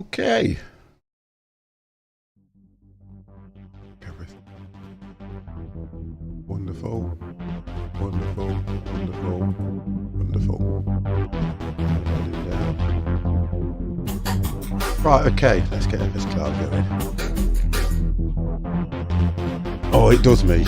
Okay. Wonderful. Wonderful. Wonderful. Wonderful. Right, okay, let's get this cloud going. Oh, it does me.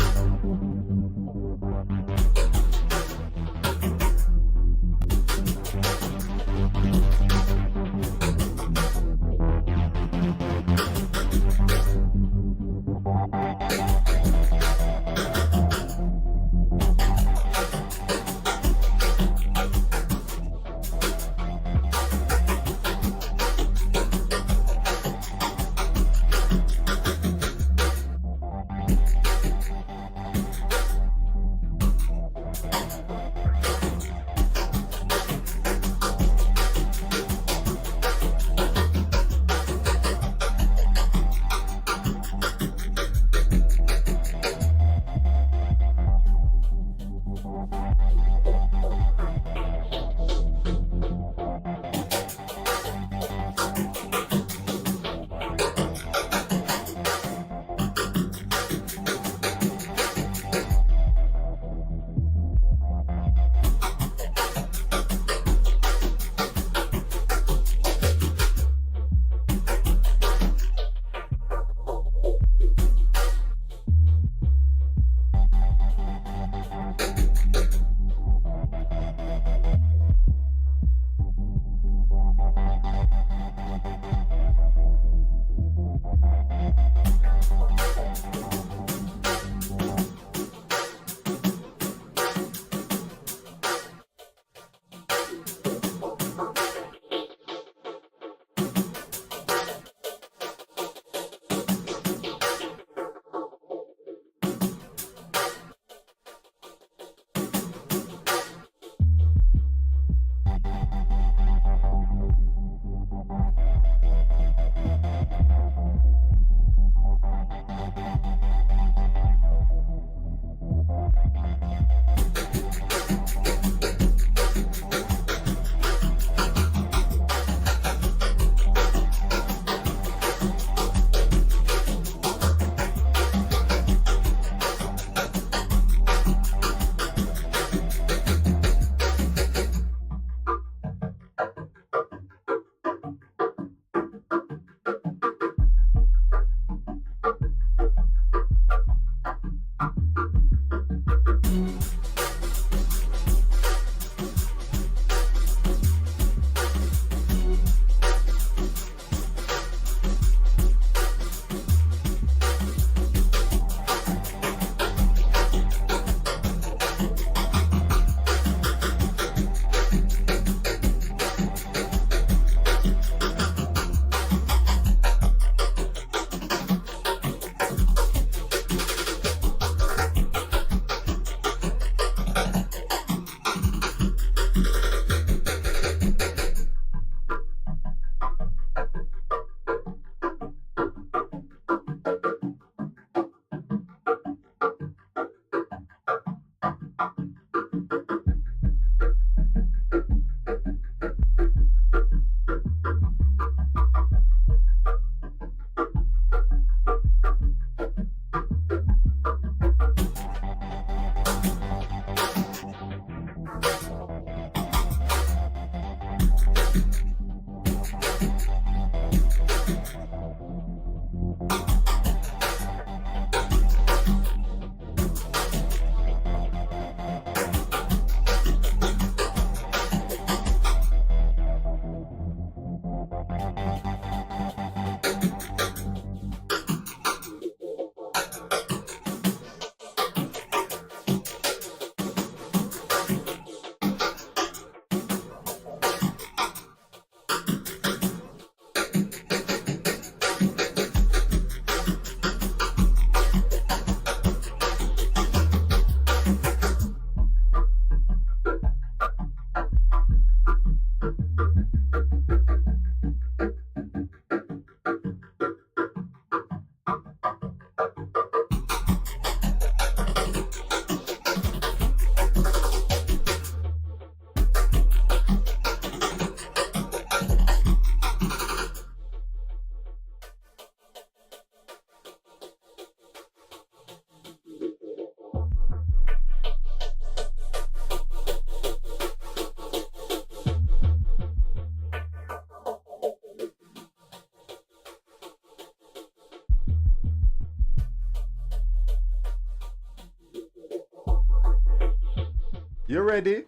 You ready?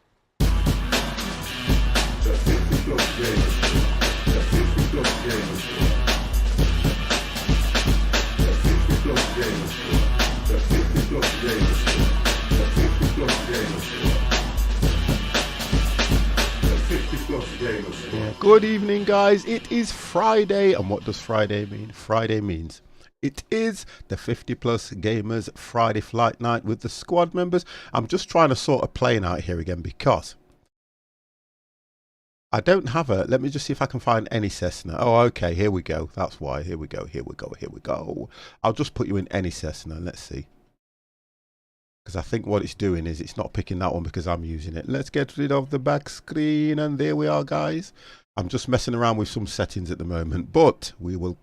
Yeah. Good evening, guys. It is Friday, and what does Friday mean? Friday means it is the 50 Plus Gamers Friday Flight Night with the squad members. I'm just trying to sort a plane out here again because I don't have a. Let me just see if I can find any Cessna. Oh, okay. Here we go. That's why. Here we go. Here we go. Here we go. I'll just put you in any Cessna. Let's see. Because I think what it's doing is it's not picking that one because I'm using it. Let's get rid of the back screen. And there we are, guys. I'm just messing around with some settings at the moment, but we will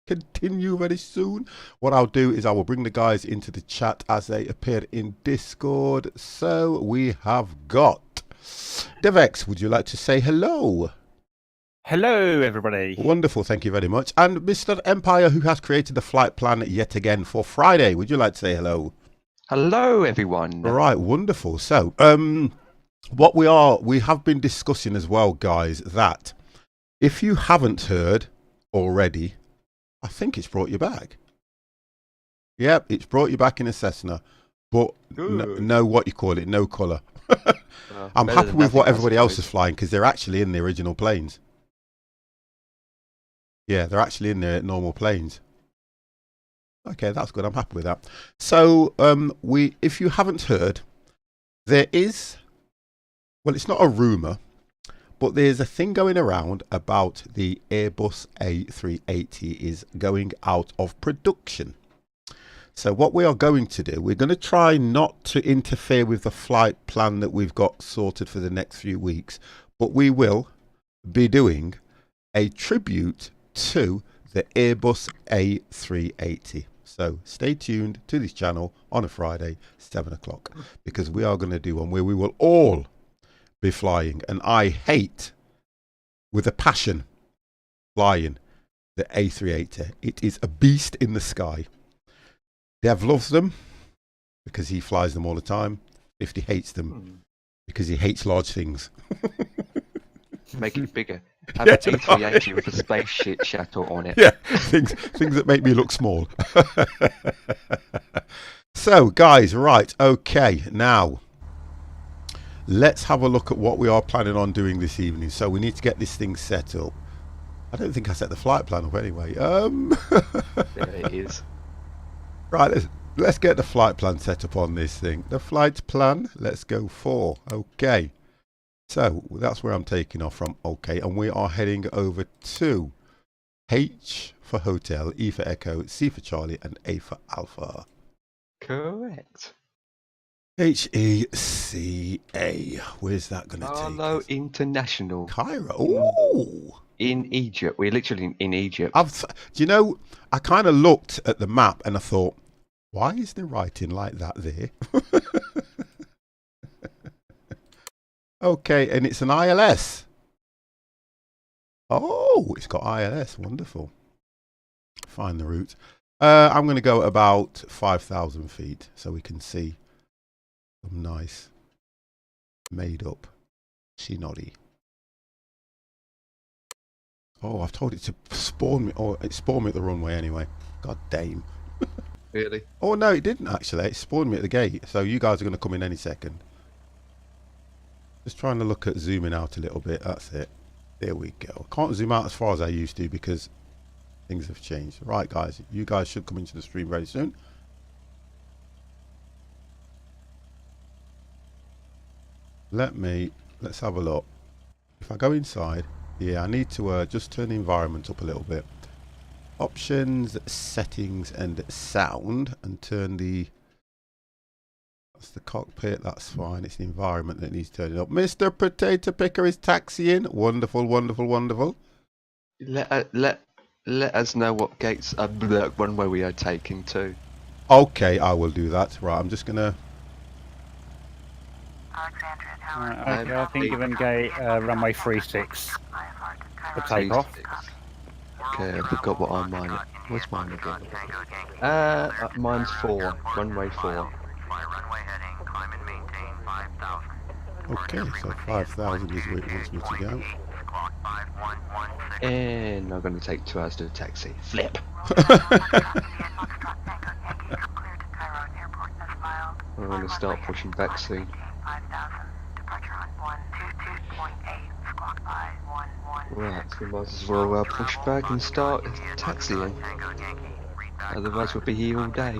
continue very soon. What I'll do is I will bring the guys into the chat as they appear in Discord. So we have got Devex. Would you like to say hello? Hello, everybody. Wonderful. Thank you very much. And Mr. Empire, who has created the flight plan yet again for Friday. Would you like to say hello? Hello, everyone. All right, wonderful. So, we have been discussing as well, guys, that if you haven't heard already, I think it's brought you back. Yep, it's brought you back in a Cessna, but no, what you call it, no colour. I'm happy with what everybody else is flying because they're actually in the original planes. Yeah, they're actually in the normal planes. Okay, that's good. I'm happy with that. So, if you haven't heard, there is, well, it's not a rumour, but there's a thing going around about the Airbus A380 is going out of production. So what we are going to do, we're going to try not to interfere with the flight plan that we've got sorted for the next few weeks, but we will be doing a tribute to the Airbus A380. So stay tuned to this channel on a Friday, 7 o'clock, because we are going to do one where we will all be flying. And I hate, with a passion, flying the A380. It is a beast in the sky. Dev loves them because he flies them all the time. 50 hates them because he hates large things. Make it bigger. Have a T380 with a spaceship shuttle on it. Yeah, things that make me look small. So, guys, right, okay, now let's have a look at what we are planning on doing this evening. So we need to get this thing set up. I don't think I set the flight plan up anyway. There it is. Right, let's get the flight plan set up on this thing. The flight plan, let's go for. Okay. So that's where I'm taking off from. Okay, and we are heading over to H for Hotel, E for Echo, C for Charlie, and A for Alpha. Correct. HECA. Where's that going to take us? Hello, International. Cairo. Ooh. In Egypt. We're literally in Egypt. Do you know, I kind of looked at the map and I thought, why is the writing like that there? Okay, and it's an ILS. Oh, it's got ILS. Wonderful. Find the route. I'm going to go about 5,000 feet so we can see some nice made up scenery. Oh, I've told it to spawn me. Oh, it spawned me at the runway anyway. God damn. Really? Oh, no, it didn't actually. It spawned me at the gate. So you guys are going to come in any second. Just trying to look at zooming out a little bit. That's it. There we go. I can't zoom out as far as I used to because things have changed. Right, guys. You guys should come into the stream very soon. Let's have a look. If I go inside, yeah, I need to just turn the environment up a little bit. Options, settings, and sound, and turn the... That's the cockpit, that's fine. It's the environment that needs turning up. Mr. Potato Picker is taxiing. Wonderful, wonderful, wonderful. Let us know what gates runway we are taking to. Okay, I will do that. Right, I'm just gonna... Okay, I think given gate runway 36 for takeoff. Okay, I forgot what I'm on. What's mine again? Mine's 4. Runway 4. Okay, so 5,000 is where it wants me to go. And I'm going to take 2 hours to taxi. Flip. I'm going to start pushing back soon. Right, so we might as well push back and start taxiing. Otherwise we'll be here all day.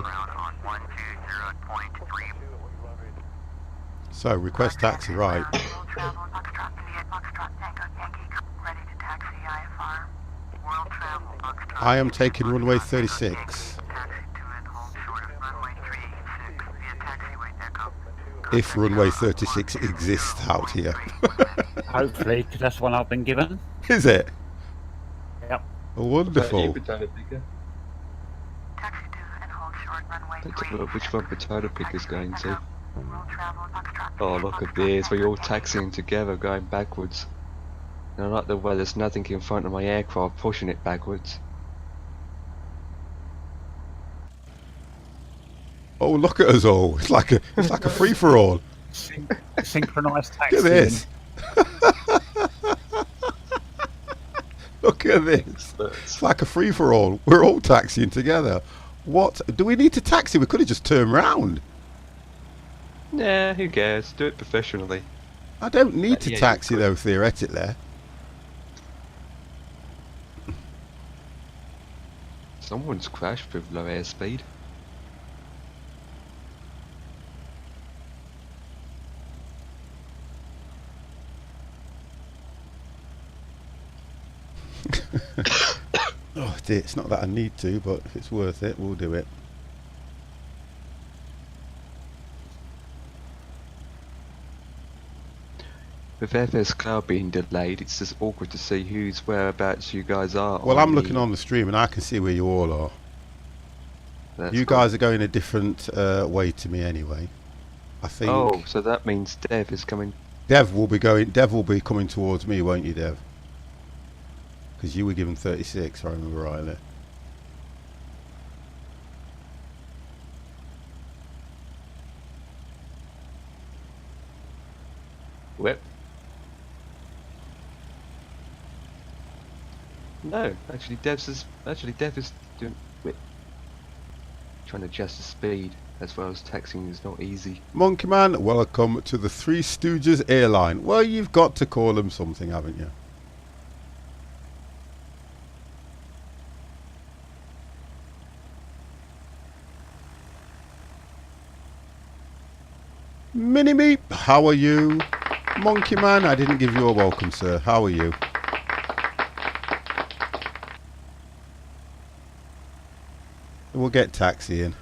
So, request taxi, right. I am taking runway 36. If runway 36 exists out here. Hopefully, because that's one I've been given. Is it? Yep. Wonderful. Which one potato picker's going to? Oh, look at this, we're all taxiing together going backwards. And I like the way there's nothing in front of my aircraft pushing it backwards. Oh, look at us all. It's like a free-for-all. Synchronised Look taxi. at this. Look at this. It's like a free-for-all. We're all taxiing together. What? Do we need to taxi? We could have just turned round. Nah, who cares? Do it professionally. I don't need to Yeah, you taxi could. though, theoretically. Someone's crashed with low airspeed. Oh dear, it's not that I need to, but if it's worth it, we'll do it. With FS Cloud being delayed, it's just awkward to see whose whereabouts you guys are. Well, I'm looking on the stream and I can see where you all are. That's You cool. guys are going a different way to me anyway. I think Oh, so that means Dev is coming. Dev will be coming towards me, won't you, Dev? Because you were given 36, if I remember rightly. Whip. No, actually Dev is doing whip. Trying to adjust the speed as well as taxiing is not easy. Monkey Man, welcome to the Three Stooges airline. Well, you've got to call them something, haven't you? Mini-Me, how are you? Monkey Man, I didn't give you a welcome, sir. How are you? We'll get taxiing.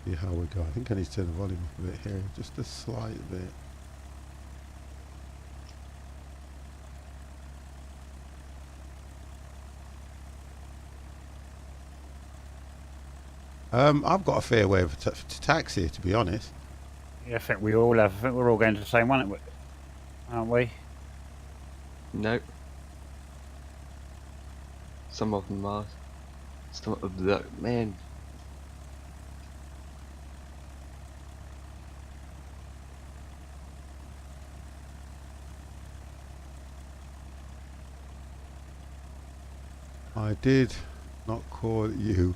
See how we go. I think I need to turn the volume up a bit here, just a slight bit. I've got a fair way of to taxi, to be honest. Yeah, I think we all have. I think we're all going to the same one, aren't we? Nope. Some of them are. Some of the man. I did not call you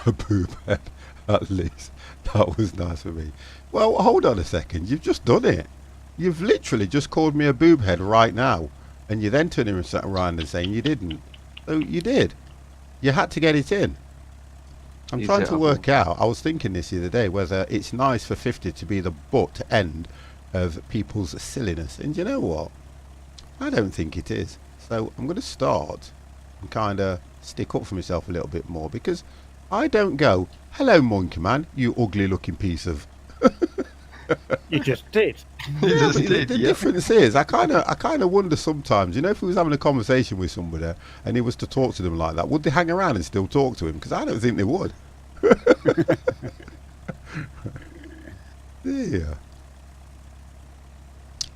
a boob head, at least. That was nice of me. Well, hold on a second. You've just done it. You've literally just called me a boob head right now. And you're then turning around and saying you didn't. So you did. You had to get it in. I'm trying to work out. I was thinking this the other day, whether it's nice for 50 to be the butt end of people's silliness. And you know what? I don't think it is. So I'm going to start and kind of stick up for myself a little bit more, because I don't go, hello Monkey Man, you ugly looking piece of You just did. You Yeah, just but did, the yeah. difference is, I kind of wonder sometimes. You know, if he was having a conversation with somebody and he was to talk to them like that, would they hang around and still talk to him? Because I don't think they would. Yeah.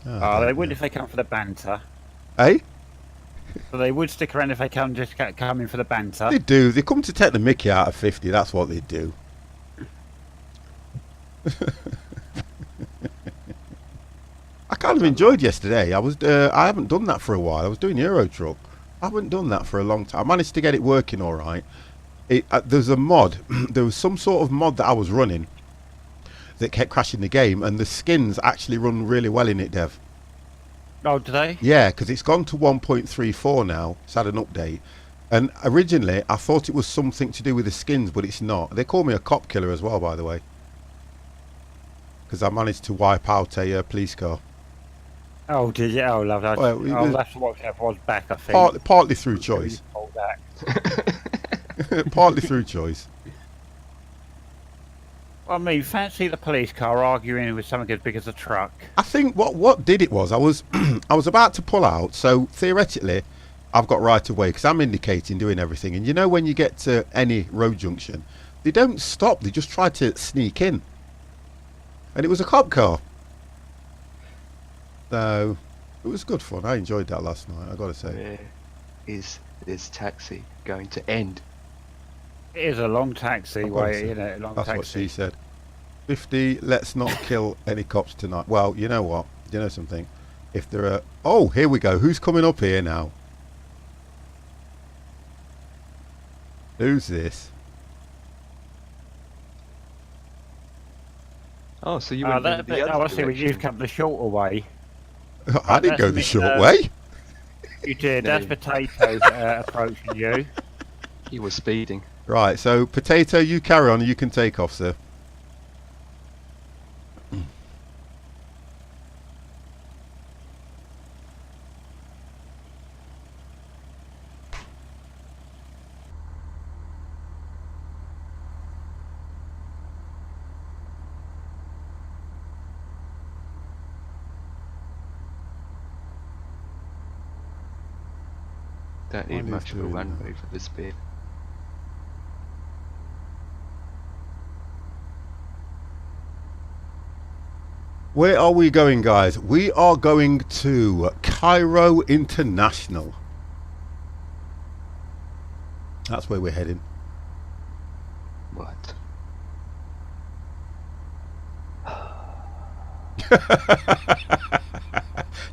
Oh, I they don't would know. if they come for the banter. Eh? So they would stick around if they come in for the banter. They do. They come to take the mickey out of 50. That's what they do. I kind of enjoyed yesterday. I haven't done that for a while. I was doing Euro Truck. I haven't done that for a long time. I managed to get it working all right. There's a mod. There was some sort of mod that I was running that kept crashing the game, and the skins actually run really well in it, Dev. Oh, do they? Yeah, because it's gone to 1.34 now. It's had an update. And originally, I thought it was something to do with the skins, but it's not. They call me a cop killer as well, by the way. Because I managed to wipe out a police car. Oh, did you? Oh, love that. Well, it I'll was have to watch that was back, I think. Partly through choice. Hold that. Partly through choice. I mean, fancy the police car arguing with something as big as a truck. I think what did it was I was I was about to pull out, so theoretically I've got right of way because I'm indicating doing everything. And you know when you get to any road junction, they don't stop. They just try to sneak in. And it was a cop car. So it was good fun. I enjoyed that last night, I gotta say. Where is this taxi going to end? It is a long taxi I've got to way, say, you know, long That's taxi. what she said. 50, let's not kill any cops tonight. Well, you know what? You know something? If there are... Oh, here we go. Who's coming up here now? Who's this? Oh, so you Oh, went in the other I see where you've direction. come the shorter way. I didn't go the that's short me, way. You did. No. That's Potatoes approaching you. He was speeding. Right, so Potato, you carry on. You can take off, sir. Don't While need he's much of a doing runway for this bit. Where are we going, guys? We are going to Cairo International. That's where we're heading. What?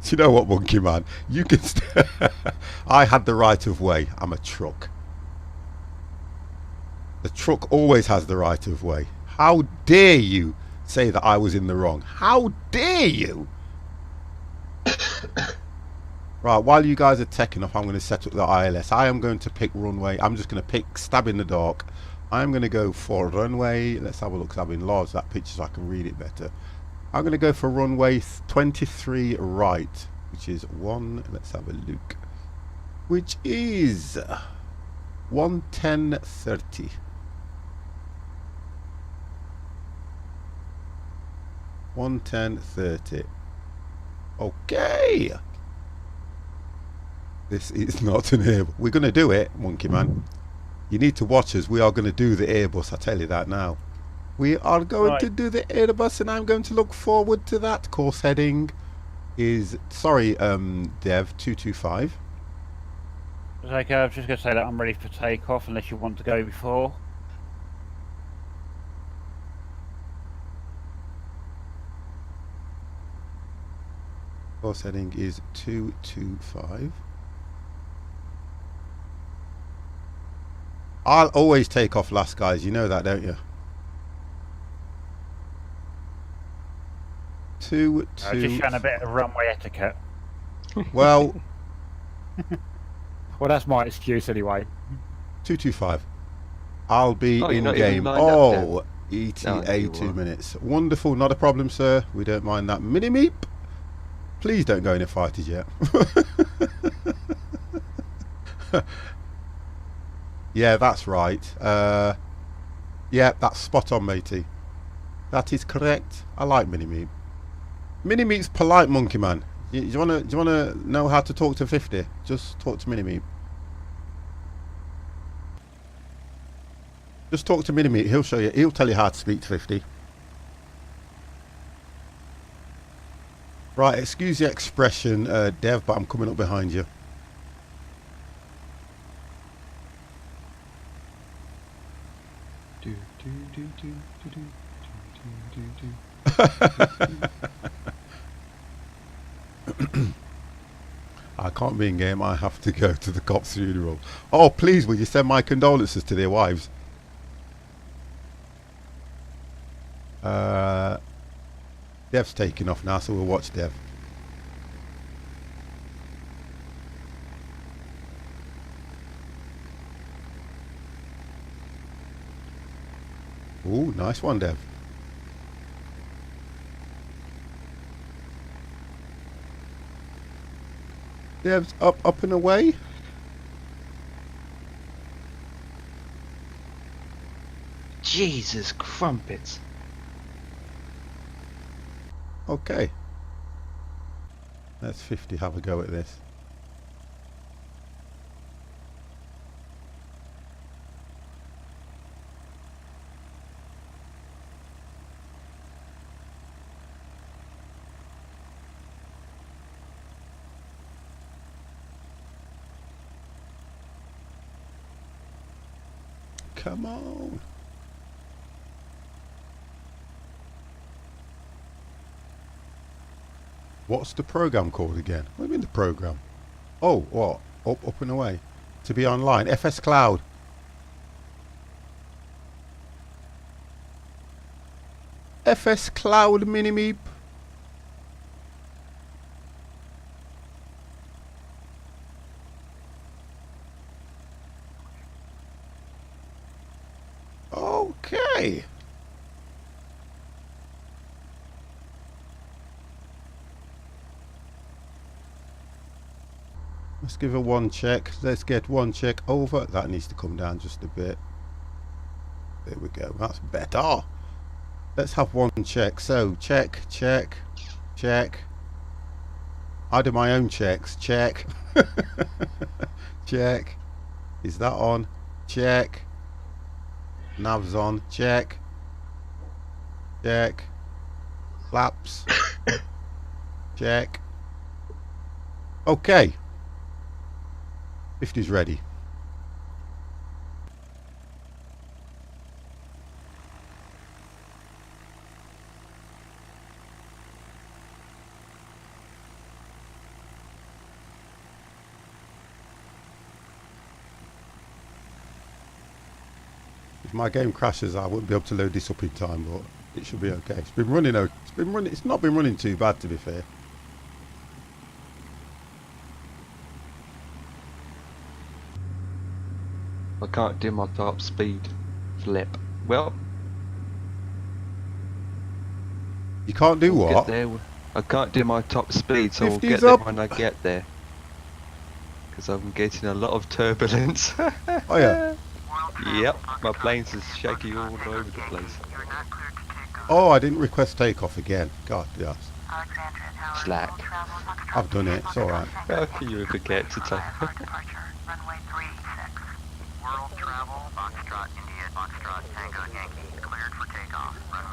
Do you know what, Monkey Man? You can. I had the right of way. I'm a truck. The truck always has the right of way. How dare you say that I was in the wrong? How dare you? Right, while you guys are teching off, I'm going to set up the ILS. I am going to pick runway. I'm just going to pick stab in the dark. I'm going to go for runway. Let's have a look. I've enlarged that picture so I can read it better. I'm going to go for runway 23 right, which is one. Let's have a look. Which is 110.30. 110.30. Okay. This is not an Airbus. We're going to do it, Monkey Man. You need to watch us. We are going to do the Airbus. I tell you that now. We are going to do the Airbus, and I'm going to look forward to that. Course heading is Dev 225. Okay, I was just going to say that I'm ready for takeoff unless you want to go before. Course heading is 225. I'll always take off last, guys. You know that, don't you? 2 Just showing a bit of runway etiquette. Well, Well, that's my excuse anyway. 225. I'll be Oh, you're in not even game. lined up Oh, No, ETA you 2 are. minutes. Wonderful, not a problem, sir. We don't mind that. Mini meep. Please don't go in a fighters yet. Yeah, that's right. Yeah, that's spot on, matey. That is correct. I like Mini-Meat. Mini-Meat's polite, Monkey Man. Do you wanna know how to talk to 50? Just talk to Mini-Meat. Just talk to Mini-Meat. He'll show you. He'll tell you how to speak to 50. Right, excuse the expression, Dev, but I'm coming up behind you. I can't be in game. I have to go to the cops' funeral. Oh, please, will you send my condolences to their wives? Dev's taking off now, so we'll watch Dev. Ooh, nice one, Dev. Dev's up and away. Jesus crumpets. Okay. Let's 50 have a go at this. Come on. What's the program called again? What do you mean the program? Oh, what? Up and away. To be online. FS Cloud. FS Cloud Mini-Meep. Okay. Let's give her one check. Let's get one check over. That needs to come down just a bit. There we go. That's better. Let's have one check. So check, check, check. I do my own checks. Check. Check. Is that on? Check. Nav's on. Check. Check. Flaps. Check. Okay. 50's ready. If my game crashes, I won't be able to load this up in time, but it should be okay. It's been running. It's not been running too bad, to be fair. I can't do my top speed flip. Well, You can't do we'll what? get there. I can't do my top speed, so we'll 50's get there up. when I get there. Because I'm getting a lot of turbulence. Oh yeah. Yep, my plane's is shaky all over the place. Oh, I didn't request takeoff again. God, yes. Slack. I've done it. It's all right. How can you forget to take?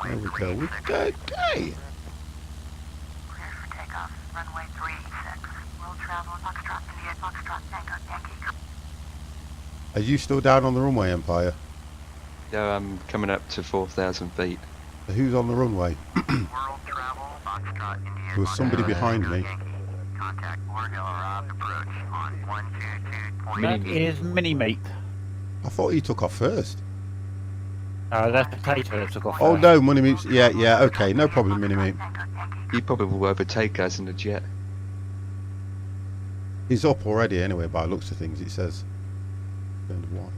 There we go. We go. Okay. Are you still down on the runway, Empire? Yeah, I'm coming up to 4,000 feet. Who's on the runway? There was somebody behind me. That is Mini-Meat. I thought he took off first. That's Potato that took off. Oh first. no, Money Meats. Yeah, yeah. Okay, no problem, Mini Meat. He probably will overtake us in the jet. He's up already anyway. By the looks of things, it says. Turned white.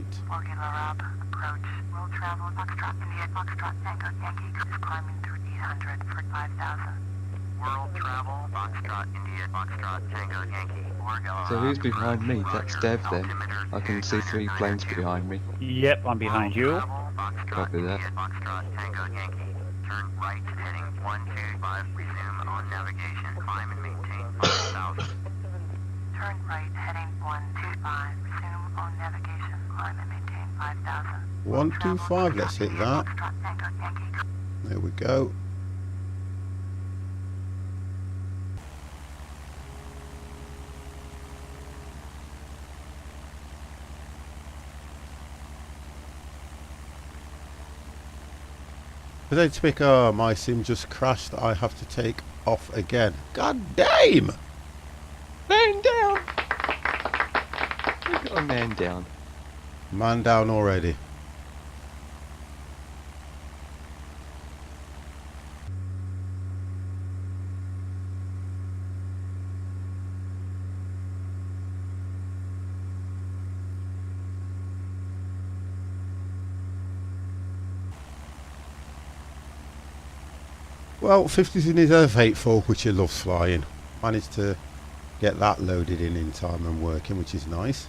Approach. World travel, Foxtrot, India, Foxtrot, Tango, Yankee, is climbing through 800 for 5,000. World travel, Foxtrot, India, Foxtrot, Tango, Yankee, So who's behind me? That's Dev then. I can see 3 planes behind me. Yep, I'm behind you. Copy that. Turn right heading 125. Resume on navigation. Climb and maintain 5,000. Turn right heading 125. Resume on navigation. Climb and maintain 5,000. 125, let's hit that. There we go. Today to pick, oh, my sim just crashed. I have to take off again. God damn! Man down! We got a man down. Man down already. Well, 50's in his F84, which he loves flying. Managed to get that loaded in time and working, which is nice.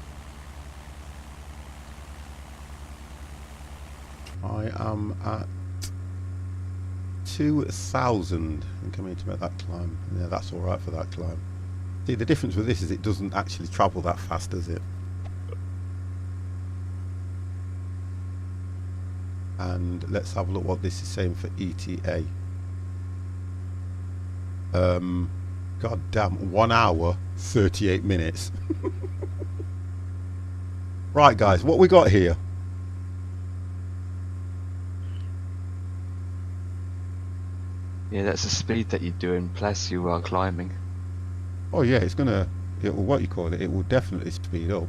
I am at 2,000 and coming to make that climb. Yeah, that's alright for that climb. See, the difference with this is it doesn't actually travel that fast, does it? And let's have a look what this is saying for ETA. God damn, 1 hour 38 minutes. Right guys, what we got here? Yeah, that's the speed that you're doing, plus you are climbing. Oh yeah, it will, what you call it, it will definitely speed up.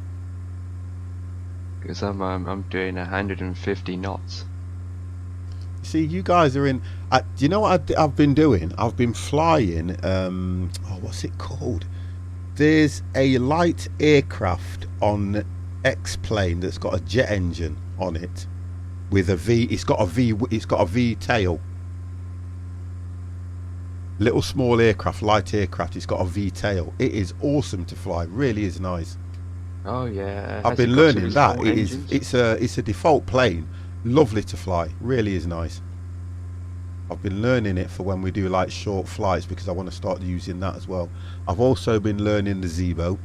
Because I'm doing 150 knots. See, you guys are in. Do you know what I've been doing? I've been flying. Oh, what's it called? There's a light aircraft on X-plane that's got a jet engine on it, with a V. It's got a V. It's got a V tail. Little small aircraft, light aircraft. It's got a V tail. It is awesome to fly. Really is nice. Oh yeah. I've been learning that. It is. It's a default plane. Lovely to fly, really is nice. I've been learning it for when we do like short flights because I want to start using that as well. I've also been learning the Zebo.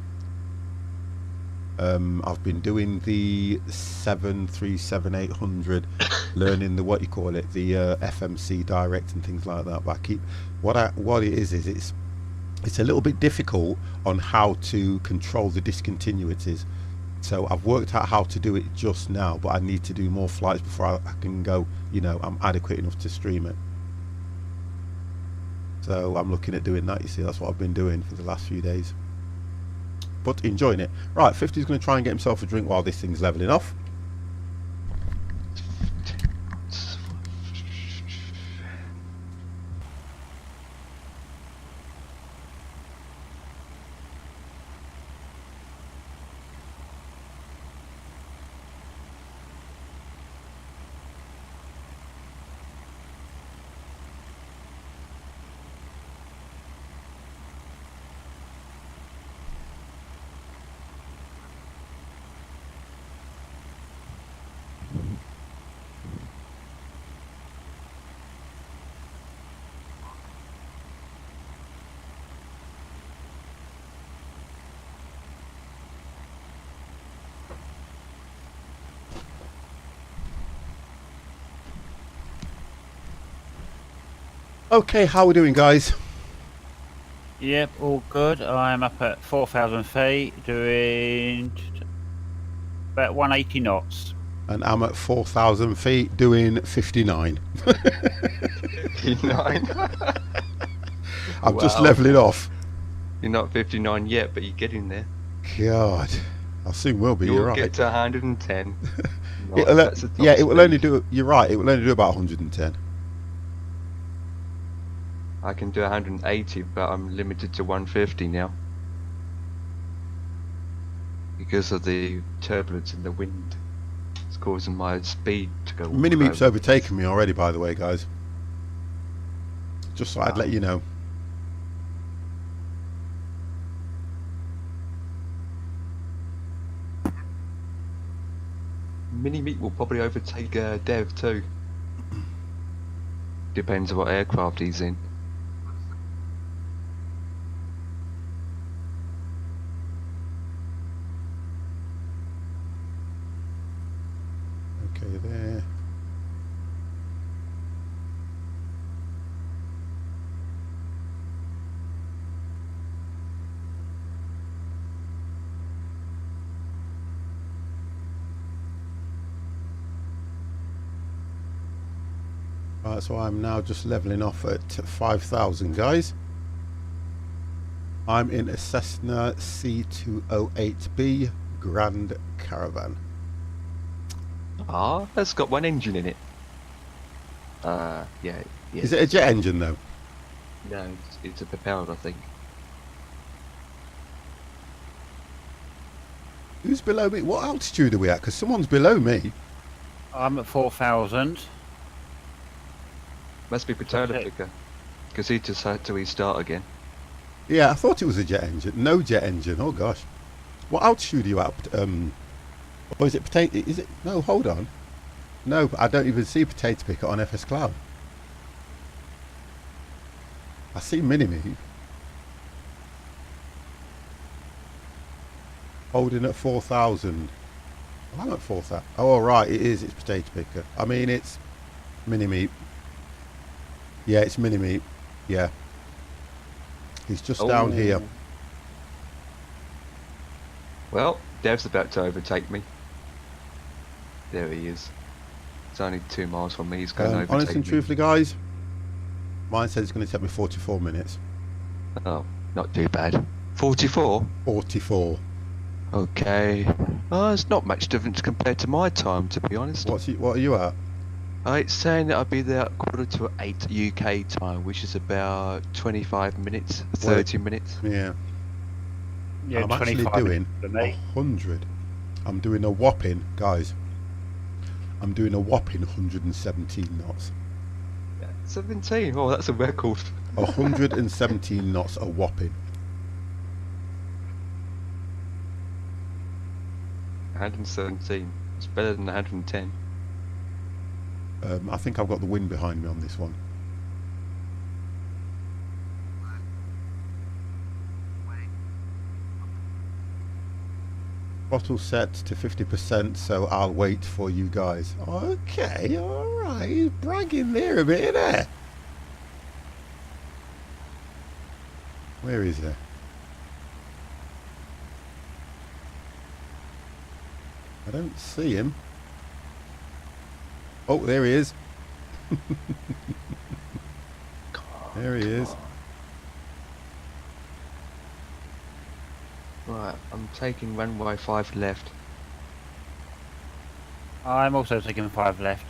I've been doing the 737-800, learning the what you call it, the FMC direct and things like that. But I keep what it is it's a little bit difficult on how to control the discontinuities. So I've worked out how to do it just now, but I need to do more flights before I can go, you know, I'm adequate enough to stream it. So I'm looking at doing that, you see, that's what I've been doing for the last few days. But enjoying it. Right, 50's going to try and get himself a drink while this thing's levelling off. Okay, how are we doing, guys? Yep, all good. I'm up at 4,000 feet, doing about 180 knots. And I'm at 4,000 feet doing 59. 59. I'm just Wow. levelling off. You're not 59 yet, but you're getting there. God, I soon will be. You'll You're right. get to 110. Yeah, it will only do. You're right. It will only do about 110. I can do 180, but I'm limited to 150 now. Because of the turbulence and the wind. It's causing my speed to go. Mini-Meep's overtaken me already, by the way, guys. Just so I'd let you know. Mini-Meep will probably overtake Dev too. Depends what aircraft he's in. Okay, there. Right, so I'm now just leveling off at 5,000, guys. I'm in a Cessna C208B Grand Caravan. Ah, that's got one engine in it. Yeah. Is it a jet engine though? No, it's a propelled, I think. Who's below me? What altitude are we at? Because someone's below me. I'm at 4,000. Must be potato Okay. picker. Because he just had to restart again. Yeah, I thought it was a jet engine. No jet engine. Oh gosh. What altitude are you at? Or is it potato? Is it? No, hold on. No, I don't even see potato picker on FS Cloud. I see Mini-Me. Holding at 4,000. Oh, I'm at 4,000. Oh, all right, it is. It's potato picker. I mean, it's Mini-Me. Yeah, it's Mini-Me. Yeah. He's just down here. Well, Dev's about to overtake me. There he is. It's only 2 miles from me. He's going to overtake Honest and me. truthfully, guys, mine says it's going to take me 44 minutes. Oh, not too bad. 44? 44. Okay. Oh, it's not much difference compared to my time, to be honest. What are you at? It's saying that I'll be there at 8:45 UK time, which is about 25 minutes, 30 minutes. Yeah. Yeah, I'm actually 25 doing for me. 100. I'm doing a whopping, guys. I'm doing a whopping 117 knots. 17? Oh, that's a record. 117 knots, a whopping. 117. It's better than 110. I think I've got the wind behind me on this one. Bottle set to 50%, so I'll wait for you guys. Okay, alright. He's bragging there a bit, innit? Where is he? I don't see him. Oh, there he is. There he is. Right, I'm taking runway 5 left. I'm also taking 5 left.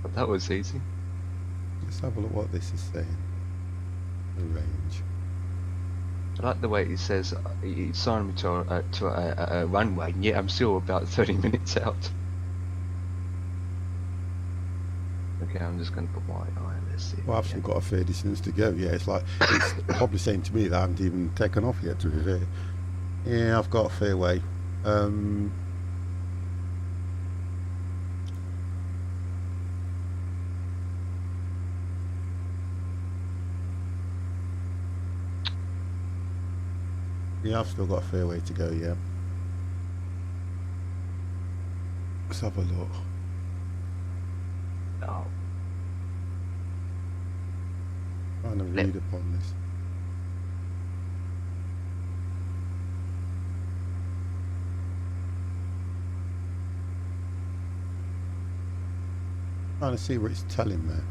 But that was easy. Let's have a look what this is saying. The range. I like the way it says he signed me to a runway, and yet I'm still about 30 minutes out. Okay, I'm just going to put my eye. Let's see. Well, I've still got a fair distance to go. Yeah, it's like it's probably saying to me that I haven't even taken off yet. To be fair, yeah, I've got a fair way. Yeah, I've still got a fair way to go. Yeah. Let's have a look. Oh, Trying to read upon this. Trying to see what it's telling there.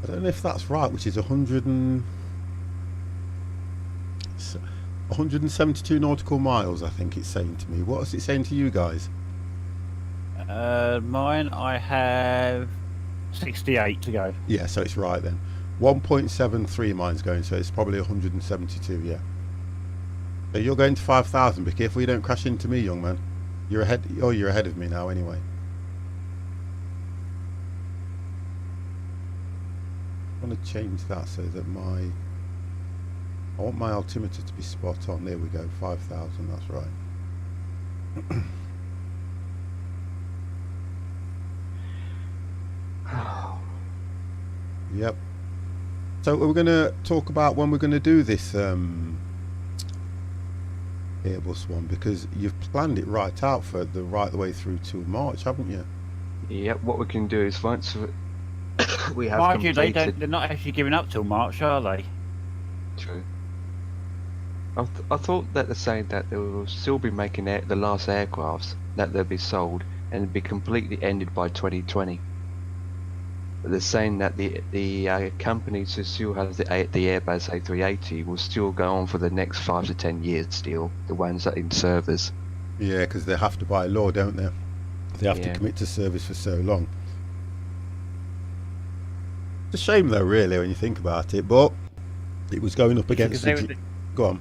I don't know if that's right, which is 172 nautical miles, I think it's saying to me. What is it saying to you guys? Mine, I have 68 to go. Yeah, so it's right then. 1.73 mine's going, so it's probably 172, yeah. So you're going to 5,000. Be careful you don't crash into me, young man. You're ahead. Oh, you're ahead of me now anyway. I want to change that so that my I want my altimeter to be spot on. There we go, 5,000, that's right. Yep. So we're going to talk about when we're going to do this Airbus one, because you've planned it right out for the right the way through to March, haven't you? Yep, what we can do is once we have Mind you, completed... they're not actually giving up till March, are they? True. I thought that they're saying that they will still be making the last aircrafts, that they'll be sold and be completely ended by 2020. But they're saying that the companies who still have the Airbus A380 will still go on for the next 5 to 10 years still, the ones that are in service. Yeah, because they have to by law, don't they? They have to Yeah. commit to service for so long. It's a shame though, really, when you think about it, but it was going up against the... Go on.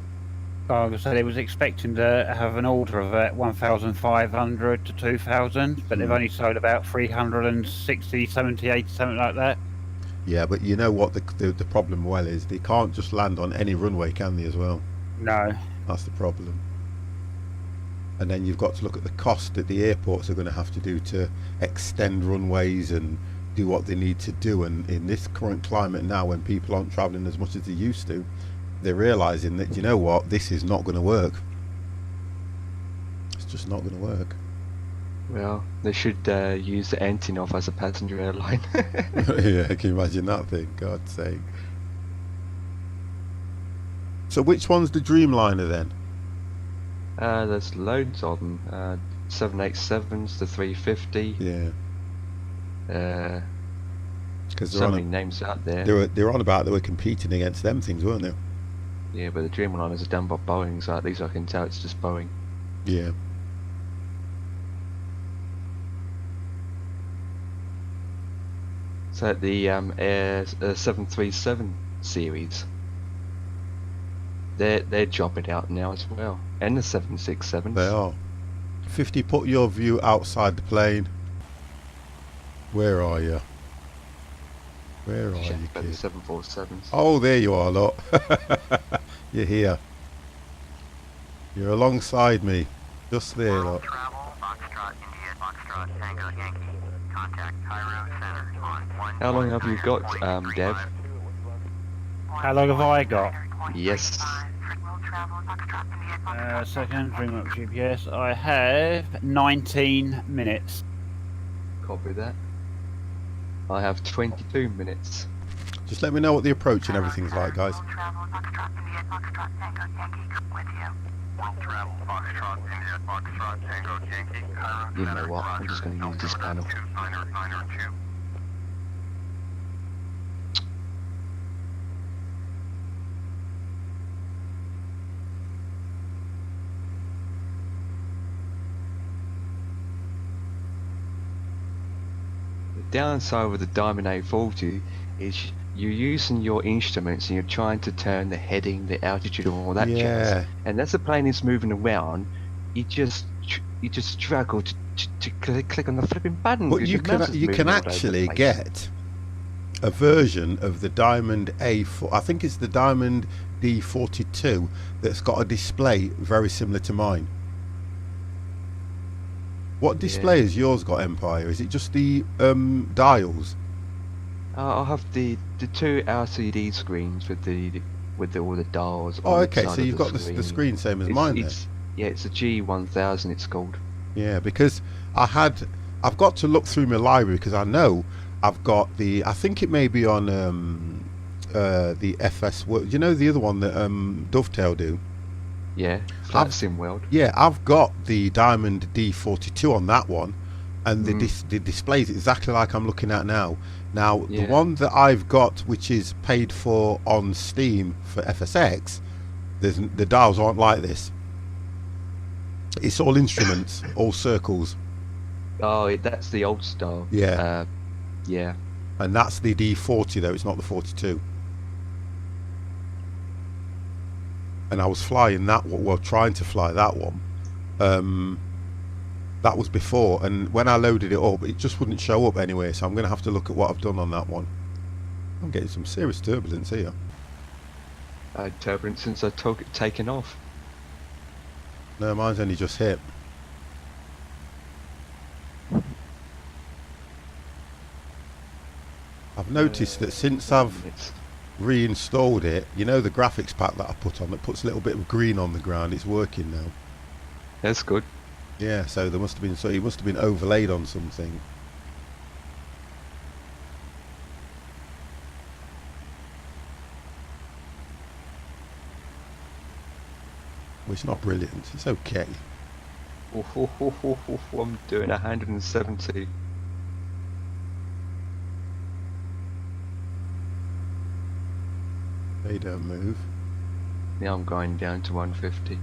I was say they was expecting to have an order of 1,500 to 2,000, but they've only sold about 360, 70, 80, something like that. Yeah, but you know what the problem well is? They can't just land on any runway, can they, as well? No. That's the problem. And then you've got to look at the cost that the airports are going to have to do to extend runways and do what they need to do. And in this current climate now, when people aren't travelling as much as they used to, they're realising that, you know what, this is not going to work. It's just not going to work. Well, they should use the Antonov as a passenger airline. Yeah, can you imagine that thing? God's sake. So which one's the Dreamliner then? There's loads of them. 787s, the 350. Yeah. Because So many names out there. they were on about they were competing against them things, weren't they? Yeah, but the Dreamliners are done by Boeing, so at least I can tell it's just Boeing. Yeah. So the 737 series, they're dropping out now as well, and the 767s. They are. 50, put your view outside the plane. Where are you? Where are Check you, about the kid? 747s. Oh, there you are, lot. You're here. You're alongside me. Just there, lot. Travel, Foxtrot, India, Foxtrot, Tango, Yankee. Contact Cairo Center on 1. How long have you got, Dev? How long have I got? Yes. Second, bring up GPS. I have 19 minutes. Copy that. I have 22 minutes. Just let me know what the approach and everything's like, guys. You know what? I'm just going to use this panel. The downside with the Diamond A40 is you're using your instruments and you're trying to turn the heading, the altitude, and all that jazz. And as the plane is moving around, you just struggle to click on the flipping button. But you can actually get a version of the Diamond A4. I think it's the Diamond D42 that's got a display very similar to mine. What display has yours got, Empire? Is it just the dials? I'll have the two LCD screens with all the dials. Oh, on okay. the side So of you've got the screen same as mine then. Yeah, it's a G1000. It's called. Yeah, because I've got to look through my library because I know I've got the. I think it may be on the FS. You know the other one that Dovetail do. Yeah, Flight Sim World. Yeah, I've got the Diamond D42 on that one, and the display is exactly like I'm looking at now. Now, the one that I've got, which is paid for on Steam for FSX, the dials aren't like this. It's all instruments, all circles. Oh, that's the old style. Yeah. Yeah. And that's the D40 though, it's not the 42. And I was flying that one, well, trying to fly that one. That was before, and when I loaded it up, it just wouldn't show up anyway, so I'm going to have to look at what I've done on that one. I'm getting some serious turbulence here. turbulence since I took it taken off. No, mine's only just hit. I've noticed that since I've It's, reinstalled it, you know the graphics pack that I put on that puts a little bit of green on the ground, it's working now. that's good. Yeah, so there must have been, so it must have been overlaid on something. Well, it's not brilliant, it's okay. I'm doing 170. They don't move. Now I'm going down to 150.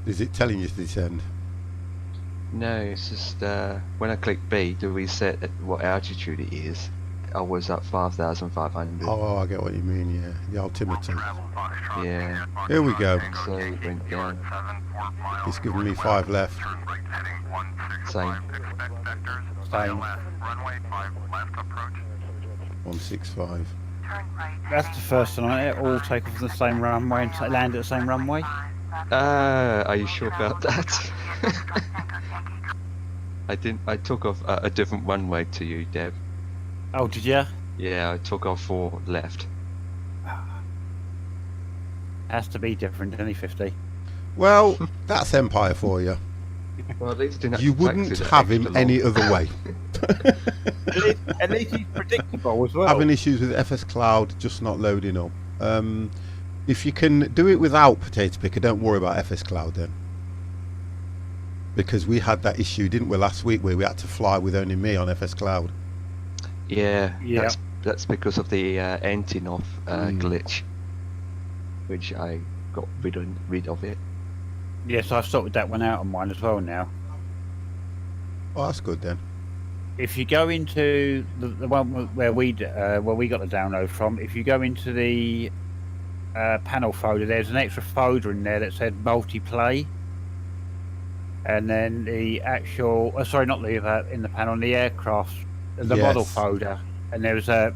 Is it telling you to descend? No, it's just when I click B to reset at what altitude it is, I was at 5,500. Oh, I get what you mean, yeah. The altimeter. Yeah, Here we go. so it went down. It's giving me 5 left. Same. Same. 165. That's the first time it all take off the same runway and land at the same runway. Are you sure about that? I took off a different runway to you, Deb. Oh, did you? Yeah, I took off 4 left. Has to be different than E50. Well, that's Empire for you. Well, at least I didn't You have to wouldn't taxi that have extra him long. any other way. At least he's predictable as well. Having issues with FS Cloud just not loading up. If you can do it without Potato Picker, don't worry about FS Cloud then. Because we had that issue, didn't we, last week, where we had to fly with only me on FS Cloud. Yeah, Yeah. that's because of the Antonov glitch, which I got rid of it. Yes, I've sorted that one out on mine as well now. Oh, that's good then. If you go into the one where we got the download from, if you go into the panel folder, there's an extra folder in there that said multiplay, and then the actual sorry, not the in the panel, the aircraft, the model Yes. folder, and there was a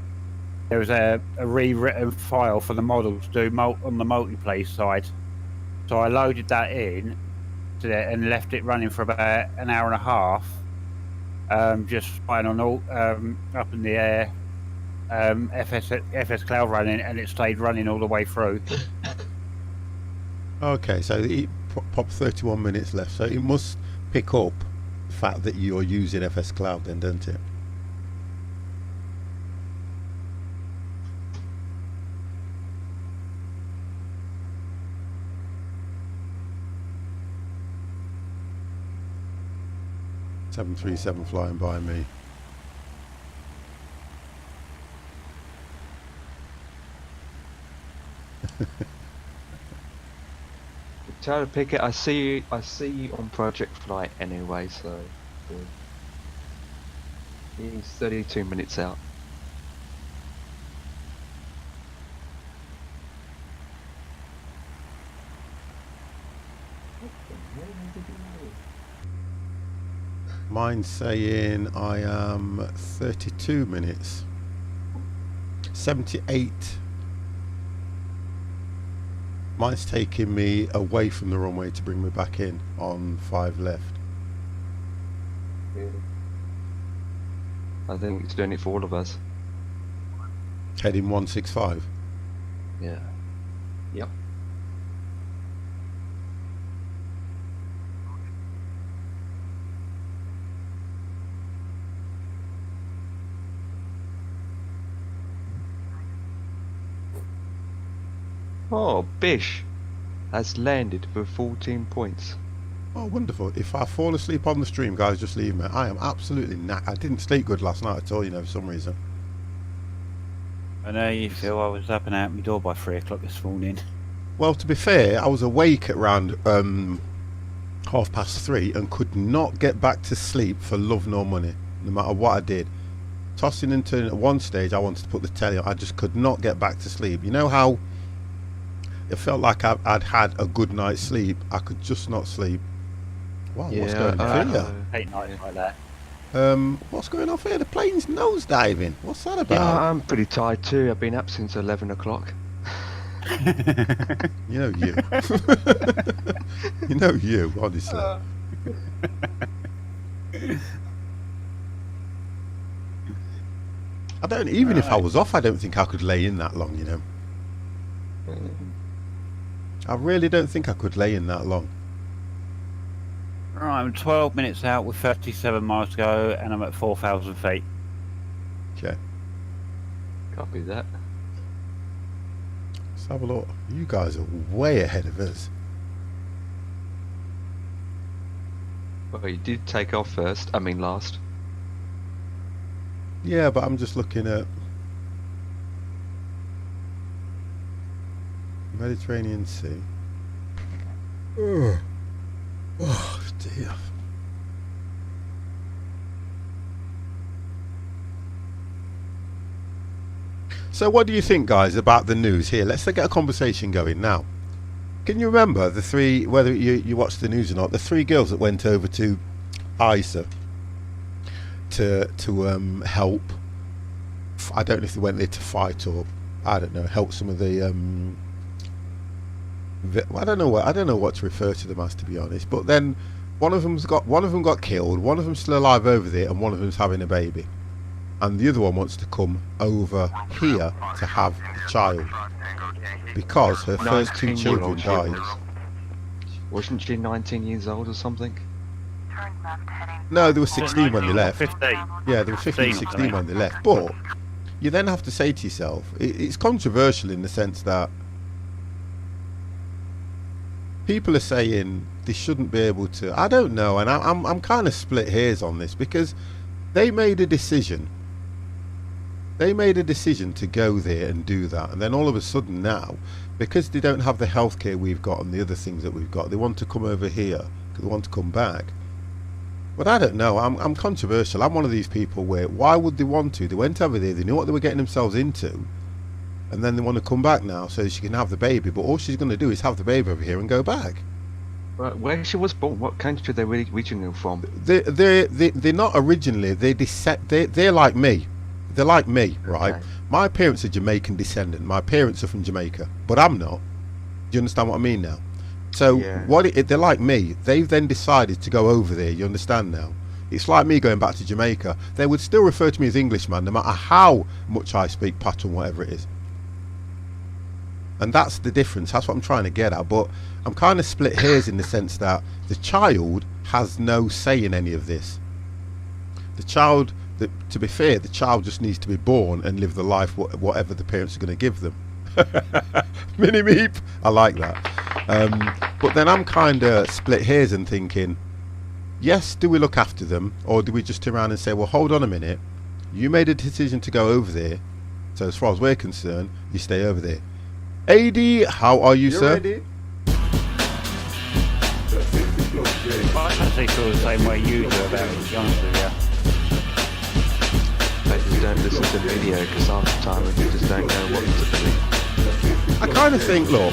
rewritten file for the model to do on the multiplay side. So I loaded that in to there and left it running for about an hour and a half. Just flying on all up in the air, FS Cloud running, and it stayed running all the way through. Okay, so it popped 31 minutes left, so it must pick up the fact that you're using FS Cloud then, doesn't it? .737 flying by me. Try to pick it. I see you on Project Flight anyway, so he's 32 minutes out. Mine's saying I am 32 minutes. 78. Mine's taking me away from the runway to bring me back in on 5 left. I think it's doing it for all of us. Heading 165. Yeah. Yep. Oh, Bish has landed with 14 points. Oh, wonderful. If I fall asleep on the stream, guys, just leave me. I am absolutely I didn't sleep good last night at all, you know, for some reason. I know you feel. I was up and out my door by 3 o'clock this morning. Well, to be fair, I was awake at around 3:30 and could not get back to sleep for love nor money, no matter what I did. Tossing and turning. At one stage, I wanted to put the telly on. I just could not get back to sleep. You know how It felt like I'd had a good night's sleep. I could just not sleep. Wow, what's going on here? Hate nights like that. What's going on here? The plane's nosediving. What's that about? Yeah, I'm pretty tired too. I've been up since 11 o'clock. You know you. You know you, honestly. I don't, even if I was off, I don't think I could lay in that long, you know. I really don't think I could lay in that long. Right, I'm 12 minutes out with 37 miles to go, and I'm at 4,000 feet. Okay. Copy that. Let's have a look. You guys are way ahead of us. Well, you did take off first. I mean, last. Yeah, but I'm just looking at Mediterranean Sea. Ugh. Oh dear. So what do you think, guys, about the news here? Let's get a conversation going now. Can you remember the three, whether you watched the news or not, the three girls that went over to ISA to help? I don't know if they went there to fight or, I don't know, help some of the I don't know what to refer to them as, to be honest. But then one of them got killed, one of them's still alive over there, and one of them's having a baby, and the other one wants to come over here to have the child because her first two children died. Wasn't she 19 years old or something? Turn left heading. No, they were 16 when they left. 15. Yeah, they were 15, 16 when they left. But you then have to say to yourself, it's controversial in the sense that people are saying they shouldn't be able to. I don't know, and I'm kind of split hairs on this, because they made a decision. They made a decision to go there and do that, and then all of a sudden now, because they don't have the healthcare we've got and the other things that we've got, they want to come over here because they want to come back. But I don't know. I'm controversial. I'm one of these people where, why would they want to? They went over there. They knew what they were getting themselves into, and then they want to come back now so she can have the baby. But all she's going to do is have the baby over here and go back. Right, where she was born, what country they were originally from? They're not originally. They're like me. They're like me, right? Okay. My parents are Jamaican descendant. My parents are from Jamaica, but I'm not. Do you understand what I mean now? So Yeah. they're like me. They've then decided to go over there. You understand now? It's like me going back to Jamaica. They would still refer to me as Englishman, no matter how much I speak Patois, whatever it is. And that's the difference. That's what I'm trying to get at. But I'm kind of split hairs in the sense that the child has no say in any of this. The child, to be fair, the child just needs to be born and live the life whatever the parents are going to give them. Mini meep. I like that. But then I'm kind of split hairs and thinking, yes, do we look after them, or do we just turn around and say, well, hold on a minute, you made a decision to go over there, so as far as we're concerned, you stay over there. AD, how are you, sir? I actually feel the same way you do about it, to be honest with you. They just don't listen to the video because half the time we just don't know what to believe. I kind of think, look,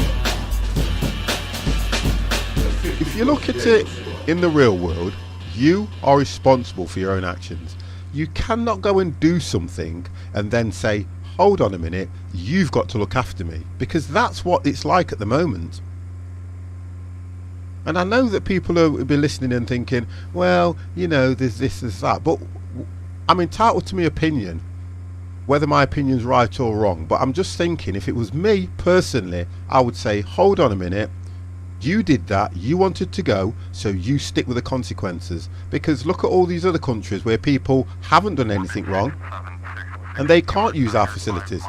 if you look at it in the real world, you are responsible for your own actions. You cannot go and do something and then say, hold on a minute, you've got to look after me, because that's what it's like at the moment. And I know that people will be listening and thinking, well, you know, there's this, there's that, but I'm entitled to my opinion, whether my opinion's right or wrong. But I'm just thinking, if it was me personally, I would say, hold on a minute, you did that, you wanted to go, so you stick with the consequences. Because look at all these other countries where people haven't done anything wrong and they can't use our facilities.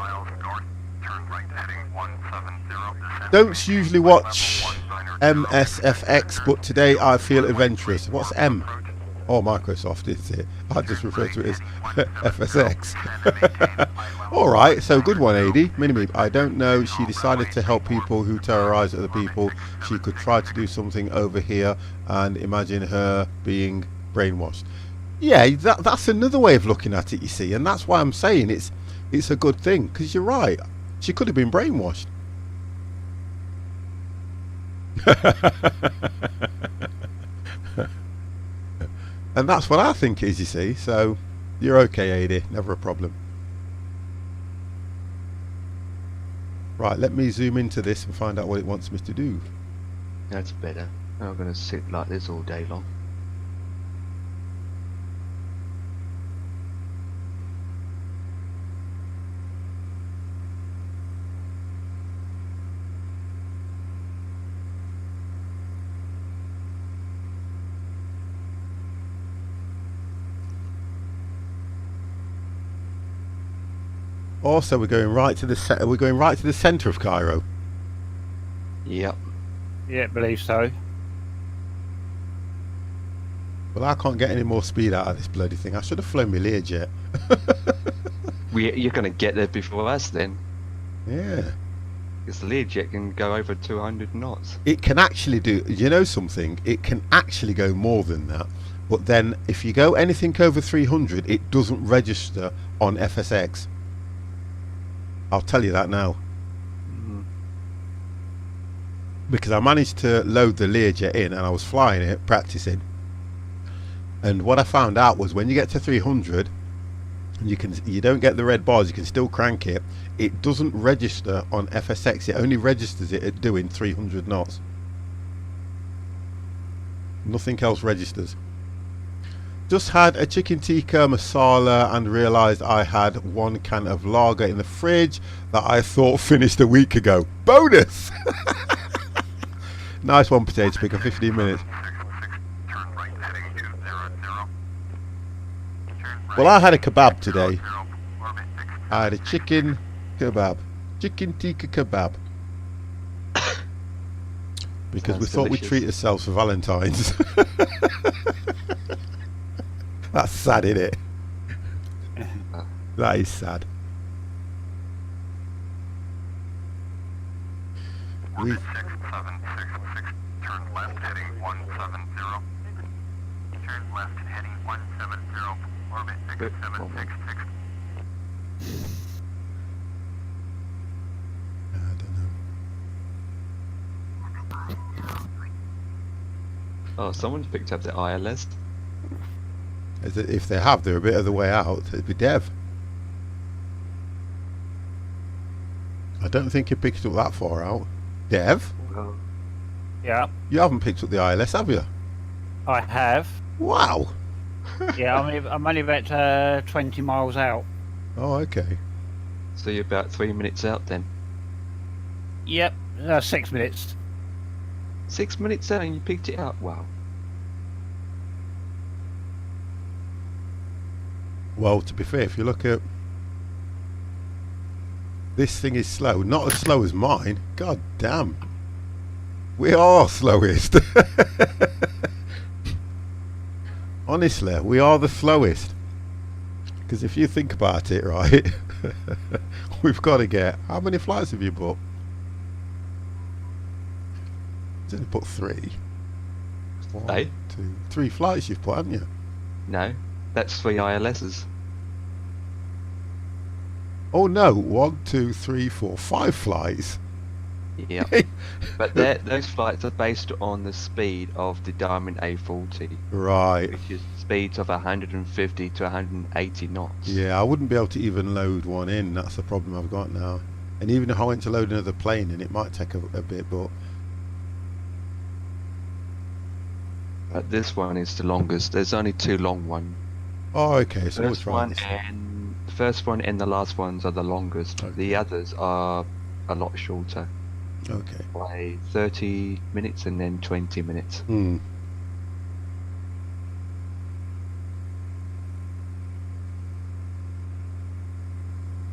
Don't usually watch MSFX, but today I feel adventurous. What's M? Oh, Microsoft, is it? I just refer to it as FSX. Alright, so good one, AD. Minimeep, I don't know. She decided to help people who terrorise other people. She could try to do something over here, and imagine her being brainwashed. Yeah, that's another way of looking at it, you see, and that's why I'm saying it's a good thing, because you're right. She could have been brainwashed. And that's what I think is, you see. So you're okay, AD. Never a problem. Right, let me zoom into this and find out what it wants me to do. That's better. I'm going to sit like this all day long. Also, we're going right to the center of Cairo. Yep. Yeah, I believe so. Well, I can't get any more speed out of this bloody thing. I should have flown my Learjet. You're going to get there before us then. Yeah. Because the Learjet can go over 200 knots. It can actually do, you know something? It can actually go more than that. But then, if you go anything over 300, it doesn't register on FSX. I'll tell you that now. Because I managed to load the Learjet in and I was flying it, practicing. And what I found out was when you get to 300, you don't get the red bars, you can still crank it. It doesn't register on FSX, it only registers it at doing 300 knots. Nothing else registers. Just had a chicken tikka masala and realised I had 1 can of lager in the fridge that I thought finished a week ago. Bonus! Nice one, potato picker, 15 minutes. Well, I had a kebab today. I had a chicken kebab. Chicken tikka kebab. Because Sounds we thought we'd delicious. treat ourselves for Valentine's. That's sad, isn't it? That is sad. We, Turn left heading 170. Turn left heading 170. Orbit 6766. I don't know. Oh, someone's picked up the ILS. If they have, they're a bit of the way out. It'd be Dev. I don't think he picked up that far out. Dev, Well, Yeah, you haven't picked up the ILS, have you? I have. Wow. Yeah, I'm only about 20 miles out. Oh, okay. so you're about 3 minutes out then. Yep, 6 minutes. 6 minutes out and you picked it up. Wow. Well, to be fair, if you look at this thing is slow, not as slow as mine. God damn. We are slowest. Honestly, we are the slowest. Because if you think about it, right, we've got to get... How many flights have you booked? You've only put 3. Hey? 1, 2, 3 flights you've put, haven't you? No, that's 3 ILSs. Oh no, 1, 2, 3, 4, 5 flights. Yep. But those flights are based on the speed of the Diamond A40, Right. which is speeds of 150 to 180 knots. Yeah, I wouldn't be able to even load one in. That's the problem I've got now. And even if I went to load another plane in, it might take a bit, but... But this one is the longest. There's only 2 long ones. Oh, okay, so First which one ones? and the first one and the last ones are the longest. Okay. The others are a lot shorter, Okay. by 30 minutes and then 20 minutes. Hmm.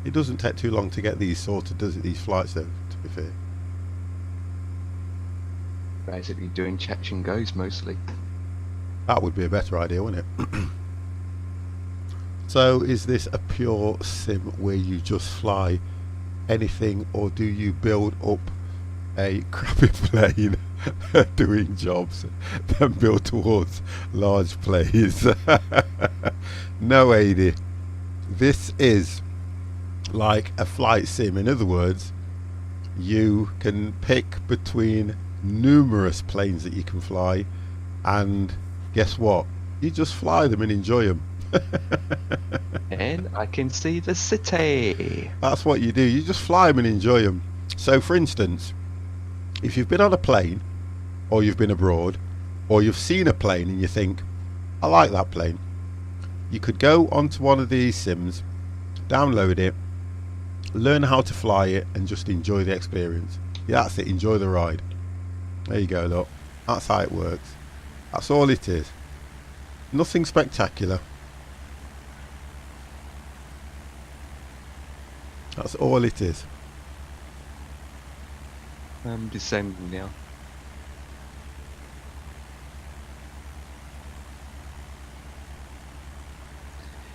It doesn't take too long to get these sorted, does it? These flights, though, to be fair. Basically doing catch and goes mostly. That would be a better idea, wouldn't it? So, is this a pure sim where you just fly anything, or do you build up a crappy plane doing jobs, then build towards large planes? No, AD. This is like a flight sim. In other words, you can pick between numerous planes that you can fly, and guess what? You just fly them and enjoy them. And I can see the city. That's what you do. You just fly them and enjoy them. So, for instance, if you've been on a plane, or you've been abroad, or you've seen a plane and you think, I like that plane, you could go onto one of these sims, download it, learn how to fly it, and just enjoy the experience. Yeah, that's it. Enjoy the ride. There you go, look. That's how it works. That's all it is. Nothing spectacular. That's all it is. I'm descending now.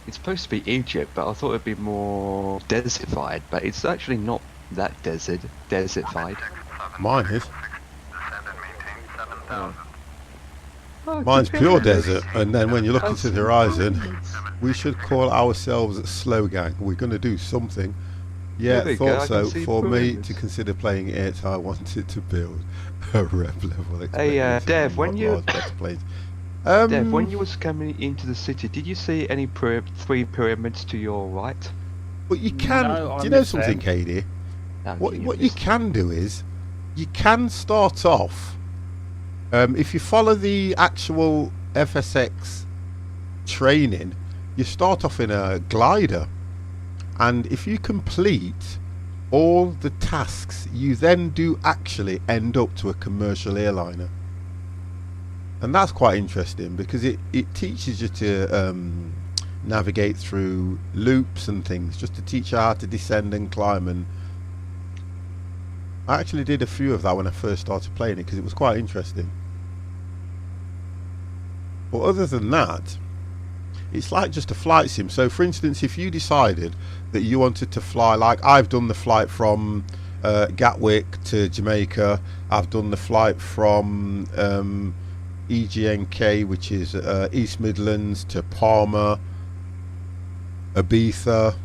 It's supposed to be Egypt, but I thought it'd be more desertified, but it's actually not that desertified. Mine is. Oh, Mine's good pure goodness. desert. And then when you look into the horizon, we should call ourselves Slow Gang. We're going to do something. Yeah, There we go, I thought can so. see For me pyramids. to consider playing it, I wanted to build a rev level experience. Hey, Dev, when you- large better planes. Dev, when you was coming into the city, did you see any three pyramids to your right? But you can. No, I do you know missed something, them. Katie? Oh, What you can do is, you can start off. If you follow the actual FSX training, you start off in a glider, and if you complete all the tasks, you then do actually end up to a commercial airliner. And that's quite interesting because it teaches you to navigate through loops and things, just to teach you how to descend and climb. And I actually did a few of that when I first started playing it because it was quite interesting. But other than that, it's like just a flight sim. So for instance, if you decided that you wanted to fly, like I've done the flight from Gatwick to Jamaica, I've done the flight from EGNK, which is East Midlands, to Palma, Ibiza.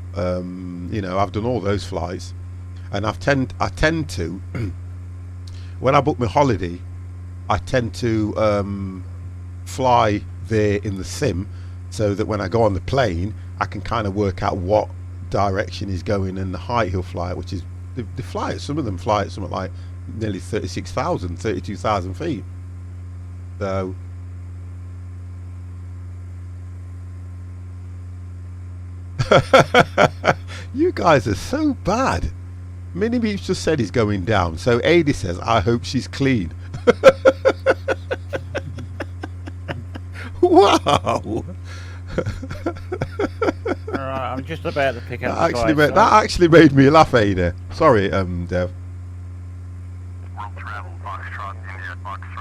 You know, I've done all those flights, and I tend to when I book my holiday, I tend to fly there in the sim, so that when I go on the plane, I can kind of work out what direction he's going and the height he'll fly at, which is the flight. Some of them fly at something like nearly 36,000, 32,000 feet. So you guys are so bad. Mini Beeps just said he's going down. So Adi says, I hope she's clean. Wow. Alright, I'm just about to pick up That the actually, glide that site. actually made me laugh, Ada. Sorry, Dev.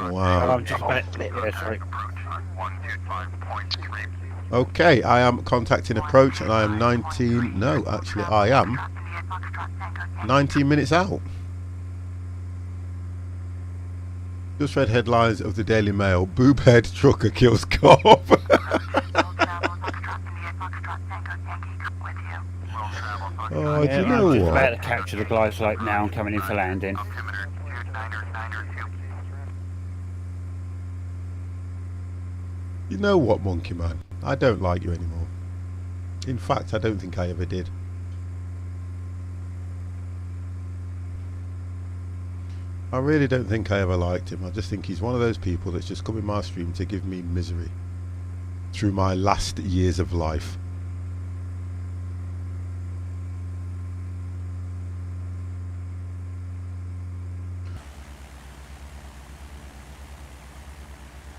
Wow. I'm just about yeah, sorry. Okay, I am contacting approach and I am 19, no, actually I am 19 minutes out. Just read headlines of the Daily Mail. Boobhead trucker kills cop. Oh, do you know I'm just what? about to capture the glide site now and coming in for landing. You know what, Monkey Man? I don't like you anymore. In fact, I don't think I ever did. I really don't think I ever liked him. I just think he's one of those people that's just come in my stream to give me misery through my last years of life.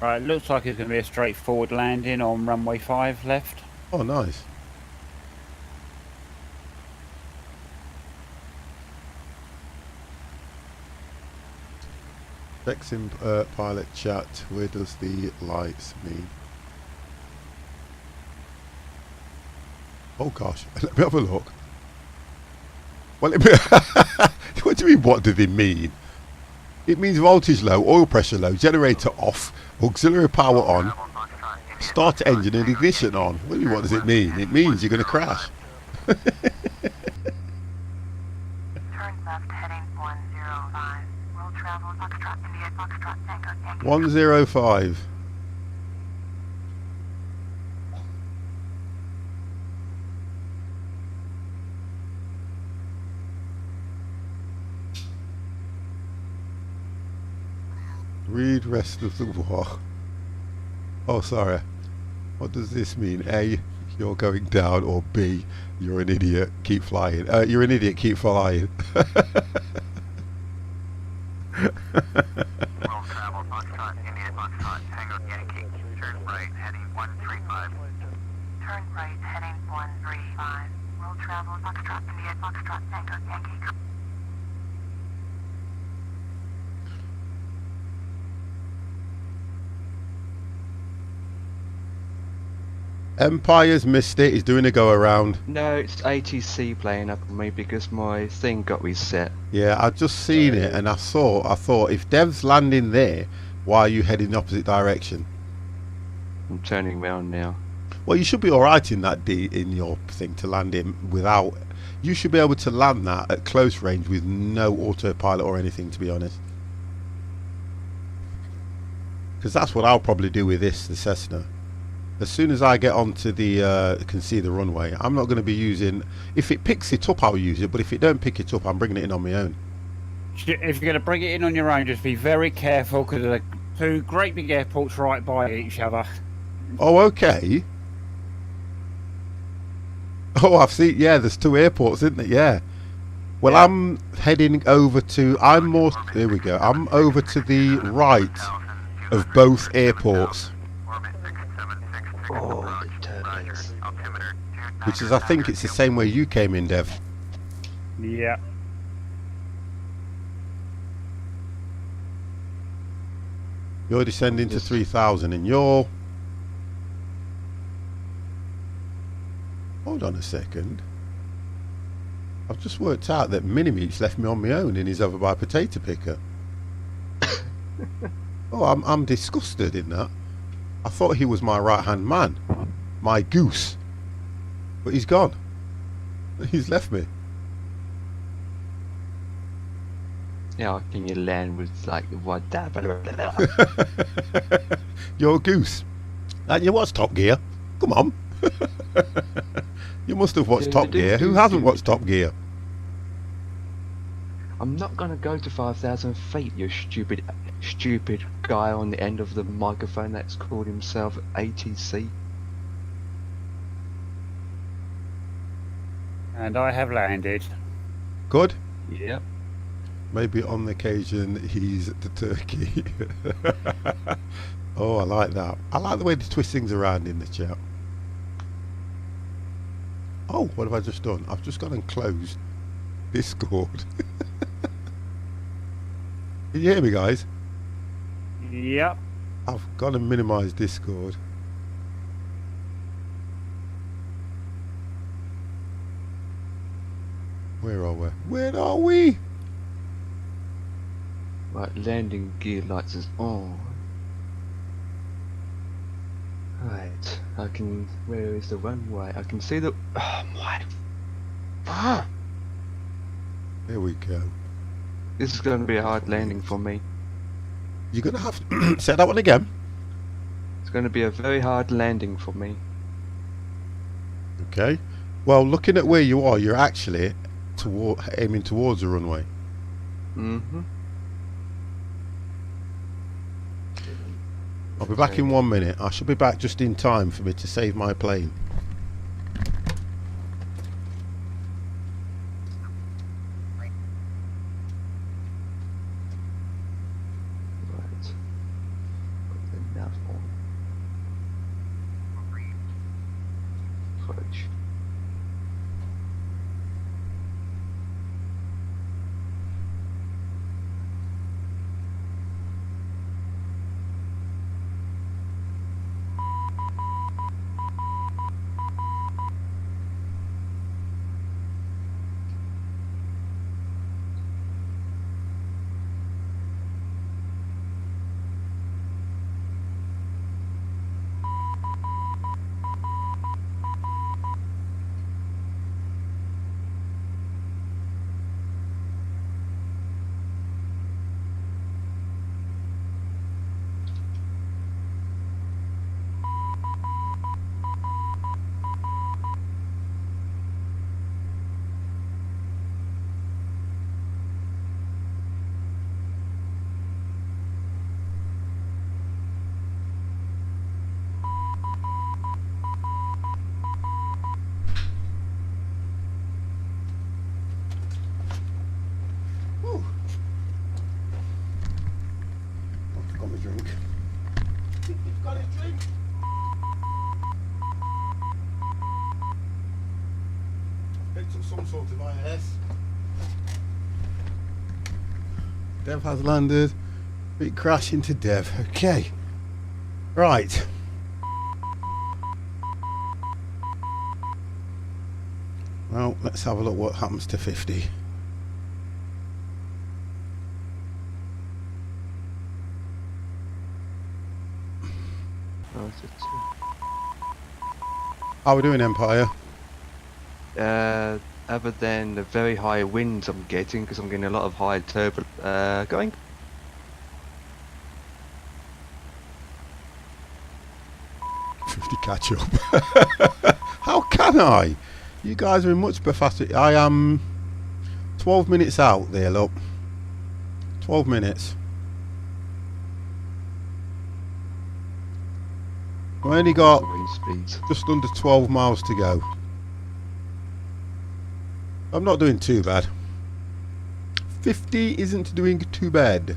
Right, looks like it's going to be a straightforward landing on runway 5 left. Oh, nice. Vexing pilot chat. Where does the lights mean? Oh gosh, let me have a look. Well, what do you mean? What do they mean? It means voltage low, oil pressure low, generator off, auxiliary power on, start engine and ignition on. What does it mean? It means you're going to crash. Turn left heading 105. Will travel travel, Foxtrot, India, Foxtrot, Tango, Yankee. 105. Read rest of the war. Oh, sorry. What does this mean? A, you're going down, or B, you're an idiot, keep flying. You're an idiot, keep flying. World travel, Foxtrot, India, Foxtrot, Tango, Yankee. Turn right, heading 135. Turn right, heading 135. World travel, Foxtrot, India, Foxtrot, Tango, Yankee. Empire's missed it, he's doing a go around. No, it's ATC playing up on me because my thing got reset. Yeah, I'd just seen it and I thought if Dev's landing there, why are you heading the opposite direction? I'm turning round now. Well, you should be alright in that in your thing to land in without. You should be able to land that at close range with no autopilot or anything, to be honest. Because that's what I'll probably do with the Cessna. As soon as I get onto the can see the runway, I'm not going to be using. If it picks it up, I'll use it. But if it don't pick it up, I'm bringing it in on my own. If you're going to bring it in on your own, just be very careful because there are two great big airports right by each other. Oh, okay. Oh, I've seen. Yeah, there's two airports, isn't it? Yeah. Well, Yeah. I'm heading over to. I'm more. Here we go. I'm over to the right of both airports, Oh, the turbines. which is, I think, it's the same way you came in, Dev. Yeah. You're descending to 3,000, and you're. Hold on a second. I've just worked out that Minimeat's left me on my own in his over by potato picker. Oh, I'm disgusted in that. I thought he was my right-hand man, my goose, but he's gone. He's left me. How can you land with like what? You're a goose. And you watch Top Gear? Come on. You must have watched Top Gear. Who hasn't watched Top Gear? I'm not gonna go to 5,000 feet, you stupid guy on the end of the microphone that's called himself ATC. And I have landed. Good. Yep. Maybe on the occasion he's the turkey. Oh, I like that. I like the way they twist things around in the chat. Oh, what have I just done? I've just gone and closed Discord. Can you hear me, guys? Yep. I've gone and minimised Discord. Where are we? Where are we? Right, landing gear lights is on. Right, I can. Where is the runway? I can see the. Oh my. Ah! There we go. This is going to be a hard landing for me. You're going to have to say that one again. It's going to be a very hard landing for me. Okay. Well, looking at where you are, you're actually aiming towards the runway. Mm-hmm. I'll be back in 1 minute. I should be back just in time for me to save my plane. Right. Put the nav on. Fudge. got his drink. Picked up some sort of IS. Dev has landed. Big crash into Dev. Okay. Right. Well, let's have a look what happens to 50. Oh, is it How are we doing, Empire? other than the very high winds I'm getting, because I'm getting a lot of high turbo going. Catch up. How can I? You guys are in much faster. I am 12 minutes out there, look. 12 minutes. We only got Wind speeds. just under 12 miles to go. I'm not doing too bad. 50 isn't doing too bad.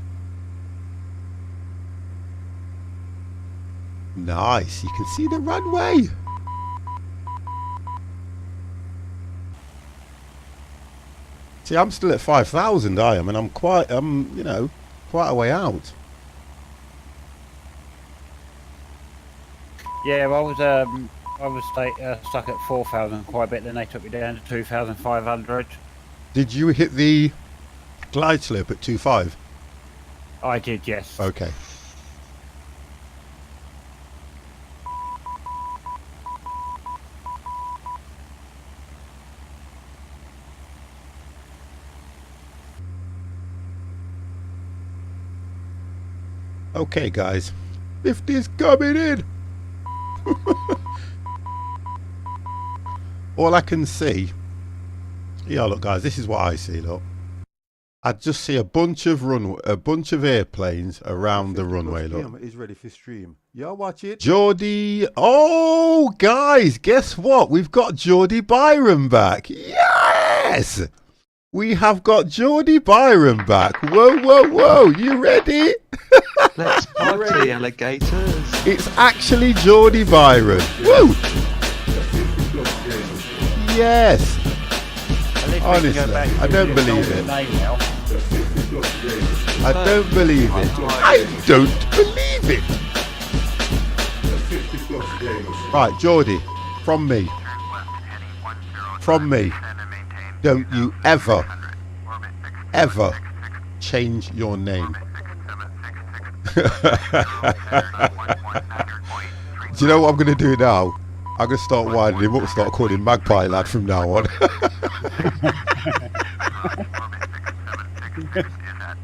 Nice, you can see the runway. See, I'm still at 5,000, I am, and I'm you know, quite a way out. Yeah, I was stuck at 4,000 quite a bit. Then they took me down to 2,500. Did you hit the glide slope at 2.5? I did, yes. Okay. Okay, guys. 50's coming in. All I can see. Yeah, look, guys. This is what I see. Look, I just see a bunch of airplanes around the runway. Look, is ready for stream. Yeah, watch it. Geordie. Oh, guys, guess what? We've got Geordie Byron back. Yes, we have got Geordie Byron back. Whoa, whoa, whoa! You ready? Let's party, alligators. It's actually Geordie Byron. Woo! Yes. At least we can Honestly, go back I to don't the believe old it. name now. I don't believe it. I don't believe it. Right, Geordie, from me. From me. Don't you ever change your name. Do you know what I'm going to do now? I'm going to start winding him up and start calling him Magpie Lad from now on.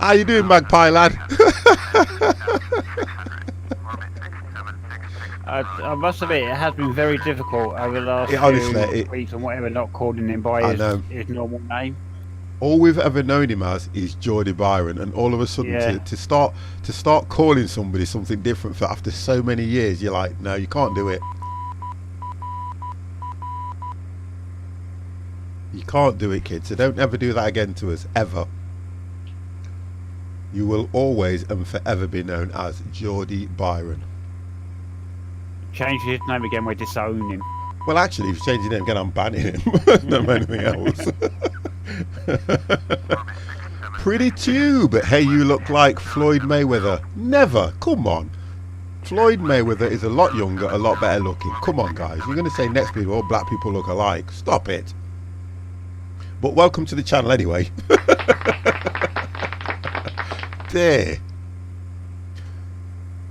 How you doing, Magpie Lad? I must admit, it has been very difficult over the last few weeks and whatever, not calling him by his normal name. All we've ever known him as is Geordie Byron, and all of a sudden to start calling somebody something different for after so many years, you're like, no, you can't do it. You can't do it, kids. So don't ever do that again to us, ever. You will always and forever be known as Geordie Byron. Change his name again, we disown him. Well, actually, if you change your name again, I'm banning him. Not anything else. Pretty tube. Hey, you look like Floyd Mayweather. Never. Come on. Floyd Mayweather is a lot younger, a lot better looking. Come on, guys. You're going to say next people, all black people look alike. Stop it. But welcome to the channel anyway. There.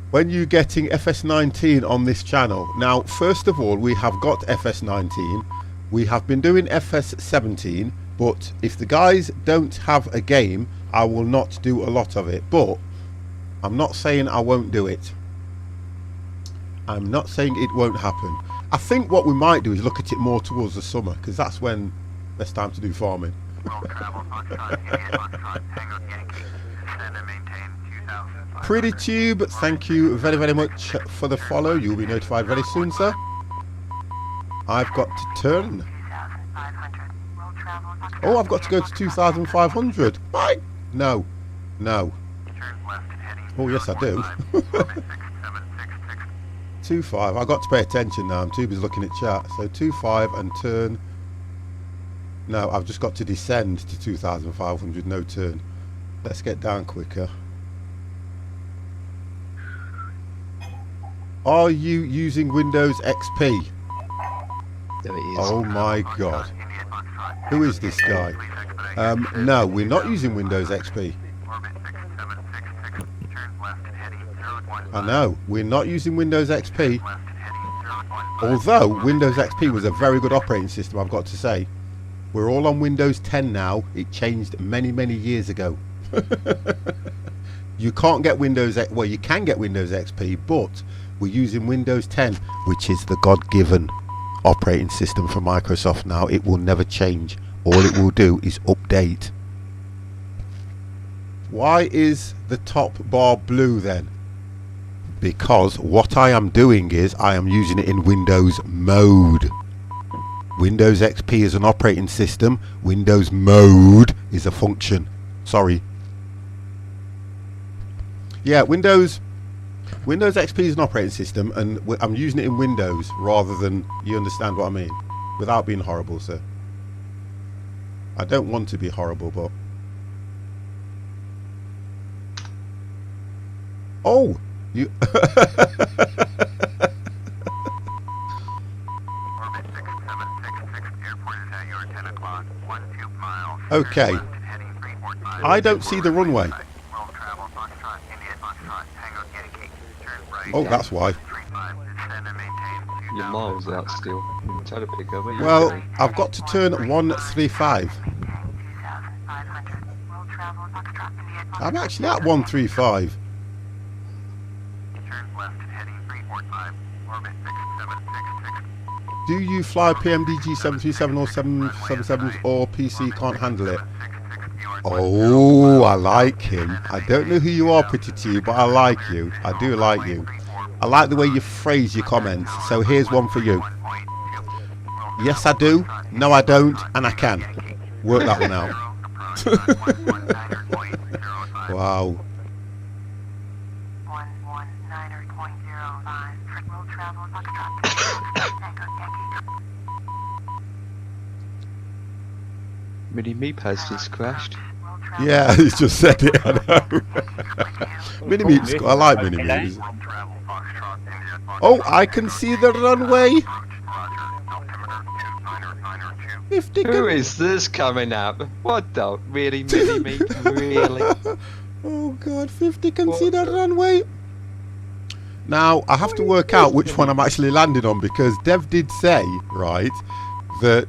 When you getting FS19 on this channel? Now, first of all, we have got FS19. We have been doing FS17. But if the guys don't have a game, I will not do a lot of it. But I'm not saying I won't do it. I'm not saying it won't happen. I think what we might do is look at it more towards the summer, because that's when best time to do farming. Pretty tube, thank you very, very much for the follow. You'll be notified very soon, sir. I've got to turn. Oh, I've got to go to 2,500. Why? No. No. Oh, yes, I do. 25. I got to pay attention now. I'm too busy looking at chat. So 25 and turn. No, I've just got to descend to 2,500. No turn. Let's get down quicker. Are you using Windows XP? There it is. Oh my God. Who is this guy? No, we're not using Windows XP. I know, we're not using Windows XP. Although Windows XP was a very good operating system, I've got to say. We're all on Windows 10 now. It changed many, many years ago. You can't get Windows X, well, you can get Windows XP, but we're using Windows 10, which is the God-given operating system for Microsoft now. It will never change. All it will do is update. Why is the top bar blue then? Because what I am doing is I am using it in Windows mode. Windows XP is an operating system. Windows mode is a function. Sorry. Yeah, Windows XP is an operating system, and I'm using it in Windows rather than, you understand what I mean? Without being horrible, sir. I don't want to be horrible, but... Oh! You... Okay. I don't see the runway. Oh, that's why. You're miles out still. You're trying to pick up. Where you Well, going? I've got to turn 135. I'm actually at 135. Do you fly PMDG 737 or 777s or PC can't handle it? Oh, I like him. I don't know who you are, Pretty T, but I like you. I do like you. I like the way you phrase your comments. So here's one for you. Yes, I do. No, I don't. And I can. Work that one out. Wow. Mini Meep has just crashed. Yeah, he just said it. I know. Mini Meeps. I like Mini Meeps. Oh, I can see the runway. Who is this coming up? What the? Really, Mini Meep? Really? Oh God, 50 can see the runway. Now, I have to work out which one I'm actually landing on, because Dev did say, right, that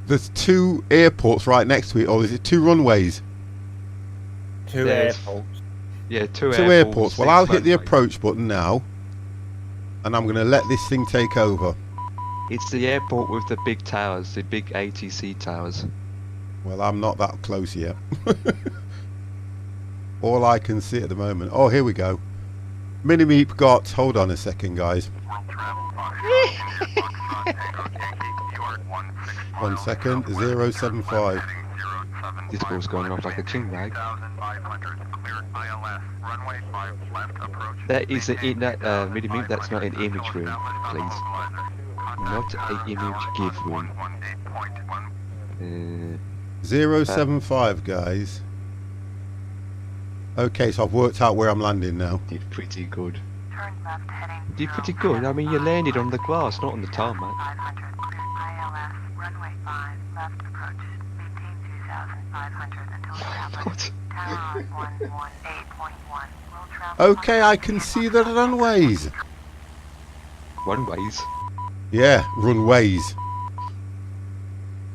there's 2 airports right next to it, or is it 2 runways? 2 There's- airports. Yeah, 2 airports. Well, I'll hit the runways. approach button now, and I'm going to let this thing take over. It's the airport with the big towers, the big ATC towers. Well, I'm not that close yet. All I can see at the moment. Oh, here we go. Mini Meep got... Hold on a second, guys. 1 second. 075. This ball's going off like a chin rag. That is a, that Mini Meep, that's not an image room, please. Not an image give room. 075, guys. Okay, so I've worked out where I'm landing now. Did pretty good. Turn left heading Did pretty good. I mean, you landed on the grass, not on the tarmac. 500, clear ILS, runway 5, left approach, maintain 2,500 until traffic. What? Tower 118.1, will travel... Okay, I can see the runways. Runways. Yeah, runways.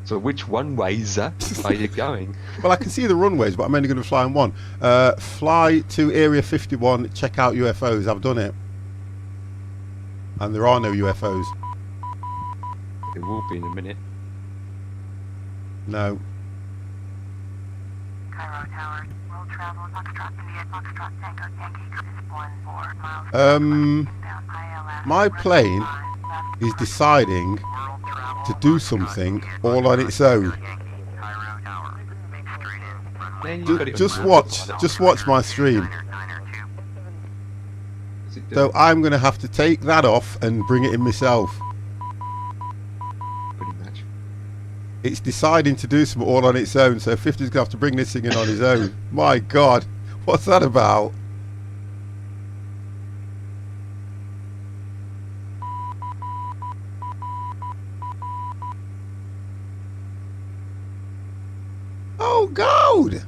So which runways are you going? Well, I can see the runways, but I'm only going to fly on one. Fly to Area 51, check out UFOs. I've done it. And there are no UFOs. It will be in a minute. No. Cairo Tower, will travel Foxtrot, India, Foxtrot, Tango, Yankee, is 14 miles. Um, Inbound ILS, my runway plane 5, left is deciding world travel, to do something all on its own. Cairo Tower, make straight in, runway Then you got it on Just the watch my stream. Is it So doing? I'm going to have to take that off and bring it in myself. Pretty much. It's deciding to do some all on its own, so 50's going to have to bring this thing in on his own. My God, what's that about? Oh, God!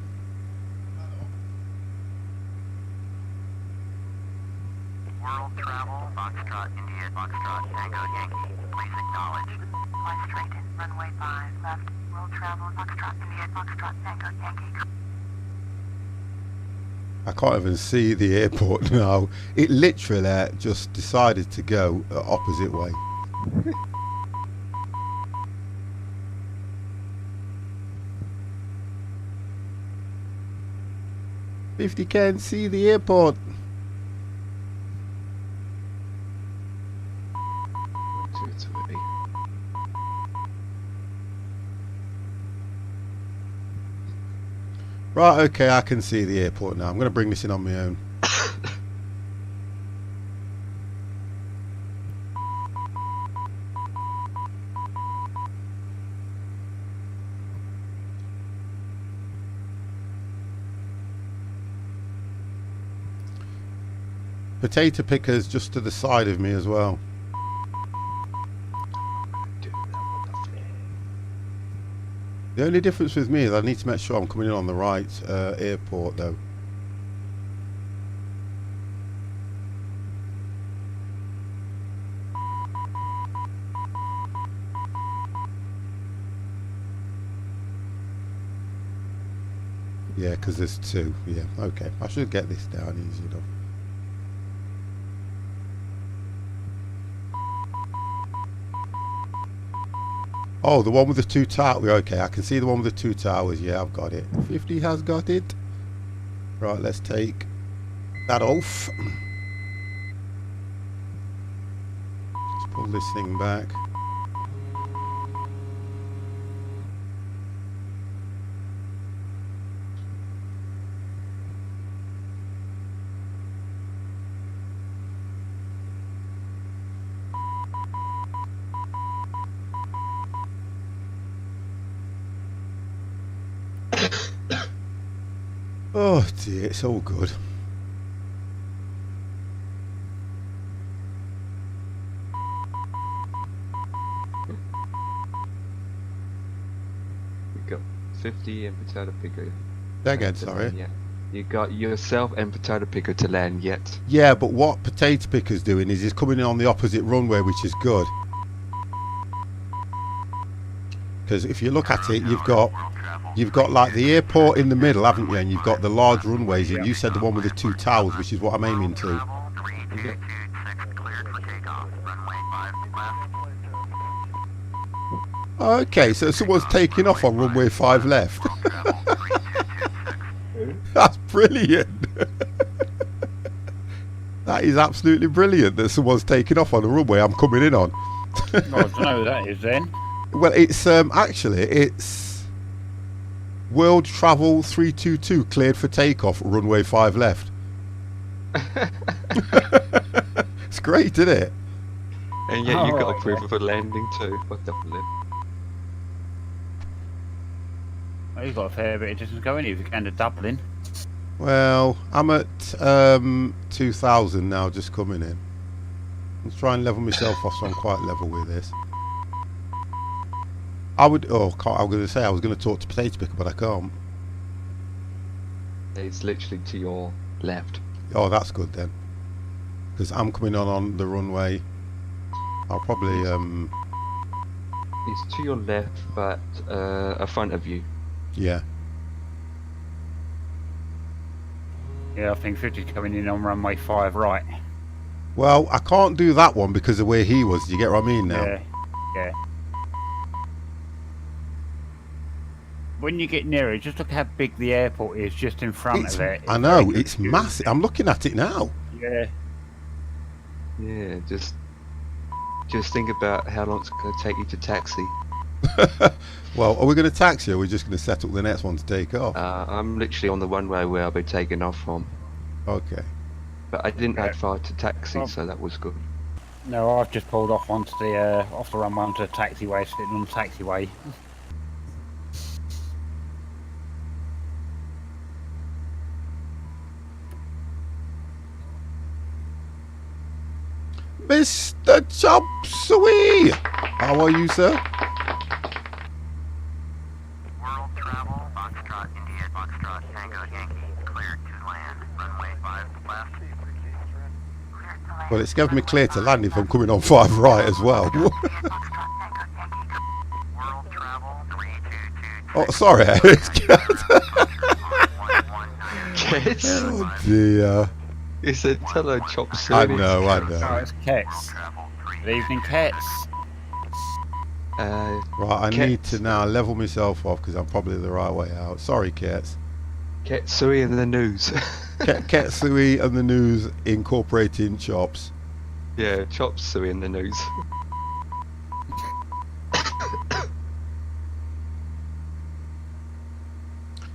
World travel, Foxtrot, India, Foxtrot, Tango, Yankee. Please acknowledge. Fly straight in, runway 5, left. World travel, Foxtrot, India, Foxtrot, Tango, Yankee. I can't even see the airport now. It literally just decided to go opposite way. 50 can't see the airport. It's already. Right, okay, I can see the airport now. I'm going to bring this in on my own. Potato pickers just to the side of me as well. Do that with the flare. The only difference with me is I need to make sure I'm coming in on the right airport though. Yeah, because there's two. Yeah, okay. I should get this down easy enough. Oh, the one with the two towers. Okay, I can see the one with the two towers. Yeah, I've got it. 50 has got it. Right, let's take that off. Let's pull this thing back. Oh dear, it's all good. You got 50 and potato picker. Again, to sorry. land yet. You got yourself and potato picker to land yet. Yeah, but what Potato Picker's doing is he's coming in on the opposite runway, which is good. Because if you look at it, you've got like the airport in the middle, haven't you? And you've got the large runways, and you said the one with the two towers, which is what I'm aiming to. Travel, 3226, cleared for takeoff. Runway 5, left. Okay, so someone's taking off on runway 5 left. Travel, 3226. That's brilliant. That is absolutely brilliant that someone's taking off on the runway I'm coming in on. Well, I don't know who that is then. Well, it's actually it's World Travel 322 cleared for takeoff, runway 5 left. It's great, isn't it? And yet you got Oh, approval for landing too. What the flip? Well, you've got a fair bit of distance going if you can to Dublin. Well, I'm at 2,000 now, just coming in. Let's try and level myself off so I'm quite level with this. I was going to say I was going to talk to Potato Picker, but I can't. It's literally to your left. Oh, that's good then. Because I'm coming on the runway. I'll probably... It's to your left, but in front of you. yeah. Yeah, I think 50's coming in on runway 5 right. Well, I can't do that one because of where he was. Do you get what I mean now? Yeah, yeah. When you get nearer, just look how big the airport is just in front It's- of it. I know, very it's huge. massive. I'm looking at it now. Yeah. Yeah, just think about how long it's going to take you to taxi. Well, are we going to taxi or are we just going to set up the next one to take off? I'm literally on the runway where I'll be taking off from. Okay. But I didn't add far to taxi, Oh. so that was good. No, I've just pulled off onto the off the runway onto the taxiway, sitting on the taxiway. Mr. Chop Suey! How are you, sir? World travel, Foxtrot, India, Foxtrot, Tango, Yankee, cleared to land. Runway 5 left. Cleared to land. Well, it's given me clear to land if I'm coming on 5 right as well. Foxtrot, Tango, Yankee. World travel, 322. Oh, sorry. Kids? Oh, dear. He said, hello, Chop I Suey. know, I Oh, know. it's Kets. Good evening, Kets. Uh, Right, I Kets. need to now level myself off because I'm probably the right way out. Sorry, Kets. Ketsui in the news. Ketsui and the news incorporating chops. Yeah, Chop Suey in the news.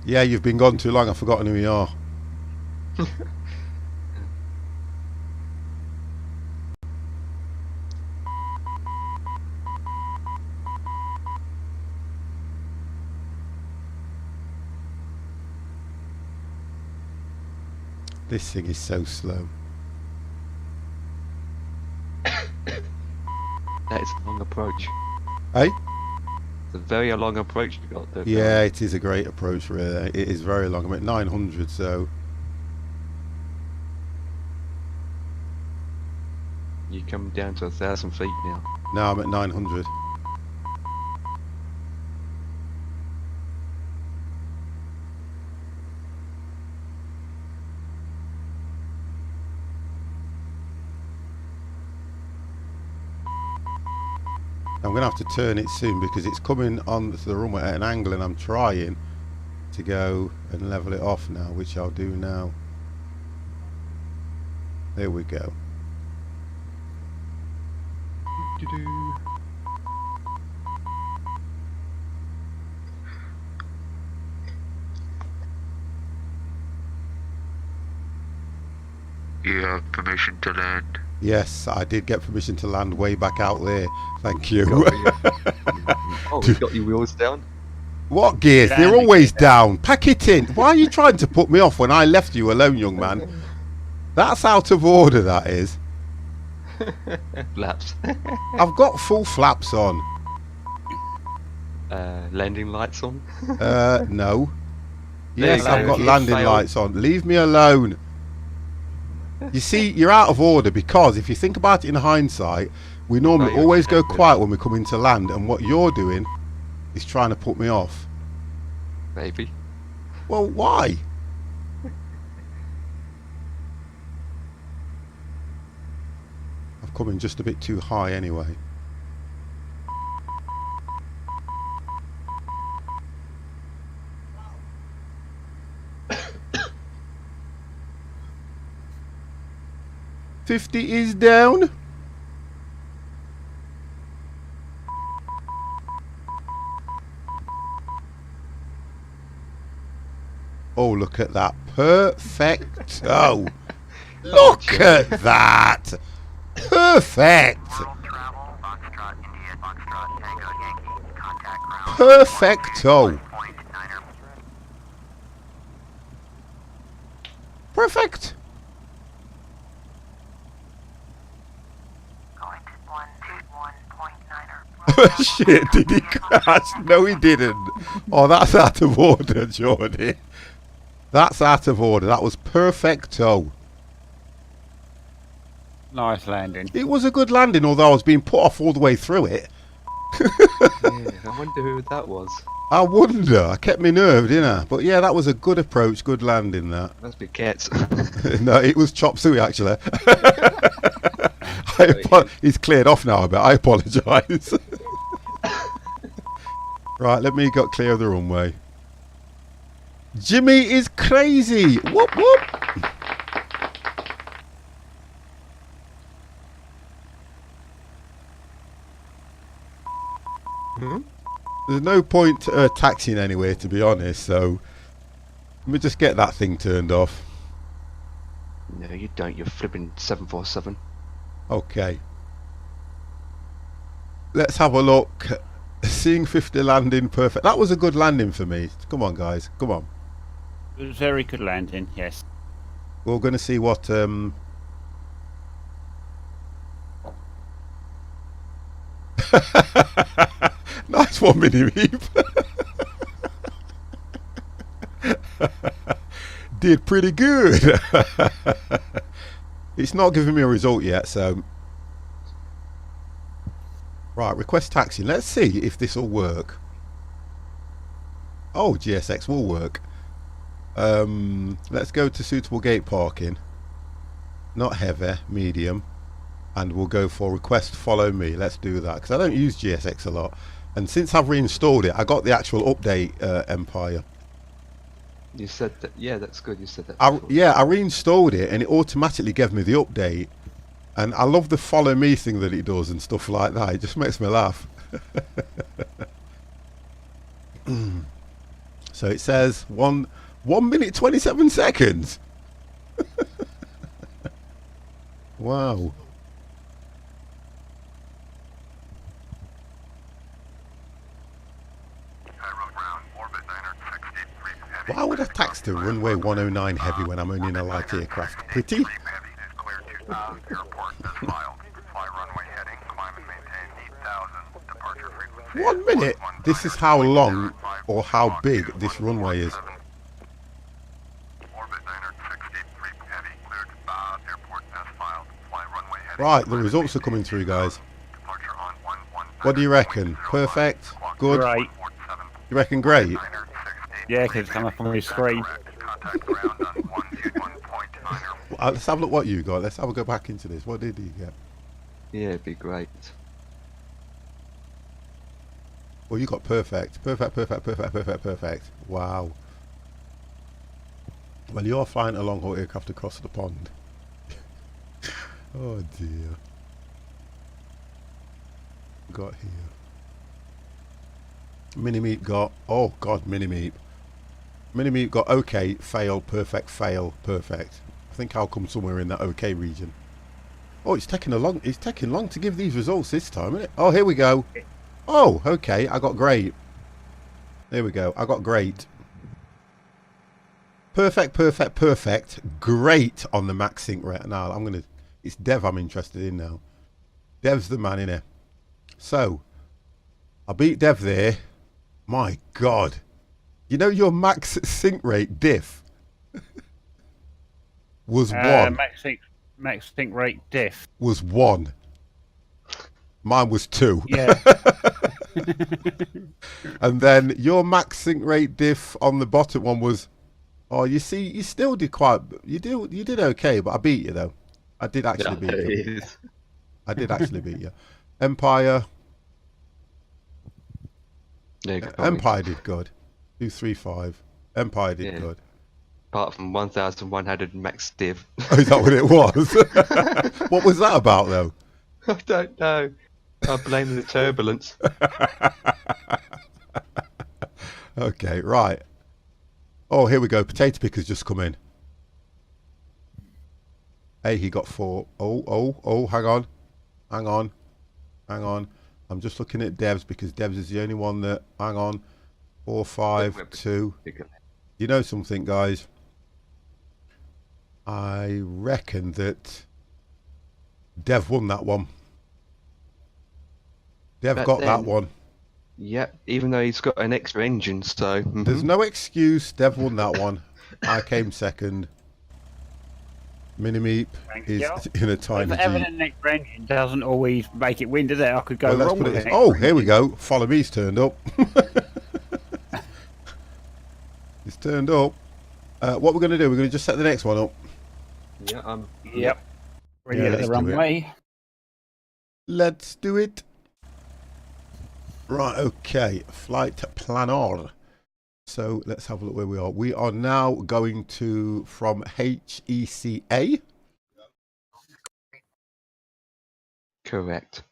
Yeah, you've been gone too long. I've forgotten who you are. This thing is so slow. That is a long approach. Hey? It's a very long approach you got there. Yeah, it is a great approach, really. It is very long. I'm at 900, so You come down to 1,000 feet now. now I'm at 900. I'm going to have to turn it soon because it's coming on to the runway at an angle and I'm trying to go and level it off now, which I'll do now. There we go. Doo-doo. You have permission to land. Yes, I did get permission to land way back out there. Thank you. Oh, we got your wheels down? What gears? Down They're the always gear. down. Pack it in. Why are you trying to put me off when I left you alone, young man? That's out of order, that is. Laps. I've got full flaps on. Landing lights on? No. There Yes, you go. I've got You landing failed. lights on. Leave me alone. You see, you're out of order because if you think about it in hindsight, we normally you're always go connected. quiet when we come into land, and what you're doing is trying to put me off. Maybe. Well, why? I've come in just a bit too high anyway. $50 is down. Oh, look at that. Perfect. Oh, look at that. Perfect. World travel, Foxtrot, India, Foxtrot, Tango, Yankee, contact ground. Perfecto. Point niner. Perfect. Going to 121.9er. Shit, did he crash? No, he didn't. Oh, that's out of order, Jordy. That's out of order. That was perfecto. Nice landing. It was a good landing, although I was being put off all the way through it. Yeah, I wonder who that was. I wonder. I kept me nerve, didn't I? But yeah, that was a good approach, good landing, that. Must be cats. No, it was Chop Suey, actually. He's cleared off now a bit. I apologise. Right, let me get clear of the runway. Jimmy is crazy. Whoop, whoop. There's no point taxiing anywhere, to be honest, so let me just get that thing turned off. No. No, you don't. You're flipping 747. Okay. Let's have a look. Seeing 50 landing perfect. That was a good landing for me. Come on, guys. Come on. It was very good landing, yes. We're going to see what... Nice one, Mini Meep. Did pretty good. It's not giving me a result yet, so... Right, request taxi. Let's see if this will work. Oh, GSX will work. Let's go to suitable gate parking. Not heavy, medium. And we'll go for request follow me. Let's do that, because I don't use GSX a lot. And since I've reinstalled it, I got the actual update, Empire. You said that. Yeah, that's good. You said that. Yeah, I reinstalled it and it automatically gave me the update. And I love the follow me thing that it does and stuff like that. It just makes me laugh. So it says 1 minute 27 seconds. Wow. Why would I tax to runway 109 heavy when I'm only in a light aircraft? Pretty? 1 minute? This is how long or how big this runway is. Right, the results are coming through, guys. What do you reckon? Perfect? Good? Great. You reckon great? Yeah, because it's come up on my screen. Let's have a look what you got. Let's have a go back into this. What did you get? Yeah, it'd be great. Well, you got perfect. Perfect, perfect, perfect, perfect, perfect. Wow. Well, you're flying a long haul aircraft across the pond. Oh dear. Got here. Mini-Meep got... Oh god, Mini-Meep. Mini-Meep got okay, fail, perfect, fail, perfect. I think I'll come somewhere in that okay region. Oh, it's taking long to give these results this time, isn't it? Oh, here we go. Oh, okay, I got great. There we go, I got great. Perfect, perfect, perfect. Great on the max sync rate. Now, I'm going to... It's Dev I'm interested in now. Dev's the man, innit? So, I beat Dev there. My God. You know your max sync rate diff was 1. Max sync rate diff. Was 1. Mine was 2. Yeah. And then your max sync rate diff on the bottom one was... Oh, you see, you still did quite... You did okay, but I beat you, though. I did actually beat you. I did actually beat you. Empire... Yeah, Empire did good. 235. Empire did good. Apart from 1,100 max div. Oh, is that what it was? What was that about, though? I don't know. I blame the turbulence. Okay, right. Oh, here we go. Potato Picker's just come in. Hey, he got 4. Oh, hang on. Hang on. Hang on. I'm just looking at Devs because Devs is the only one that... Hang on. 4, 5, 2. You know something, guys? I reckon that Dev won that one. Dev got that one. Yep, even though he's got an extra engine, so... There's no excuse. Dev won that one. I came second. Mini-Meep is in a tiny But having an extra engine doesn't always make it win, does it? I could go wrong with it. Oh, here we go. Follow me's turned up. It's turned up. What we're going to do, we're going to just set the next one up. Yeah, Yep. Ready Yeah, to the runway. Let's do it. Right, okay. Flight planner. So let's have a look where we are. We are now going to from HECA. correct.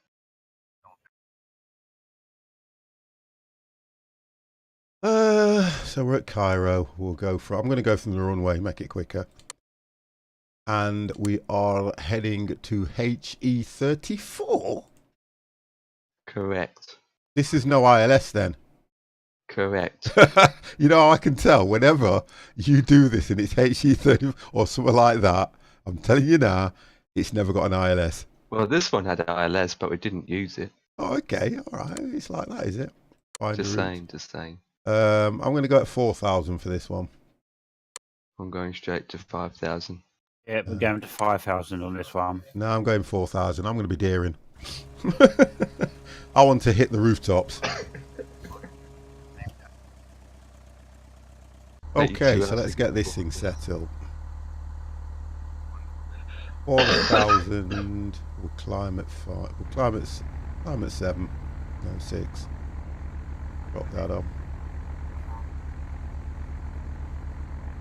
So we're at Cairo. We'll go from... I'm going to go from the runway, make it quicker. And we are heading to HE34. Correct. This is no ILS then. Correct. You know, I can tell whenever you do this and it's HE30 or something like that, I'm telling you now, it's never got an ILS. Well, this one had ILS, but we didn't use it. Oh, okay. All right. It's like that, is it? Find Just a route. saying, just saying. I'm going to go at 4,000 for this one. I'm going straight to 5,000. Yeah, we're going to 5,000 on this one. No, I'm going 4,000. I'm going to be daring. I want to hit the rooftops. Okay, so let's get this thing settled. 4,000. We'll climb at 5. We'll climb at 7. No, 6. Drop that up.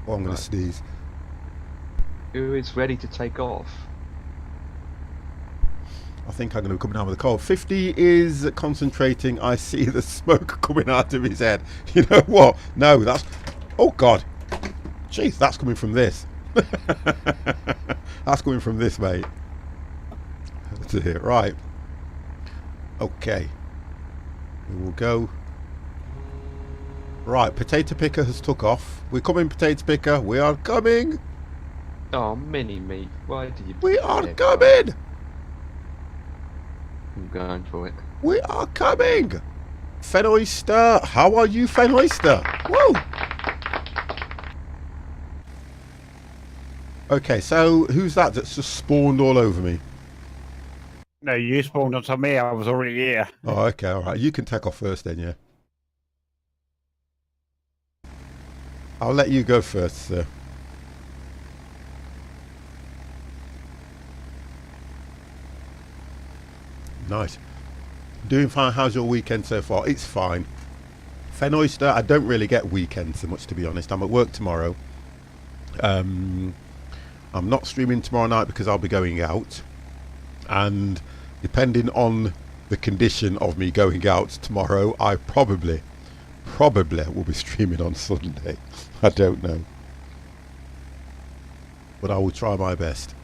Oh, I'm going to sneeze. Who is ready to take off? I think I'm going to be coming down with a cold. 50 is concentrating. I see the smoke coming out of his head. You know what? No, that's... Oh, God. Jeez, that's coming from this. That's coming from this, mate. That's it. Right. Okay. We will go. Right, potato picker has took off. We're coming, potato picker. We are coming. Oh, mini me. Why do you... We are coming. I'm going for it. We are coming. Fenoyster. How are you, Fenoyster? Woo. Okay, so who's that that's just spawned all over me? No, you spawned onto me. I was already here. Oh, okay, all right. You can take off first then, yeah. I'll let you go first, sir. Nice. Doing fine. How's your weekend so far? It's fine. Fenoyster, I don't really get weekends so much, to be honest. I'm at work tomorrow. I'm not streaming tomorrow night because I'll be going out. And depending on the condition of me going out tomorrow, I probably will be streaming on Sunday. I don't know. But I will try my best.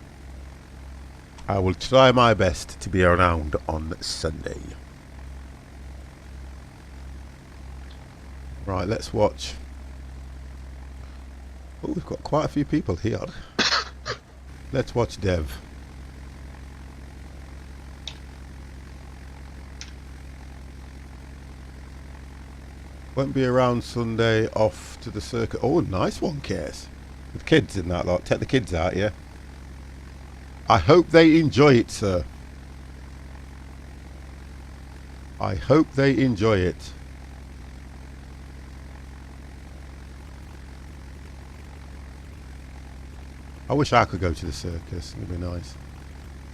I will try my best to be around on Sunday. Right, let's watch. Oh, we've got quite a few people here. Let's watch Dev. Won't be around Sunday, off to the circuit. Oh, nice one, Case. With kids in that lot. Take the kids out, yeah? I hope they enjoy it, sir. I hope they enjoy it. I wish I could go to the circus. It'd be nice.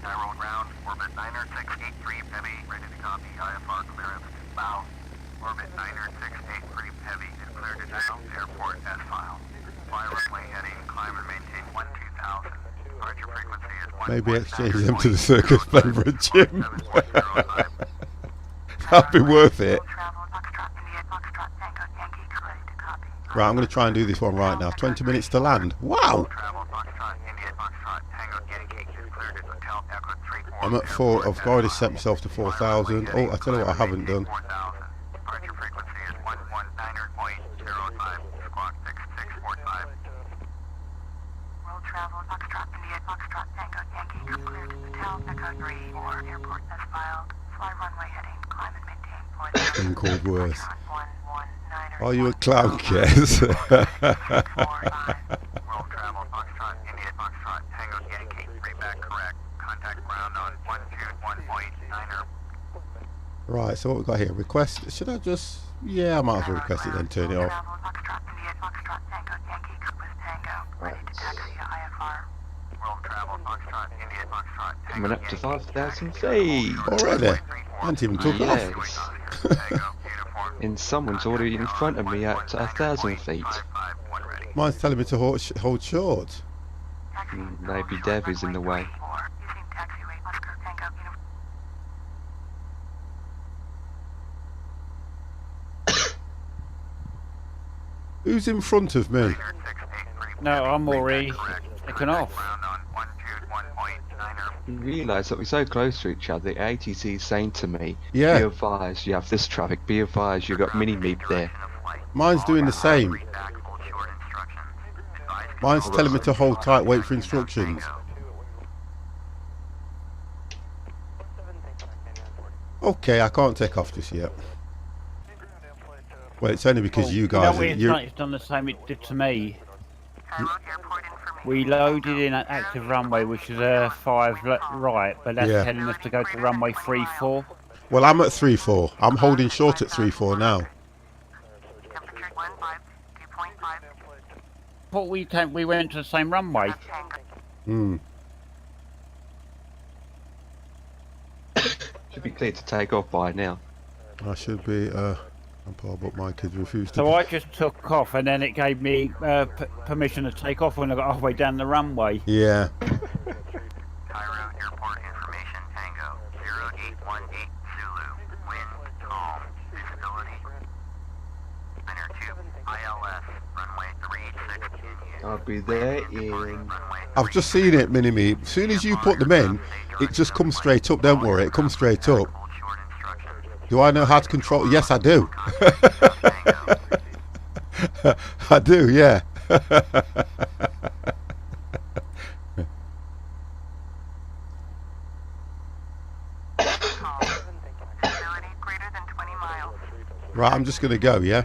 Road round, orbit 90683 heavy, ready to copy, IFR clearance, bow. Orbit 90683 heavy is cleared to down, airport as filed. Fly runway heading, climb and maintain 12,000. Departure frequency is 1. Maybe exchange them to the circus plane for a gym. That'd be worth it. Right, I'm going to try and do this one right now. 20 minutes to land. Wow! I'm at 4. I've already set myself to 4,000. Oh, I tell you what I haven't done. Thing called worse. Are you a clown, Kes? Right, so what we've got here? Request. Should I just... Yeah, I might as well request it then turn it off. Coming up to 5,000 feet. Already? I haven't even took it off. Yes. And someone's already in front of me at 1,000 feet. Mine's telling me to hold short. Maybe Dev is in the way. Who's in front of me? No, I'm already taken off. You realise that we're so close to each other. The ATC is saying to me, "Be Yeah, advised, you have this traffic. Be advised, you got mini meep there." mine's doing the same. Mine's telling me to hold tight, wait for instructions. Okay, I can't take off just yet. Well, it's only because you You know guys, what you it's done the same it did to me. We loaded in an active runway, which is a 5 right, but that's Yeah. telling us to go to runway 34. well, I'm at 3-4. I'm holding short at 3-4 now. Thought we went to the same runway. Hmm. Should be clear to take off by now. I should be. But my kids refuse to. So I just took off, and then it gave me permission to take off when I got halfway down the runway. Yeah. Cairo Airport information Tango 0818 Zulu. Wind calm. Visibility. Center 2 ILS. Runway 36 continue. I'll be there in. I've just seen it, Mini-Me. As soon as you put them in, it just comes straight up. Don't worry, it comes straight up. Do I know how to control? Yes, I do. I do, yeah. Right, I'm just going to go, yeah?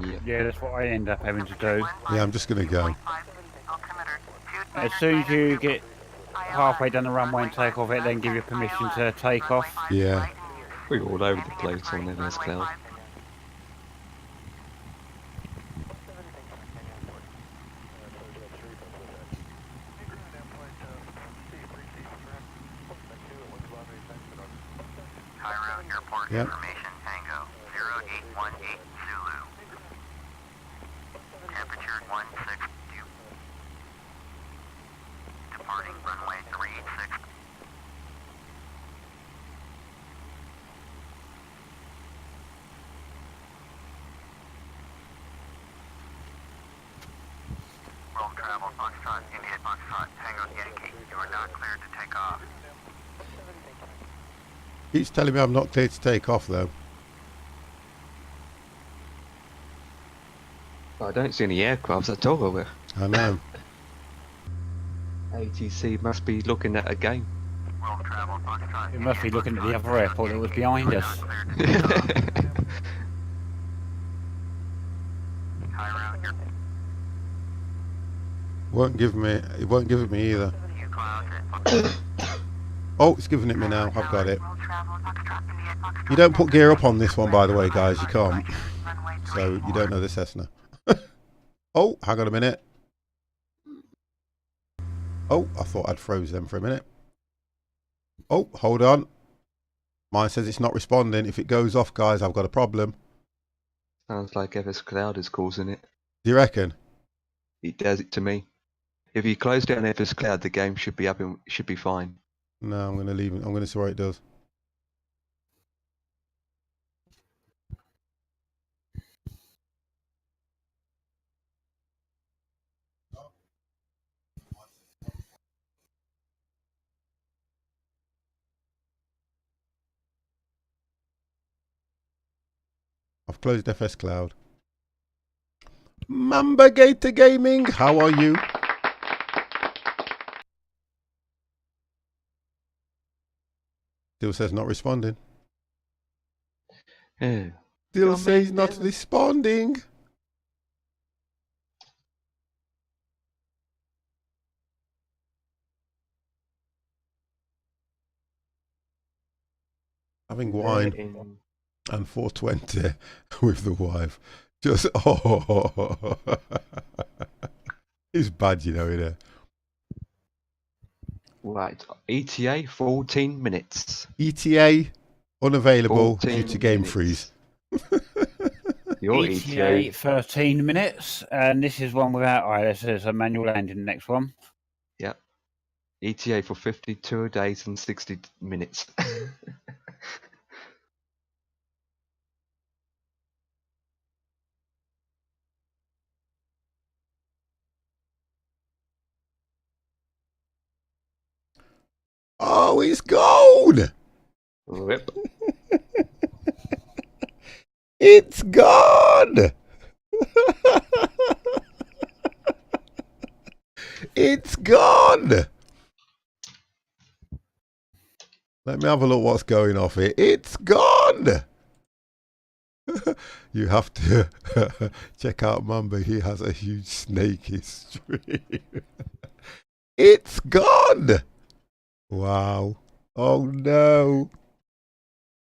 Yeah. Yeah, that's what I end up having to do. Yeah, I'm just going to go. As soon as you get halfway down the runway and take off, it then give you permission to take off. Yeah. We're all over the place on MS Cloud. Cairo Airport Yep. information Tango 0818 Zulu. Temperature 162. Departing runway 36. World travel Foxtrot, India Foxtrot, Tango Yankee. You are not cleared to take off. Keeps telling me I'm not clear to take off, though. I don't see any aircrafts at all over. I know. ATC must be looking at a game. World travel Foxtrot. It must be looking at the other airport that was behind us. Cairo, you're It won't give it me either. you clouds. Oh, it's giving it me now. I've got it. You don't put gear up on this one, by the way, guys. You can't. So you don't know the Cessna. Oh, hang on a minute. Oh, I thought I'd froze them for a minute. Oh, hold on. Mine says it's not responding. If it goes off, guys, I've got a problem. Sounds like MS Cloud is causing it. Do you reckon? It does it to me. If you close down MS Cloud, the game should be up and should be fine. No, I'm going to leave it. I'm going to see what it does. I've closed FS Cloud. Mamba Gator Gaming, how are you? Still says not responding. Yeah. Still Come says in, not Devin. responding. Having wine In- and 420 with the wife. Just, oh. It's bad, you know, innit? Right. ETA 14 minutes. ETA unavailable 14 due to game minutes. freeze. Your ETA ETA. 13 minutes, and this is one without ILS. There's a manual landing. The next one. Yep. ETA for 52 days and 60 minutes. Oh, it's gone. Rip. It's gone. It's gone. Let me have a look what's going off here. It's gone. You have to check out Mamba. He has a huge snake history. It's gone. Wow. Oh no.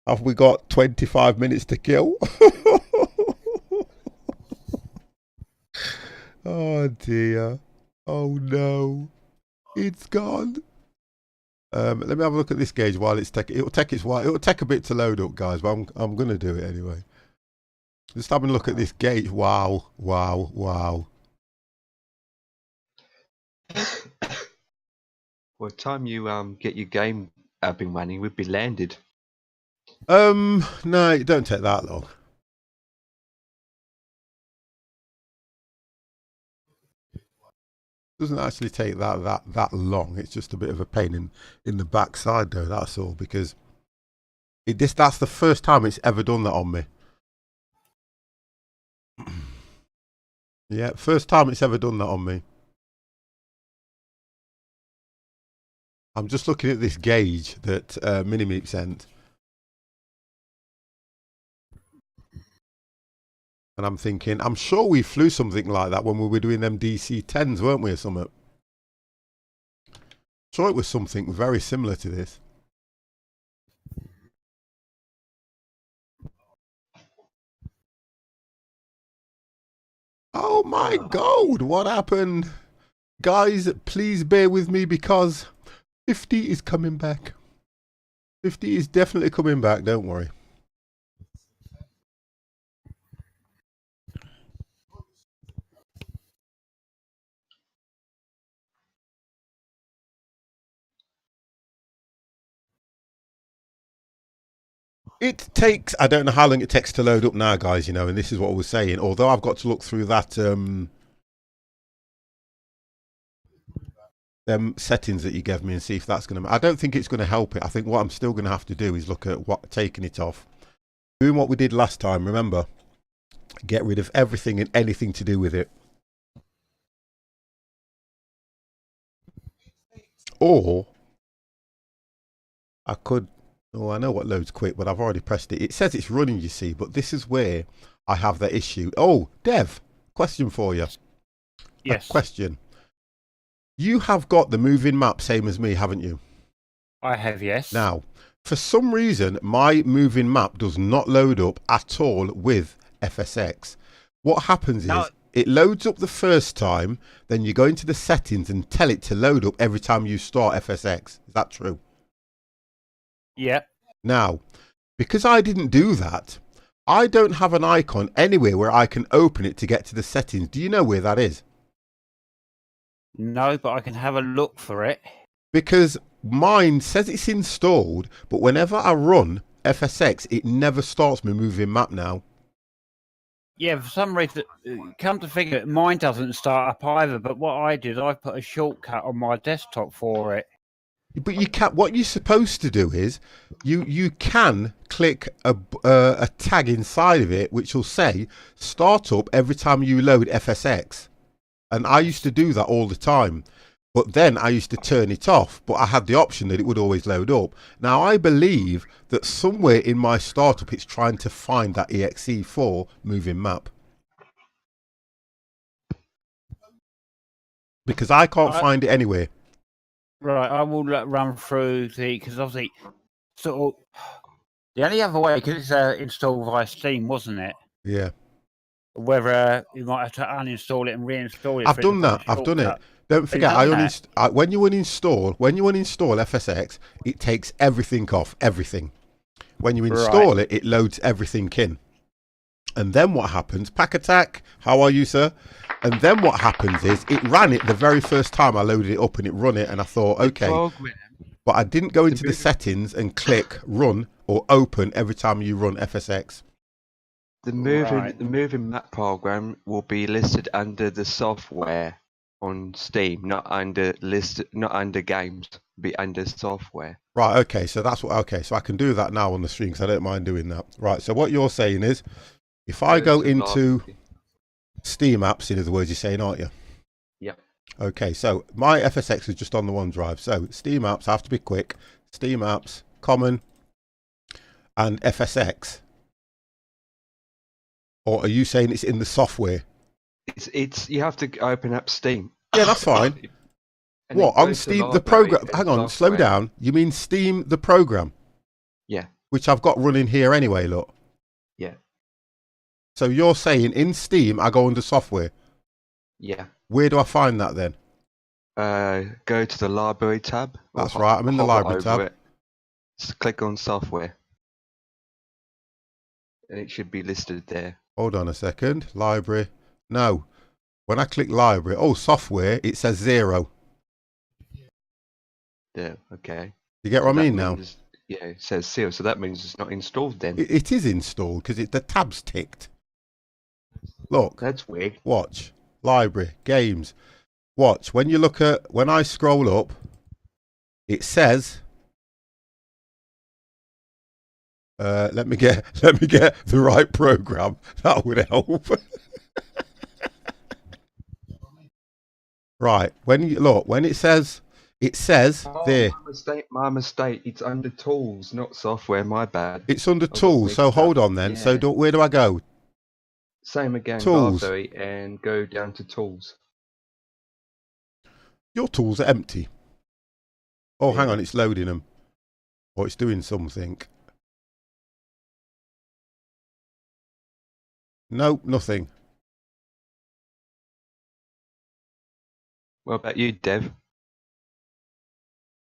Have we got 25 minutes to kill? Oh dear. Oh no. It's gone. Let me have a look at this gauge while it's taking. It'll take its while. It'll take a bit to load up, guys, but I'm gonna do it anyway. Just having a look at this gauge. Wow, wow, wow. By the time you get your game up and running, we'd be landed. No, it don't take that long. Doesn't actually take that long. It's just a bit of a pain in the backside, though. That's all, because that's the first time it's ever done that on me. Yeah, first time it's ever done that on me. I'm just looking at this gauge that Minimeep sent. And I'm thinking, I'm sure we flew something like that when we were doing them DC-10s, weren't we, or something? Sure it was something very similar to this. Oh my God, what happened? Guys, please bear with me because 50 is coming back. 50 is definitely coming back, don't worry. It takes, I don't know how long it takes to load up now, guys, you know, and this is what I was saying. Although I've got to look through that, them settings that you gave me and see if that's going to, I don't think it's going to help it. I think what I'm still going to have to do is look at taking it off. Doing what we did last time, remember? Get rid of everything and anything to do with it. Or I could, oh, I know what loads quick, but I've already pressed it. It says it's running, you see, but this is where I have that issue. Oh, Dev, question for you. Yes. A question. You have got the moving map, same as me, haven't you? I have, yes. Now, for some reason, my moving map does not load up at all with FSX. What happens is, it loads up the first time, then you go into the settings and tell it to load up every time you start FSX. Is that true? Yeah. Now, because I didn't do that, I don't have an icon anywhere where I can open it to get to the settings. Do you know where that is? No, but I can have a look for it. Because mine says it's installed, but whenever I run FSX, it never starts me moving map now. Yeah, for some reason, come to figure it, mine doesn't start up either. But what I did, I put a shortcut on my desktop for it. But you can't. What you're supposed to do is, you can click a tag inside of it, which will say start up every time you load FSX. And I used to do that all the time. But then I used to turn it off, but I had the option that it would always load up. Now I believe that somewhere in my startup it's trying to find that exe4 moving map. Because I can't find it anywhere. Right, I will run through because obviously, sort of, the only other way, because it's installed via Steam, wasn't it? Yeah. Whether you might have to uninstall it and reinstall it. I've done that. I've done it. Don't forget, when you uninstall FSX, it takes everything off, everything. When you install it, it loads everything in. And then what happens? Pack attack. How are you, sir? And then what happens is it ran it the very first time I loaded it up and it run it, and I thought, okay, but I didn't go into the settings and click run or open every time you run FSX. The moving map program will be listed under the software. on Steam, not under not under games, be under software. Right, okay, so that's what, okay, so I can do that now on the stream because I don't mind doing that. Right, so what you're saying is, if I go to into library. Steam apps, in other words, you're saying, aren't you? Yep. Okay, so my FSX is just on the OneDrive. So Steam apps, I have to be quick. Steam apps, common, and FSX. Or are you saying it's in the software? It's you have to open up Steam. Yeah, that's fine. And What, then go on to Steam, the library program? and Hang on, slow software. down. You mean Steam, the program? Yeah. Which I've got running here anyway, look. Yeah. So you're saying in Steam, I go under software. Yeah. Where do I find that then? Go to the library tab. or That's right, I'm in the hover library over tab. it. Just click on software. And it should be listed there. Hold on a second. Library. No. When I click library, oh, software, it says 0. There, okay. You get what I mean now? Means, yeah, it says 0, so that means it's not installed then. It is installed because the tab's ticked. Look, That's weird. watch. Library, games. Watch. When you look at, when I scroll up, it says, let me get the right program. That would help. Right. When you look, when it says Oh, there, my mistake. It's under tools, not software. My bad. it's under got tools. So mixed hold up. on then. So Yeah. where do I go? Same again. Tools. Library and go down to tools. Your tools are empty. Oh, hang Yeah. on, it's loading them. Or it's doing something. Nope, nothing. What about you, Dev?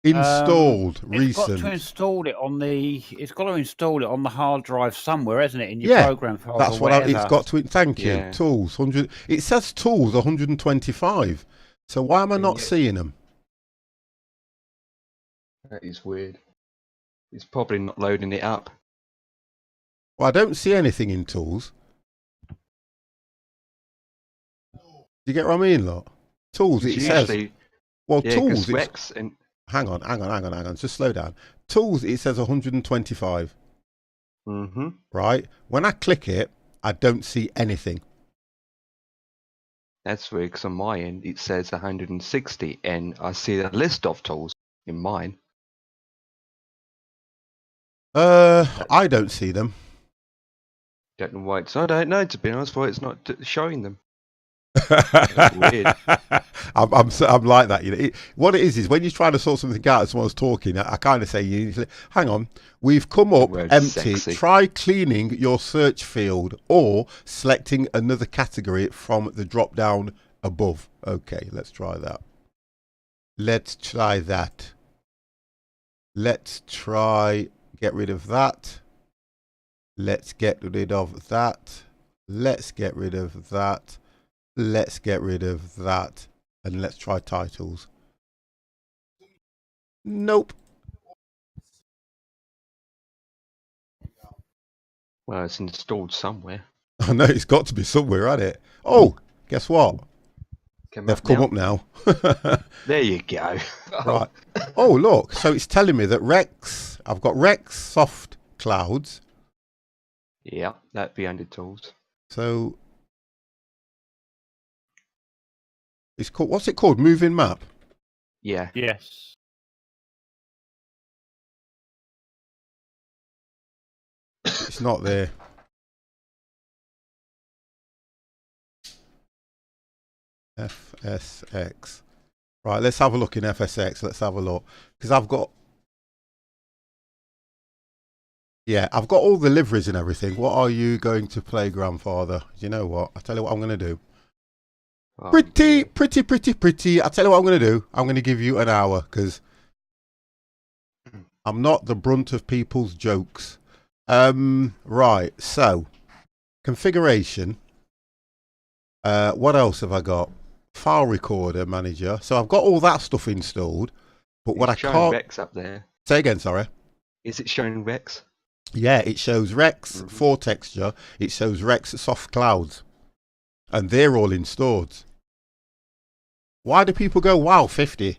Installed, It's got recent. to install it on the. It's got to install it on the hard drive somewhere, isn't it? In your Yeah, program file. That's or what whatever. it's got to. Thank you. Yeah. Tools 100. It says tools 125. So why am I not Yeah. seeing them? That is weird. It's probably not loading it up. Well, I don't see anything in tools. Do you get what I mean, lot? Tools. It It's says. usually, Well, yeah, tools. 'cause It's, Rex and hang on. Just slow down. Tools. It says 125. Right. When I click it, I don't see anything. that's weird. 'Cause on my end it says 160, and I see a list of tools in mine. I don't see them. Don't know why. I don't know, to be honest, why it's not showing them. Weird. I'm like that. You know, what it is when you're trying to sort something out and someone's talking, I kind of say, hang on, we've come up word empty. sexy. Try cleaning your search field or selecting another category from the drop down above. Okay, let's try that. Let's try that. Let's try get rid of that. Let's get rid of that. Let's get rid of that. Let's get rid of that. And let's try titles. Nope. Well, it's installed somewhere. I know it's got to be somewhere, hasn't it? Oh, guess what? They've come now? up now. There you go. Right. Oh, look. So it's telling me that Rex, I've got Rex Soft Clouds. Yeah, that'd be under tools. So it's called, what's it called? Moving map. Yeah. Yes. It's not there. FSX. Right, let's have a look in FSX. Let's have a look. Because I've got... Yeah, I've got all the liveries and everything. What are you going to play, Grandfather? Do you know what? I'll tell you what I'm going to do. Oh, Pretty. I'll tell you what I'm going to do. I'm going to give you an hour because I'm not the brunt of people's jokes. Right, so configuration. What else have I got? File recorder manager. So I've got all that stuff installed, but what I It's showing can't Rex up there. say again. Sorry. Is it showing Rex? Yeah, it shows Rex for texture. It shows Rex soft clouds, and they're all installed. Why do people go, wow, 50?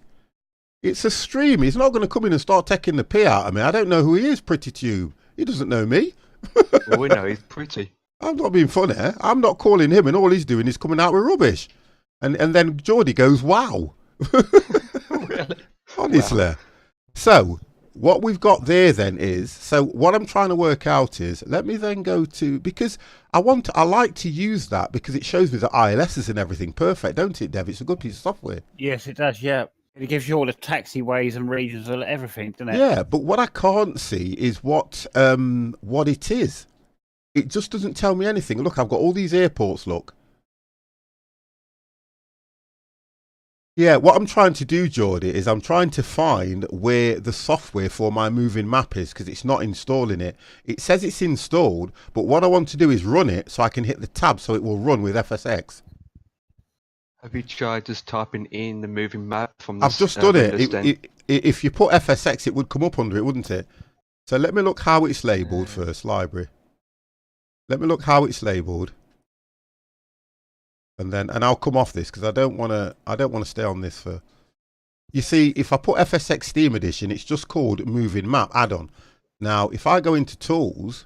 It's a stream. He's not going to come in and start taking the pee out of me. I don't know who he is, Pretty Tube. He doesn't know me. Well, we know he's pretty. I'm not being funny. I'm not calling him, and all he's doing is coming out with rubbish. And then Geordie goes, wow. Really? Honestly. Wow. So what we've got there then is, so what I'm trying to work out is, let me then go to, because I like to use that because it shows me the ILSs and everything perfect, don't it, Dev? It's a good piece of software. Yes, it does. Yeah, it gives you all the taxiways and regions and everything, doesn't it? Yeah, but what I can't see is what it is. It just doesn't tell me anything. Look, I've got all these airports, look. Yeah, what I'm trying to do, Geordie, is I'm trying to find where the software for my moving map is because it's not installing it. It says it's installed, but what I want to do is run it so I can hit the tab so it will run with FSX. Have you tried just typing in the moving map from the I've just done Windows it. 10? If you put FSX, it would come up under it, wouldn't it? So let me look how it's labelled first, library. Let me look how it's labelled. And I'll come off this because I don't want to stay on this for. You see, if I put FSX Steam Edition, it's just called Moving Map add-on. Now, if I go into Tools,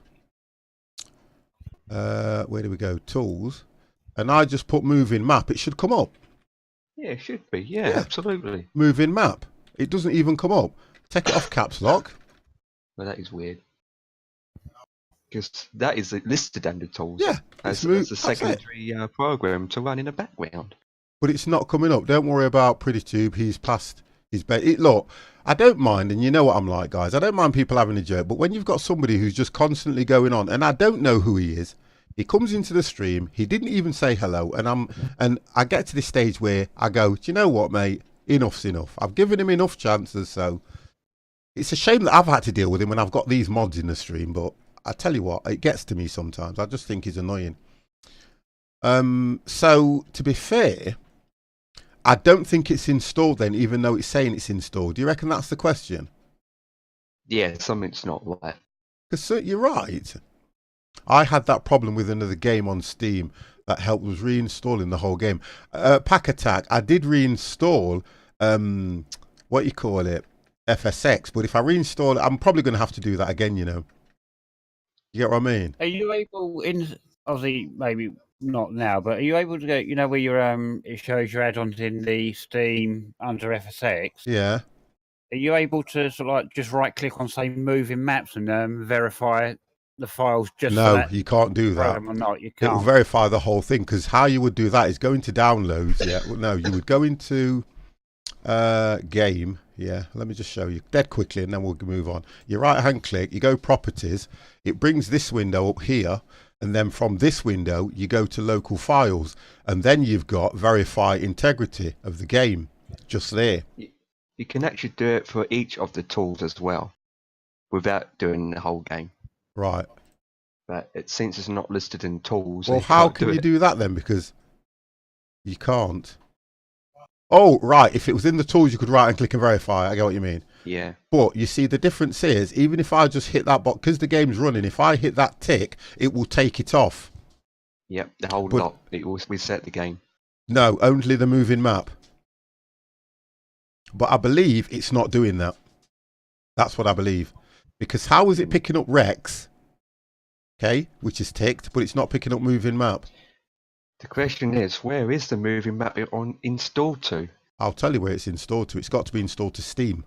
where do we go? Tools, and I just put Moving Map, it should come up. Yeah, it should be. Yeah, Yeah. absolutely. Moving Map. It doesn't even come up. Take it off caps lock. Well, that is weird. Because that is listed under tools Yeah, as that's a it. secondary program to run in the background. But it's not coming up. Don't worry about Pretty Tube. He's past his bed. Look, I don't mind, and you know what I'm like, guys. I don't mind people having a joke, but when you've got somebody who's just constantly going on, and I don't know who he is, he comes into the stream, he didn't even say hello, and I get to this stage where I go, do you know what, mate? Enough's enough. I've given him enough chances, so it's a shame that I've had to deal with him when I've got these mods in the stream, but I tell you what, it gets to me sometimes. I just think he's annoying. So to be fair, I don't think it's installed then, even though it's saying it's installed. Do you reckon that's the question? Yeah, something's not right. Because you're right. I had that problem with another game on Steam that helped was reinstalling the whole game. Pack Attack, I did reinstall, what you call it, FSX, but if I reinstall it, I'm probably going to have to do that again, you know. You get what I mean? Are you able, obviously maybe not now, but are you able to go, you know, where your it shows your add-ons in the Steam under FSX? Yeah. Are you able to sort of like just right-click on, say, moving maps and verify the files just for No, that you can't do that. program or not? You It will can't. verify the whole thing, because how you would do that is go into downloads. Yeah, well, no, you would go into game. Yeah, let me just show you dead quickly and then we'll move on. You right hand click, you go properties, it brings this window up here, and then from this window you go to local files, and then you've got verify integrity of the game just there. You can actually do it for each of the tools as well, without doing the whole game. Right. But since it's not listed in tools, Well, you how can't can do you it. do that then? Because you can't. Oh, right. If it was in the tools, you could right and click and verify. I get what you mean. Yeah. But you see, the difference is, even if I just hit that box, because the game's running, if I hit that tick, it will take it off. Yep, the whole But- lot. It will reset the game. No, only the moving map. But I believe it's not doing that. That's what I believe. Because how is it picking up Rex? Okay, which is ticked, but it's not picking up moving map. The question is, where is the moving map installed to? I'll tell you where it's installed to. It's got to be installed to Steam.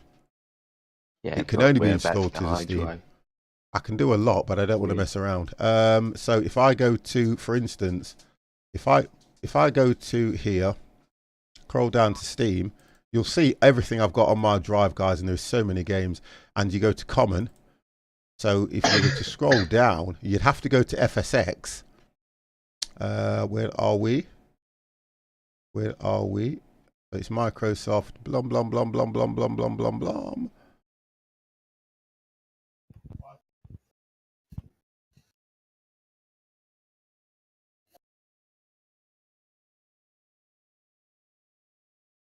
Yeah, It can not only be whereabouts installed to the hard Steam. drive. I can do a lot, but I don't want to Yeah. mess around. So if I go to, for instance, if I go to here, scroll down to Steam, you'll see everything I've got on my drive, guys, and there's so many games. And you go to common. So if you were to scroll down, you'd have to go to FSX. Where are we? Where are we? It's Microsoft. Blum blum blum blum blum blum blum blum blum.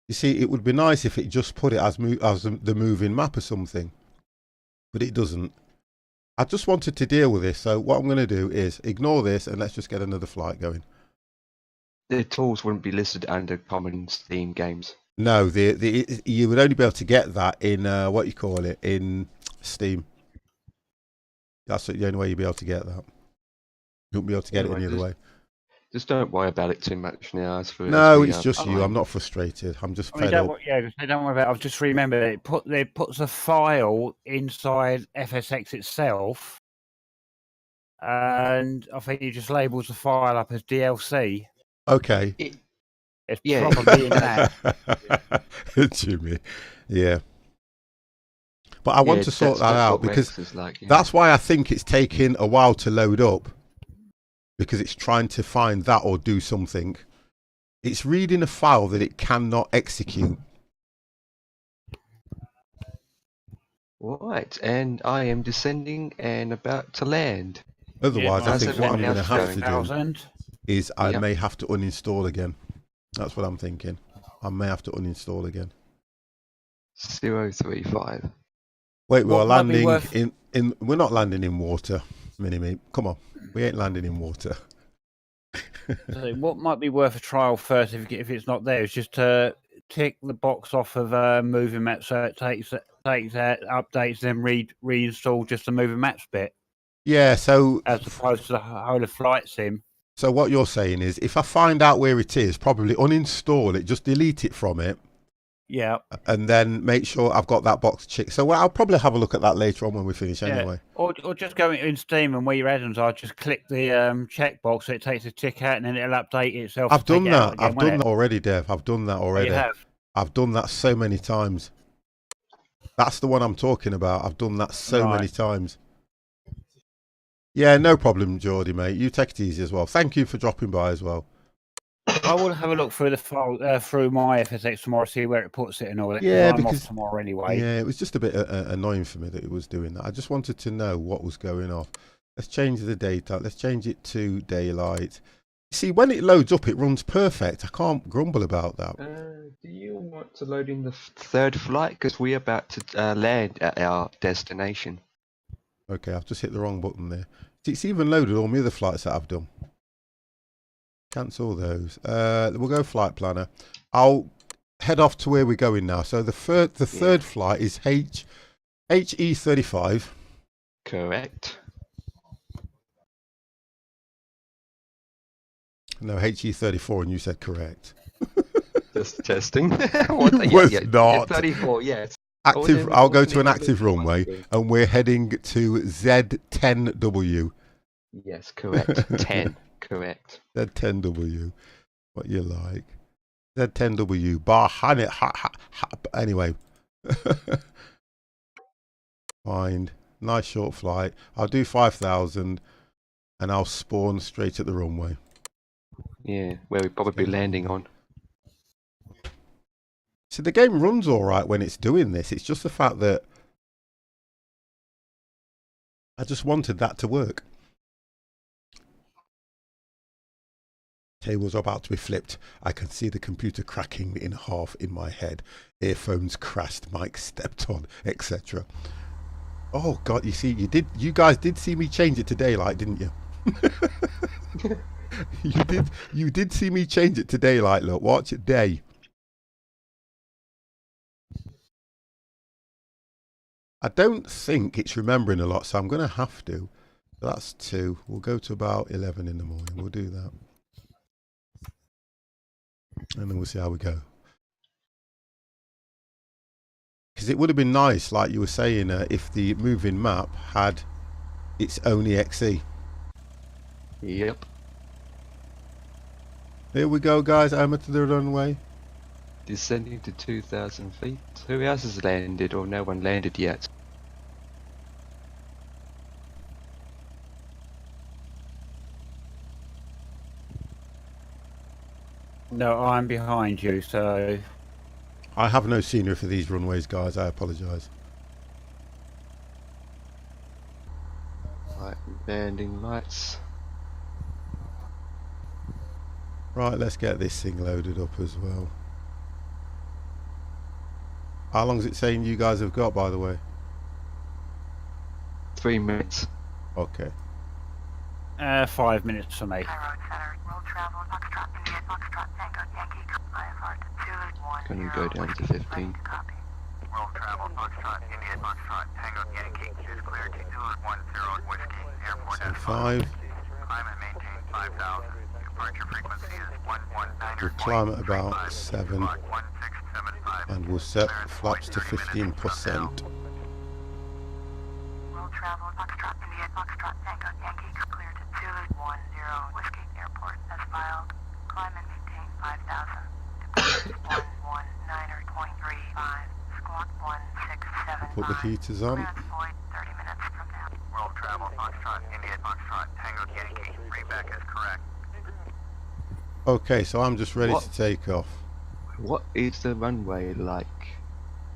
You see, it would be nice if it just put it as the moving map or something, but it doesn't. I just wanted to deal with this, so what I'm going to do is ignore this and let's just get another flight going. the tools wouldn't be listed under common Steam games. No, you would only be able to get that in what you call it in Steam. That's the only way you'd be able to get that. You wouldn't be able to get it any other way. Just don't worry about it too much now. No, it's just you. I'm not frustrated. I'm just fed up. Yeah, don't worry about it. I've just remembered it puts a file inside FSX itself, and I think it just labels the file up as DLC. Okay. It's Yeah. probably in that. Jimmy. Yeah. But I want to sort that out because like, that's why I think it's taking a while to load up, because it's trying to find that or do something. It's reading a file that it cannot execute. Right, and I am descending and about to land. Otherwise, Yeah, I think what I'm going to have to do 1,000. is I may have to uninstall again. That's what I'm thinking. I may have to uninstall again. 035. Wait, we're What might be landing worth- we're not landing in water, Mini-Me. Come on. We ain't landing in water. So what might be worth a trial first if it's not there is just to tick the box off of moving maps so it takes out updates, then reinstall just the moving maps bit Yeah, so as opposed to the whole of flight sim. so what you're saying is if I find out where it is, probably uninstall it, just delete it from it, Yeah. and then make sure I've got that box checked. So I'll probably have a look at that later on when we finish anyway. Or just go in Steam and where your add-ons are, just click the checkbox so it takes a tick out and then it'll update itself. I've done that. Again, I've done that already, Dev. I've done that already. You have? I've done that so many times. That's the one I'm talking about. I've done that so many times. Yeah, no problem, Geordie, mate. You take it easy as well. Thank you for dropping by as well. I will have a look through the file through my FSX tomorrow, see where it puts it and all that. Yeah, I'm because off tomorrow anyway. Yeah, it was just a bit annoying for me that it was doing that. I just wanted to know what was going on. Let's change the data. Let's change it to daylight. See, when it loads up, it runs perfect. I can't grumble about that. Do you want to load in the third flight? Because we're about to land at our destination. Okay, I've just hit the wrong button there. It's even loaded all my other flights that I've done. Cancel those. We'll go flight planner. I'll head off to where we're going now. So the third flight is HE35. Correct. No, HE34, and you said correct. Just testing. You was not. 34, yes. Active. I'll go to an active runway, and we're heading to Z10W. Yes, correct. 10. Correct. Z10W. What you like? Z10W. Bar Hanit. Anyway. Find. Nice short flight. I'll do 5,000 and I'll spawn straight at the runway. Yeah, where we'll probably be landing on. So the game runs all right when it's doing this. It's just the fact that I just wanted that to work. Tables are about to be flipped. I can see the computer cracking in half in my head. Earphones crashed, mic stepped on, etc. Oh God, you see, you guys did see me change it to daylight, didn't you? You did see me change it to daylight. Look, watch it, day. I don't think it's remembering a lot, so I'm going to have to. That's 2. We'll go to about 11 in the morning. We'll do that. And then we'll see how we go. Because it would have been nice, like you were saying, if the moving map had its own EXE. Yep. Here we go, guys. I'm at the runway. Descending to 2,000 feet. Who else has landed or no one landed yet? No, I'm behind you, so I have no scenery for these runways, guys. I apologise. Right, landing lights. Right, let's get this thing loaded up as well. How long is it saying you guys have got, by the way? 3 minutes. Okay. 5 minutes for me. Road Center, we'll travel, Foxtrot, India, Foxtrot, Tango, Yankee, IFR to Zulu 10. Can we go down to 15? Copy. World travel, Foxtrot, India, Foxtrot, Tango, Yankee is cleared to Zulu 10 Whiskey, airport So at 5. Climb and maintain 5,000. Departure frequency is 119. We'll climb at about 7. 1675. And we'll set flaps to 15%. World travel, Foxtrot, India, Foxtrot, Tango, Yankee, clear to Zulu 10 Whiskey, airport as filed. Climb and maintain 5,000. Departure 119.35. Squawk 1675. Put the heaters on. Clearance void 30 minutes from now. World travel, Foxtrot, India, Foxtrot, Tango, Yankee. Readback is correct. Okay, so I'm just ready What? to take off. What is the runway like?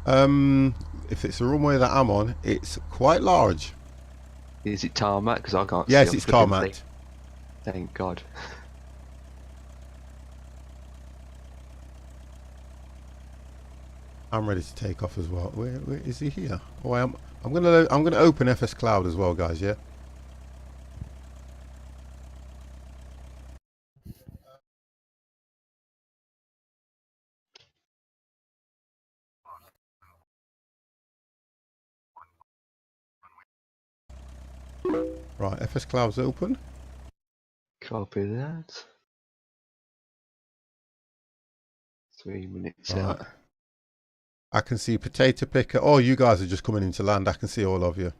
If it's a runway that I'm on, it's quite large. Is it tarmac? Because I can't Yes, see. it's tarmac. Thank God. I'm ready to take off as well. Where is he here? Oh, I'm gonna open FS Cloud as well, guys. Yeah. Right, FS Cloud's open. Copy that. 3 minutes Right. out. I can see Potato Picker. Oh, you guys are just coming into land. I can see all of you.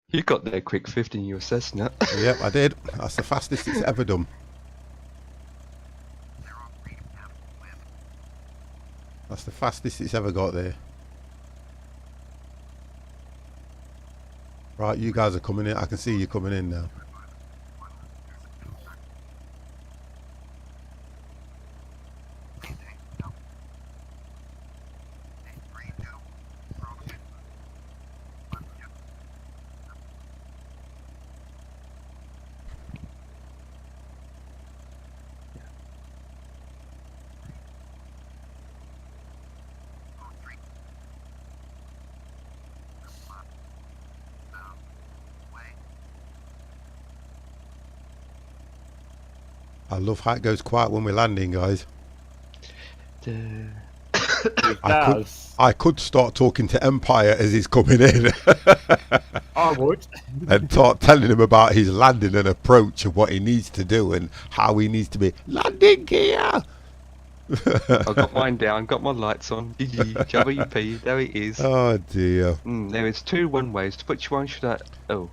You got there quick, 15 your Cessna. Yep, I did. That's the fastest it's ever done. That's the fastest it's ever got there. Right, you guys are coming in. I can see you coming in now. I love how it goes quiet when we're landing, guys. It I does. I could start talking to Empire as he's coming in I would. and start telling him about his landing and approach and what he needs to do and how he needs to be landing gear. I've got mine down, got my lights on. WP, there it is. Oh dear. There is 2 runways. Which one should I... Oh,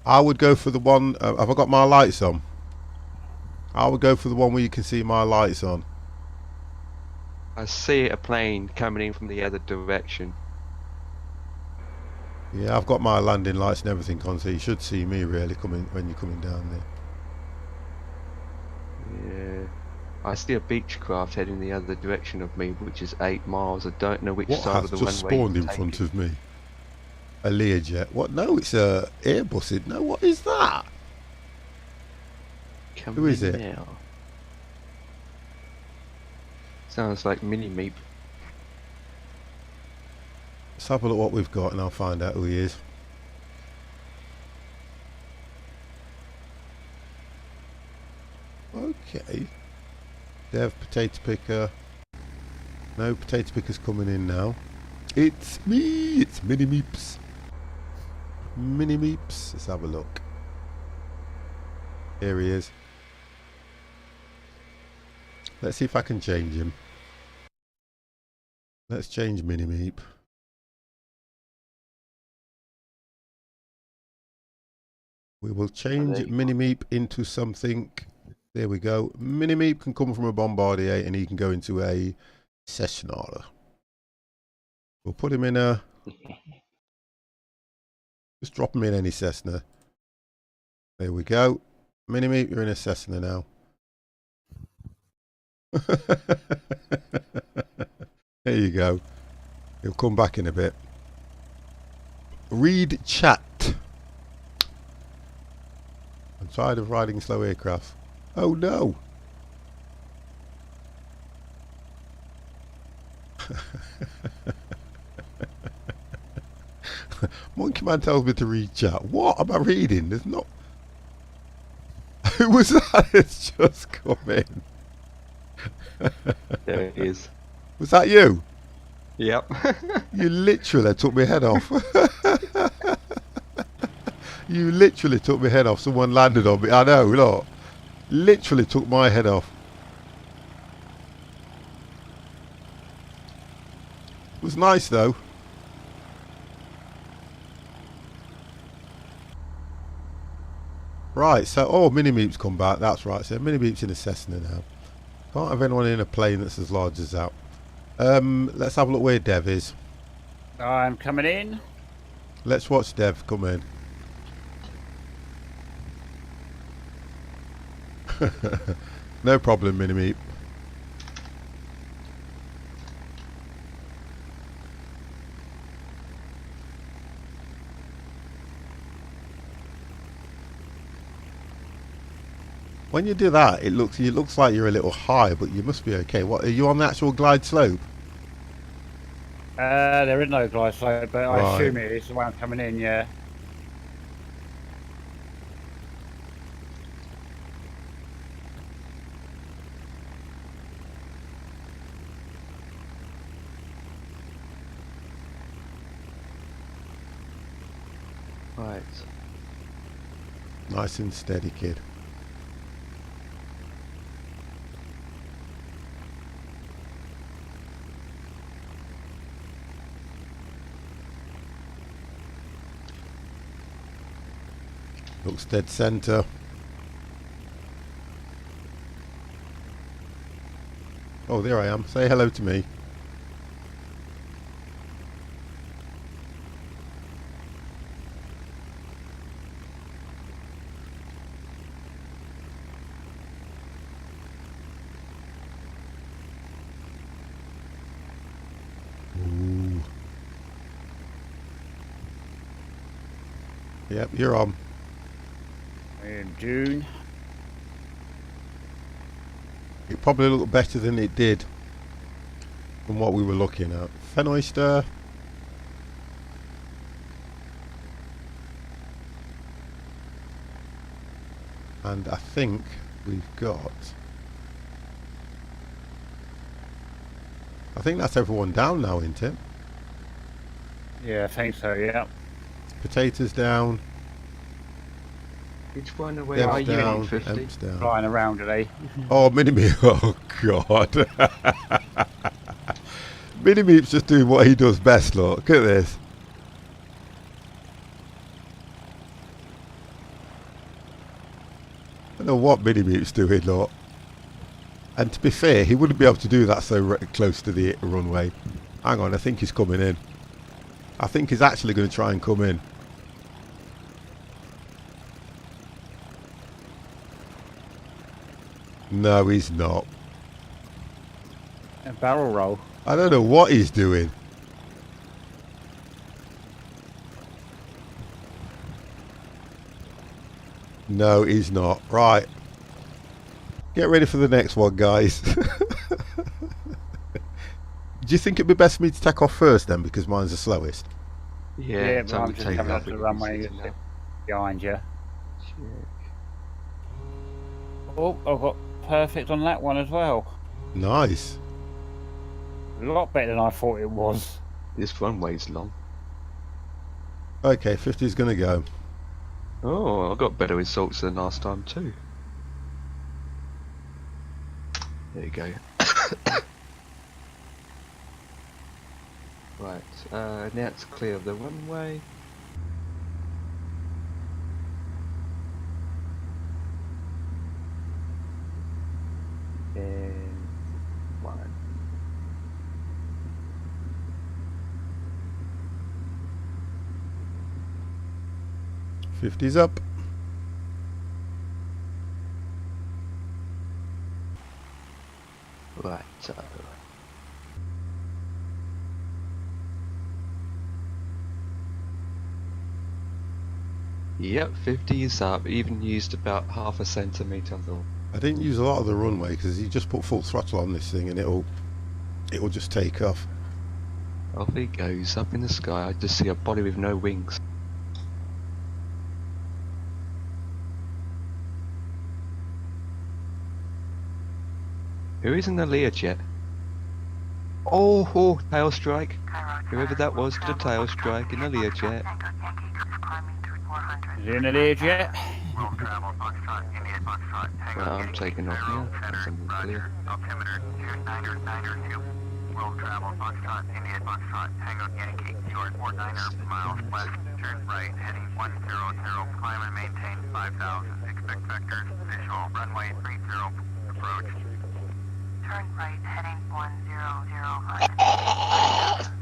I would go for the one. Have I got my lights on? I would go for the one where you can see my lights on. I see a plane coming in from the other direction. Yeah, I've got my landing lights and everything on, so you should see me really coming when you're coming down there. Yeah. I see a Beechcraft heading the other direction of me, which is 8 miles. I don't know which What side has of the just runway spawned in it's front taking. of me? A Learjet. What? No, it's a Airbus. No, what is that? Coming Who is in it? now. Sounds like Mini Meep. Let's have a look what we've got and I'll find out who he is. Okay. Dev, Potato Picker. No, Potato Picker's coming in now. It's me! It's Mini Meeps. Mini Meeps. Let's have a look. Here he is. Let's see if I can change him. Let's change Mini Meep. We will change there you Mini Meep into something. There we go. Mini Meep can come from a Bombardier and he can go into a Cessna. We'll put him in a... Just drop him in any Cessna. There we go. Mini Meep, you're in a Cessna now. There you go. He'll come back in a bit. Read chat. I'm tired of riding slow aircraft. Oh no. Monkey Man tells me to read chat. What am I reading? There's not... Who was that? It's just come in. There it is. Was that you? Yep. You literally took my head off. You literally took my head off. Someone landed on me. I know, look. Literally took my head off. It was nice though. Right, so, oh, Mini-Meep's come back. That's right. So Mini-Meep's in a Cessna now. Can't have anyone in a plane that's as large as that. Let's have a look where Dev is. I'm coming in. Let's watch Dev come in. No problem, Mini-Meep. When you do that, it looks like you're a little high, but you must be okay. What, are you on the actual glide slope? There is no glide slope, but I Right. assume it is the one coming in, yeah. Right. Nice and steady, kid. Looks dead center. Oh, there I am. Say hello to me. Ooh. Yep, you're on. In June. It probably looked better than it did from what we were looking at. Fen oyster. And I think we've got... I think that's everyone down now, isn't it? Yeah, I think so, yeah. Potatoes down, Which one away are Dev's you down, in 50? Emp's down. Flying around today. Oh, Mini-Meep. Oh, God. Mini-Meep's just doing what he does best, look. Look at this. I don't know what Mini-Meep's doing, look. And to be fair, he wouldn't be able to do that so close to the runway. Hang on, I think he's coming in. I think he's actually going to try and come in. No, he's not. A barrel roll. I don't know what he's doing. No, he's not. Right. Get ready for the next one, guys. Do you think it'd be best for me to take off first then, because mine's the slowest? Yeah, but time I'm to just take coming off up to it the runway easy now. behind you. Check. Oh, I've got perfect on that one as well. Nice. A lot better than I thought it was. This runway's long. Okay, 50's going to go. Oh, I got better results than last time too. There you go. Right, now it's clear of the runway. And one. '50's up. Right, yep, 50 is up. Even used about half a centimetre though. I didn't use a lot of the runway because you just put full throttle on this thing and it'll just take off. Off he goes, up in the sky. I just see a body with no wings. Who is in the Learjet? Oh, tail strike. Whoever that was did a tail strike in the Learjet. Is he in the lead yet? Will travel Foxtrot, India Foxtrot, Tango Well, I'm Yankee, taking off 0, now. center, That's all clear. altimeter 29992. Will travel Foxtrot, India Foxtrot, Tango Yankee, short 49er miles west, turn right, heading 100, climb and maintain 5000, expect vectors, visual, runway 30, approach. Turn right, heading 100.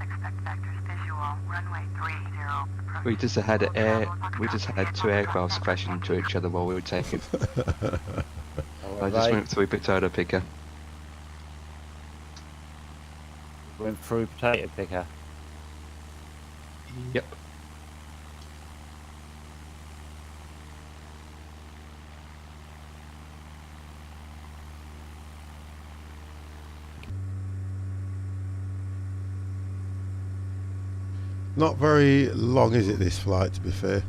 Expect vectors visual, runway 30. Approach. We just had two aircrafts crash into each other while we were taking. I just went through potato picker. Went through potato picker. Yep. Not very long, is it, this flight, to be fair?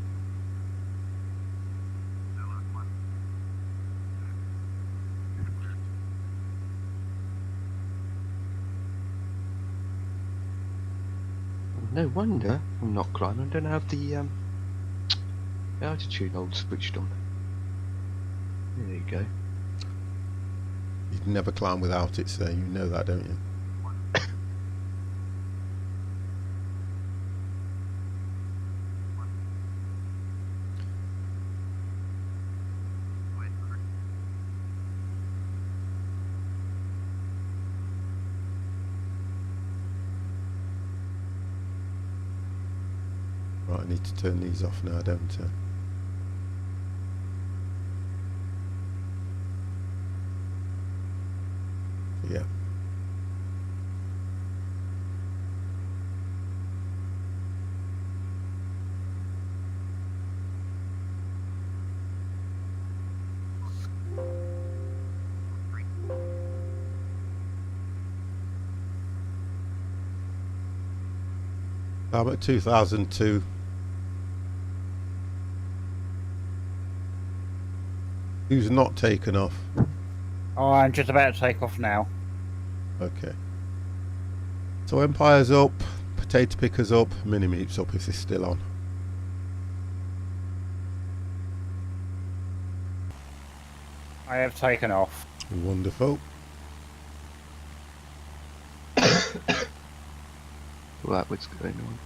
No wonder I'm not climbing. I don't have the altitude hold switched on. There you go. You'd never climb without it, sir. You know that, don't you? Right, I need to turn these off now, don't I? Yeah. I'm at 2002. Who's not taken off? Oh, I'm just about to take off now. Okay. So Empire's up, Potato Picker's up, Mini-Meat's up if it's still on. I have taken off. Wonderful. Right, what's going on?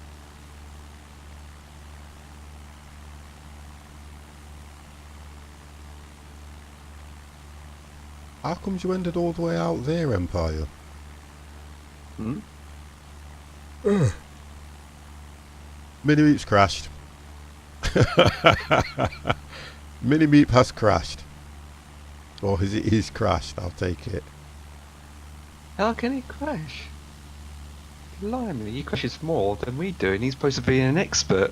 How comes you ended all the way out there, Empire? Hmm? Mini-Meat's crashed. Mini-Meat has crashed. Or is it is crashed? I'll take it. How can he crash? Blimey, he crashes more than we do, and he's supposed to be an expert.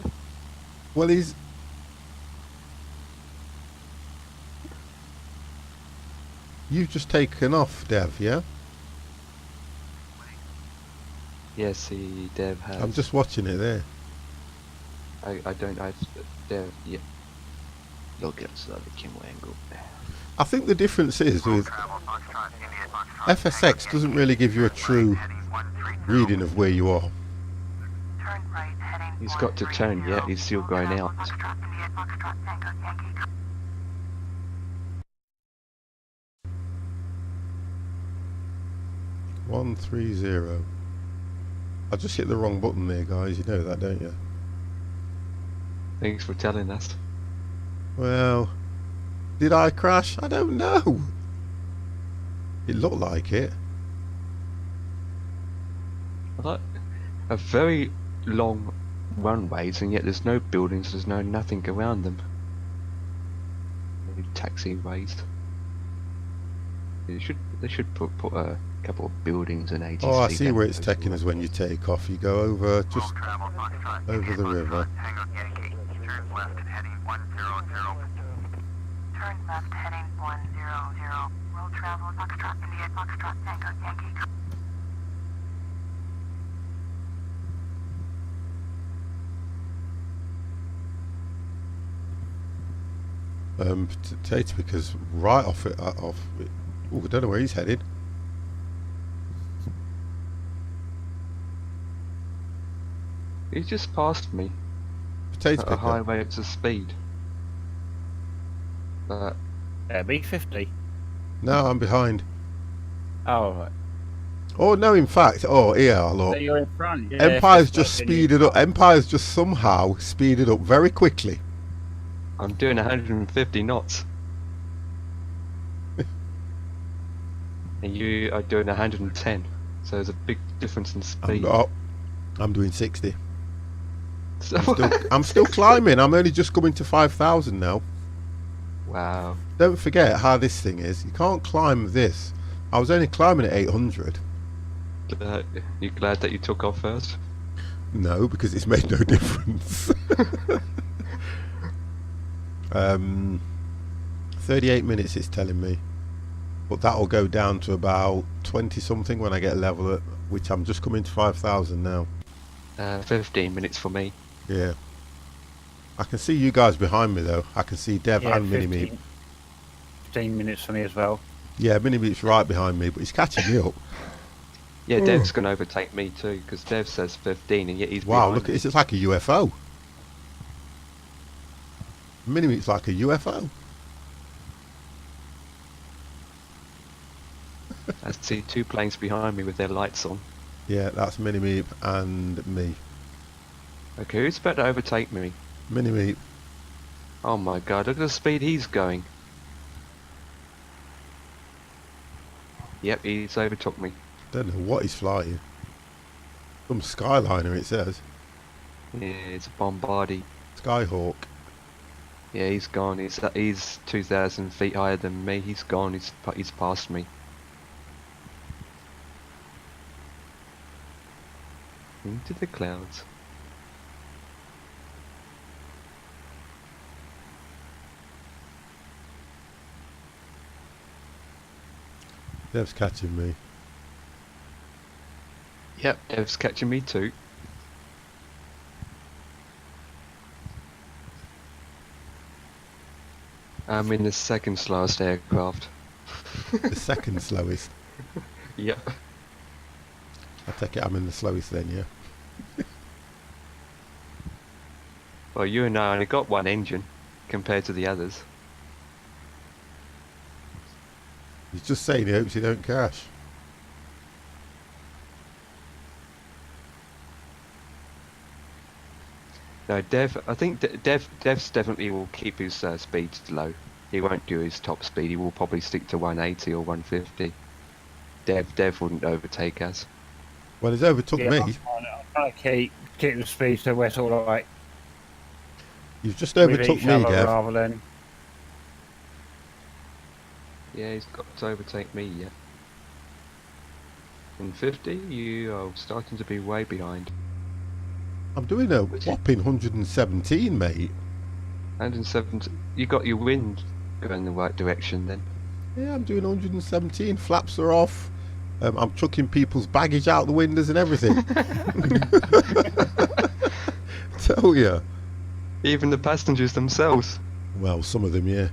Well, he's... You've just taken off, Dev, yeah? Yes, he Dev has. I'm just watching it there. Dev, yeah. Look at the camera angle. I think the difference is with Travel Foxtrot, India Foxtrot, FSX doesn't really give you a true reading of where you are. Turn right, heading He's got to turn yet, he's still going out. Foxtrot, India Foxtrot, Tango Yankee. 130. I just hit the wrong button there, guys. You know that, don't you? Thanks for telling us. Well, did I crash? I don't know. It looked like it. I like a very long runways, and yet there's no buildings, there's no nothing around them. Maybe taxiways. They should put a couple of buildings and ATC. Oh, I see where it's depots taking us around. when you take off. You go over just Travel Foxtrot, over India the Foxtrot, river. Tango Yankee, turn left, heading 100. Turn left, heading 100. Roll travel Foxtrot, India Foxtrot, Tango Yankee. Potato Picker's right off it. Oh, I don't know where he's headed. He just passed me Potato at a high picker. rate of speed. But Yeah, B50. No, I'm behind. Oh, right. Oh no, in fact, oh yeah, So look. you're in front. Yeah, Empire's it's just working, you're in speeded up. front. Empire's just somehow speeded up very quickly. I'm doing 150 knots. And you are doing 110. So there's a big difference in speed. I'm doing 60. So, I'm still climbing. I'm only just coming to 5,000 now. wow. Don't forget how this thing is. You can't climb this. I was only climbing at 800. You glad that you took off first? No, because it's made no difference. 38 minutes it's telling me. But that'll go down to about 20 something when I get level at, which I'm just coming to 5,000 now. 15 minutes for me. Yeah. I can see you guys behind me though. I can see Dev Yeah, and Mini-Me. 15 minutes for me as well. Yeah, Mini-Me's right behind me, but he's catching me up. Yeah, Dev's going to overtake me too, because Dev says 15 and yet he's Wow, behind look at me. this. It's like a UFO. Mini-Me's like a UFO. I see 2 planes behind me with their lights on. Yeah, that's Mini-Me and me. Okay, who's about to overtake me? Mini-Me. Oh my god, look at the speed he's going. Yep, he's overtook me. Don't know what he's flying. Some Skyliner it says. Yeah, it's a Bombardier. Skyhawk. Yeah, he's gone. He's 2,000 feet higher than me. He's gone. He's past me. Into the clouds. Dev's catching me. Yep, Dev's catching me too. I'm in the second slowest aircraft. The second slowest. Yep. I take it I'm in the slowest then, yeah. Well, you and I only got one engine compared to the others. He's just saying he hopes he don't crash. No, Dev. I think Dev's definitely will keep his speed low. He won't do his top speed. He will probably stick to 180 or 150. Dev wouldn't overtake us. Well, he's overtook Yeah, me. I'm trying to keep the speed so we're sort of like You've just with overtook each me, other Dev. rather than. Yeah, he's got to overtake me yet. In 50, you are starting to be way behind. I'm doing a whopping 117, mate. 170. You got your wind going the right direction then. Yeah, I'm doing 117. Flaps are off. I'm chucking people's baggage out the windows and everything. Tell ya. Even the passengers themselves. Well, some of them, yeah.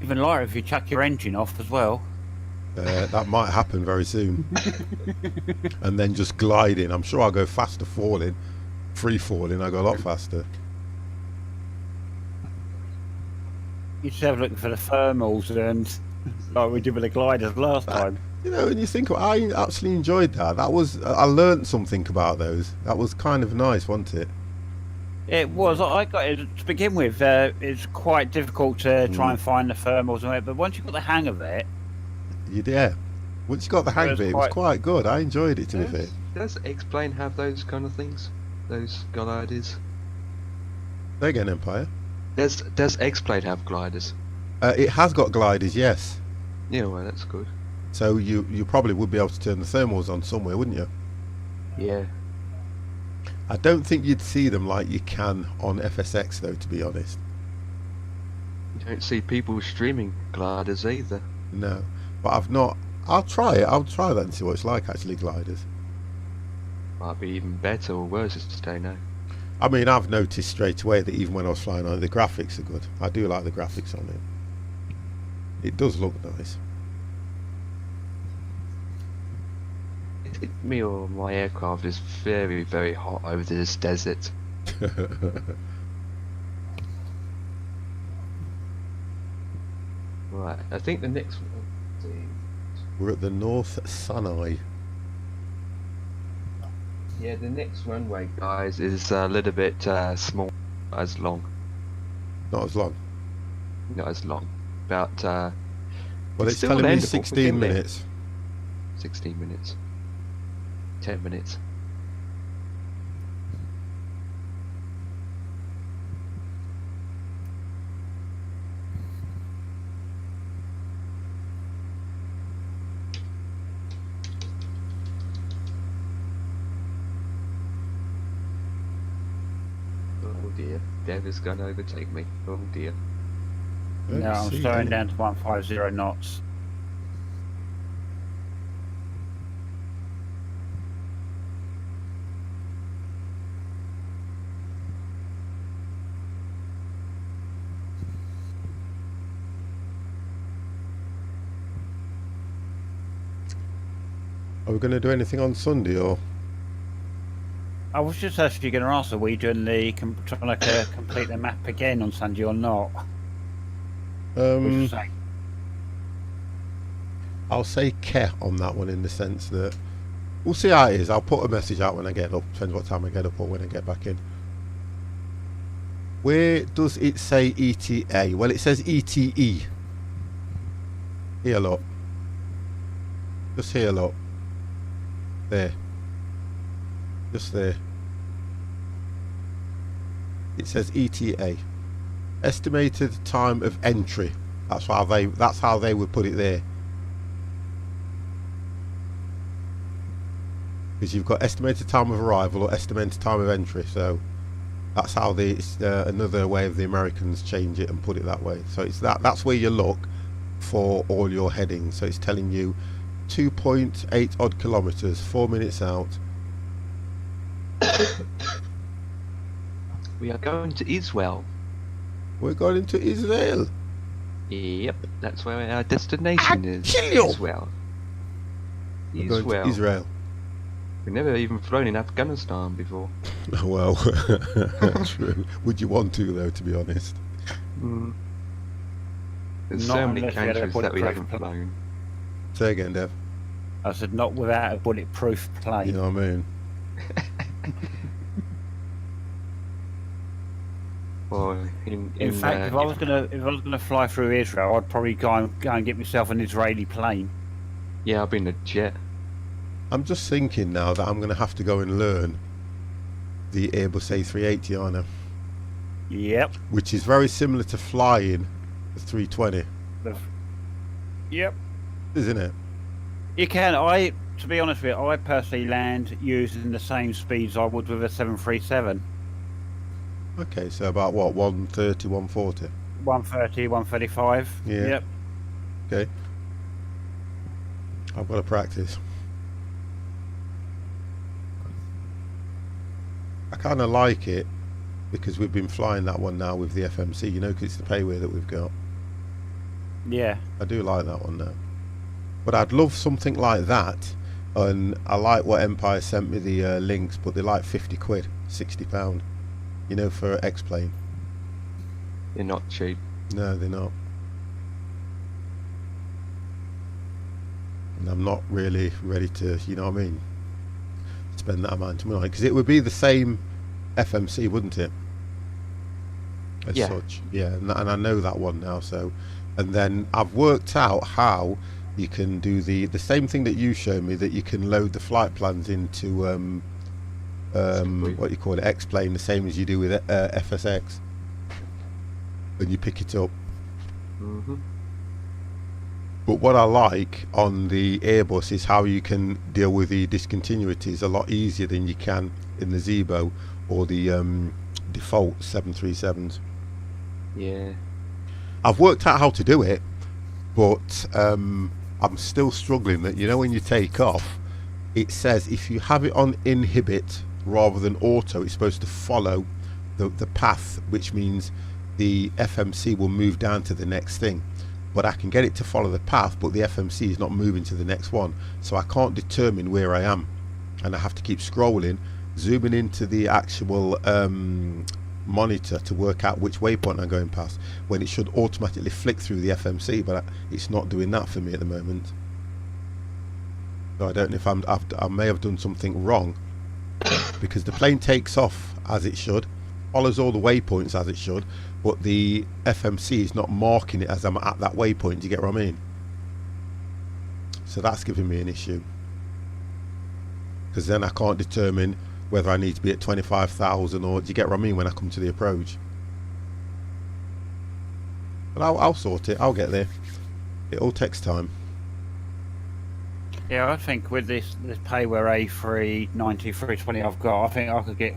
Even lighter if you chuck your engine off as well. That might happen very soon. And then just gliding. I'm sure I'll go faster falling. Free falling, I go a lot faster. You should have a look for the thermals and like we did with the gliders last time. You know, and you think, I actually enjoyed that. That was, I learnt something about those. That was kind of nice, wasn't it? It was. I got it to begin with. It's quite difficult to try and find the thermals and it, but once you got the hang of it, Yeah. Once you got the hang of it, it was quite good. I enjoyed it, to be fair. Does X-Plane have those kind of things? Those gliders? Say again, Empire. Does X-Plane have gliders? It has got gliders, yes. Yeah, well, that's good. So you probably would be able to turn the thermals on somewhere, wouldn't you? Yeah. I don't think you'd see them like you can on FSX, though, to be honest. You don't see people streaming gliders either. No. But I've not... I'll try it. I'll try that and see what it's like, actually, gliders. Might be even better or worse, I just don't know. I mean, I've noticed straight away that even when I was flying on it, the graphics are good. I do like the graphics on it. It does look nice. Me or my aircraft is very, very hot over this desert. Right, I think the next one. We're at the North Sinai. Yeah, the next runway, guys, is a little bit small, not as long. Not as long. Not as long. About. Well, it's still telling me landable, we're 16 getting there. minutes. 16 minutes. 10 minutes. Oh dear, Dev is going to overtake me. Oh dear. No, I'm slowing down to 150 knots. Are we going to do anything on Sunday or? I was just actually going to ask, are we doing the trying to complete the map again on Sunday or not? I'll say care on that one in the sense that we'll see how it is. I'll put a message out when I get up. Depends what time I get up or when I get back in. Where does it say ETA? Well, it says ETE. Here, look. Just here, look. There. Just there. It says ETA. Estimated time of entry. That's how they would put it there. Because you've got estimated time of arrival or estimated time of entry, so that's how it's another way of the Americans change it and put it that way. So it's that's where you look for all your headings. So it's telling you 2.8 odd kilometers, 4 minutes out. We are going to Israel. We're going into Israel. Yep, that's where our destination is. Israel. Israel. We're going to Israel. We've never even flown in Afghanistan before. Well, true. Would you want to, though, to be honest? Mm. There's Not so many unless you had a countries that we bulletproof haven't flown. Say again, Dev. I said not without a bulletproof plane. You know what I mean? Or In fact, if I was gonna fly through Israel, I'd probably go and get myself an Israeli plane. yeah, I've been a jet. I'm just thinking now that I'm going to have to go and learn the Airbus A380, aren't I? Yep. Which is very similar to flying the 320, Yep. isn't it? You can. To be honest with you, I personally land using the same speeds I would with a 737. Okay, so about what, 130, 140? 130, 135. Yeah. Yep. Okay. I've got to practice. I kind of like it because we've been flying that one now with the FMC, you know, because it's the payway that we've got. Yeah. I do like that one now. But I'd love something like that, and I like what Empire sent me the links, but they're like 50 quid, £60, you know, for X-Plane. They're not cheap. No, they're not. And I'm not really ready to, you know what I mean, spend that amount of money, because it would be the same FMC, wouldn't it? As Yeah. such, yeah, and I know that one now. So, and then I've worked out how you can do the same thing that you showed me, that you can load the flight plans into what you call it, X-Plane, the same as you do with FSX, and you pick it up. Mm-hmm. But what I like on the Airbus is how you can deal with the discontinuities a lot easier than you can in the Zebo or the default 737s. Yeah. I've worked out how to do it, but I'm still struggling that, you know, when you take off, it says if you have it on inhibit rather than auto, it's supposed to follow the path, which means the FMC will move down to the next thing. but I can get it to follow the path, but the FMC is not moving to the next one, so I can't determine where I am, and I have to keep scrolling, zooming into the actual monitor to work out which waypoint I'm going past, when it should automatically flick through the FMC, but it's not doing that for me at the moment. So I don't know if I may have done something wrong, because the plane takes off as it should, follows all the waypoints as it should, but the FMC is not marking it as I'm at that waypoint. Do you get what I mean? So that's giving me an issue, because then I can't determine whether I need to be at 25,000 or, do you get what I mean, when I come to the approach. But I'll sort it. I'll get there. It all takes time. Yeah, I think with this Payware A390 320 I've got, I think I could get